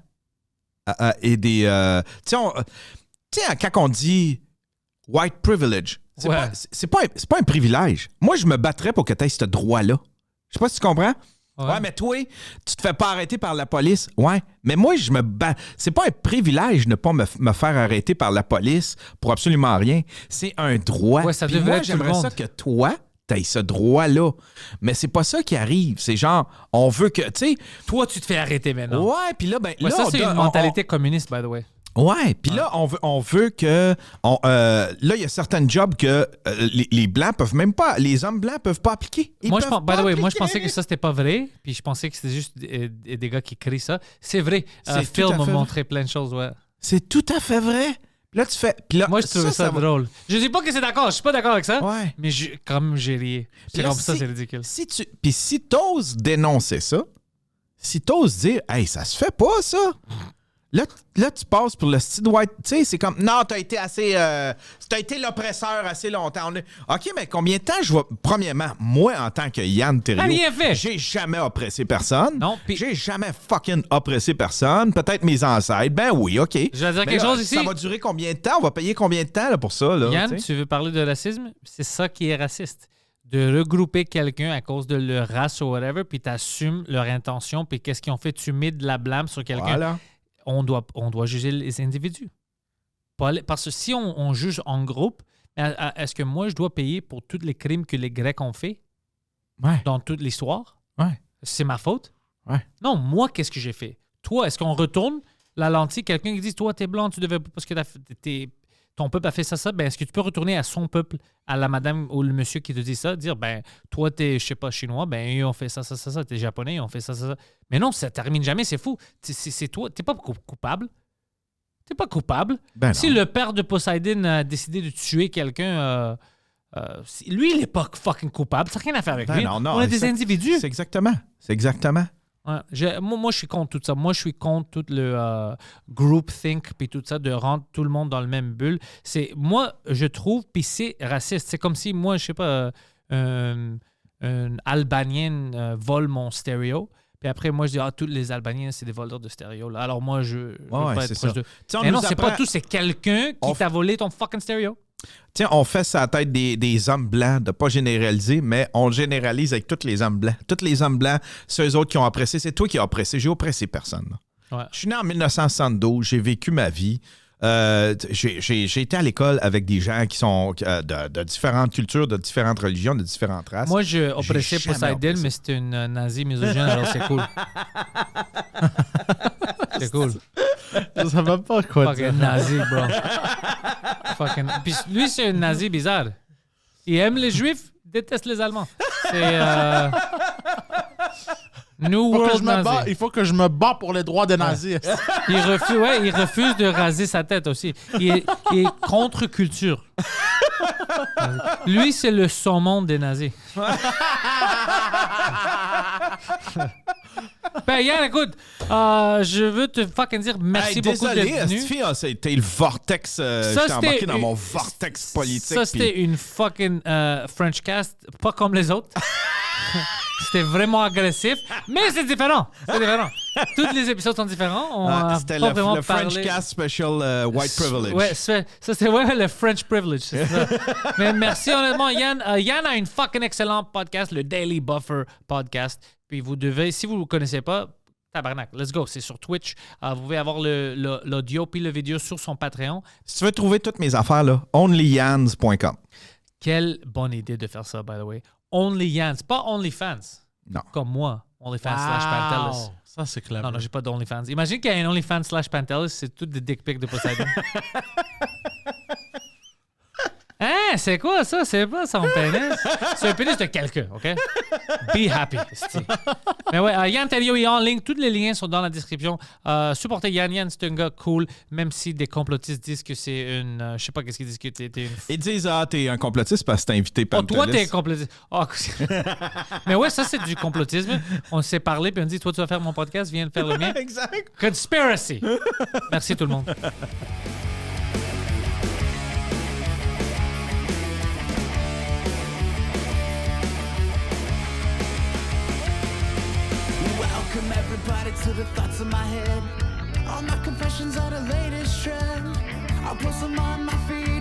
et des... tu sais, quand on dit white privilege, c'est Ouais. c'est pas un privilège. Moi, je me battrais pour que tu aies ce droit-là. Je sais pas si tu comprends. Ouais, mais toi, tu te fais pas arrêter par la police. Ouais, mais moi, je me bats. C'est pas un privilège de ne pas me faire arrêter par la police pour absolument rien. C'est un droit. Ouais, ça Puis devrait moi, être tout le j'aimerais ça monde. que toi, t'aies ce droit-là. Mais c'est pas ça qui arrive. C'est genre, on veut que, tu sais... Toi, tu te fais arrêter maintenant. Ouais, puis là, ben... Ouais, là, ça, on c'est donne- une mentalité communiste, by the way. Ouais, puis là, on veut que... là, il y a certains jobs que les Blancs peuvent même pas... Les hommes Blancs peuvent pas appliquer. Ils Moi, peuvent by pas the way, moi, je appliquer. pensais que ça, c'était pas vrai. Puis je pensais que c'était juste des gars qui crient ça. C'est vrai. C'est Phil tout à m'a fait montré plein de choses, ouais. C'est tout à fait vrai. Là, tu fais... Puis là, Moi, je trouvais ça va- drôle. Je dis pas que c'est d'accord. Je suis pas d'accord avec ça. Ouais. Mais quand même, j'ai ri. C'est Là, comme ça, si- c'est ridicule. Puis si t'oses dénoncer ça, si t'oses dire, hey, ça se fait pas, ça. Là, tu passes pour le style white. Tu sais, c'est comme, non, t'as été assez. T'as été l'oppresseur assez longtemps. OK, mais combien de temps je vais. Premièrement, moi, en tant que Yann Terriot, T'as rien fait. j'ai jamais oppressé personne. Non, puis- J'ai jamais fucking oppressé personne. Peut-être mes ancêtres. Ben oui, OK. Je vais dire Mais quelque là, chose ici. Ça va durer combien de temps? On va payer combien de temps là, pour ça? Là, Yann, tu sais? tu veux parler de racisme? C'est ça qui est raciste. De regrouper quelqu'un à cause de leur race ou whatever, puis t'assumes leur intention, puis qu'est-ce qu'ils ont fait? Tu mets de la blâme sur quelqu'un. Voilà. On doit juger les individus. Parce que si on juge en groupe, est-ce que moi, je dois payer pour tous les crimes que les Grecs ont fait Ouais. dans toute l'histoire? Ouais. C'est ma faute? Ouais. Non, moi, qu'est-ce que j'ai fait? Toi, est-ce qu'on retourne la lentille? Quelqu'un qui dit, toi, t'es blanc, tu devais pas parce que ton peuple a fait ça, ben est-ce que tu peux retourner à son peuple, à la madame ou le monsieur qui te dit ça, dire, ben, toi, t'es, je sais pas, chinois, ben, ils ont fait ça, t'es japonais, ils ont fait ça. Mais non, ça termine jamais, c'est fou. C'est toi, t'es pas coupable. T'es pas coupable. Ben Si non. le père de Poseidon a décidé de tuer quelqu'un, lui, il est pas fucking coupable. Ça n'a rien à faire avec Ben lui. non, non, On est des c'est- individus. C'est exactement. C'est exactement. Ouais, moi, je suis contre tout ça. Moi, je suis contre tout le groupthink puis tout ça, de rendre tout le monde dans le même bulle. Moi, je trouve, puis c'est raciste. C'est comme si moi, je sais pas, un Albanien vole mon stéréo. Puis après, moi, je dis, tous les Albaniens, c'est des voleurs de stéréo. Là. Alors moi, je veux Ouais, pas c'est être proche ça. de... Tu sais, on Mais nous non, c'est pas apprend- tout. C'est quelqu'un qui t'a volé ton fucking stéréo. Tiens, on fait ça à la tête des hommes blancs, de pas généraliser, mais on généralise avec tous les hommes blancs. Tous les hommes blancs, c'est eux autres qui ont oppressé. C'est toi qui as oppressé. J'ai oppressé personne. là. Ouais. Je suis né en 1972. J'ai vécu ma vie. J'ai été à l'école avec des gens qui sont de différentes cultures, de différentes religions, de différentes races. Moi, je oppressais jamais Poseidon, oppressé. mais c'était une nazie misogyne, alors c'est cool. C'est cool. Je savais pas quoi dire. Fucking nazi, bro. Fucking... Puis lui, c'est un nazi bizarre. Il aime les Juifs, déteste les Allemands. C'est New World Nazi. Il faut que je me bats pour les droits des nazis. Il refuse de raser sa tête aussi. Il est contre-culture. Lui, c'est le saumon des nazis. Ben, Yann, écoute, je veux te fucking dire merci beaucoup désolé, d'être venu. Stifi, c'était le vortex. J'étais embarqué dans mon vortex politique. Ça, c'était une fucking French cast, pas comme les autres. C'était vraiment agressif, mais c'est différent. C'est différent. Tous les épisodes sont différents. On a C'était pas vraiment le parlé. French Cast Special White Privilege. Ouais, ça c'est le French privilege. C'est ça. Mais merci honnêtement, Yann. Yann a une fucking excellent podcast, le Daily Buffer podcast. Puis vous devez, si vous ne le connaissez pas, tabarnak, let's go. C'est sur Twitch. Vous pouvez avoir l'audio puis le vidéo sur son Patreon. Si tu veux trouver toutes mes affaires, là, onlyyans.com. Quelle bonne idée de faire ça, by the way. Only Yann, c'est pas OnlyFans. Non. Comme moi. OnlyFans /Pantelis. Ça, c'est clair. Non, j'ai pas d'OnlyFans. Imagine qu'il y a un OnlyFans /Pantelis, c'est tout des dick pics de Poseidon. Hein? C'est quoi ça? C'est pas son pénis. C'est un pénis de quelqu'un, OK? Be happy. Mais ouais, Yann Terriot est en ligne. Tous les liens sont dans la description. Supportez Yann. Yann, c'est un gars cool, même si des complotistes disent que c'est une... je sais pas qu'est-ce qu'ils disent que t'es une... Ils disent, t'es un complotiste parce que t'es invité par toi, t'es un complotiste. Oh, mais ouais, ça, c'est du complotisme. On s'est parlé, puis on dit, toi, tu vas faire mon podcast, viens faire le mien. Exact. Conspiracy. Merci tout le monde. Welcome everybody to the thoughts in my head. All my confessions are the latest trend. I'll post them on my feed.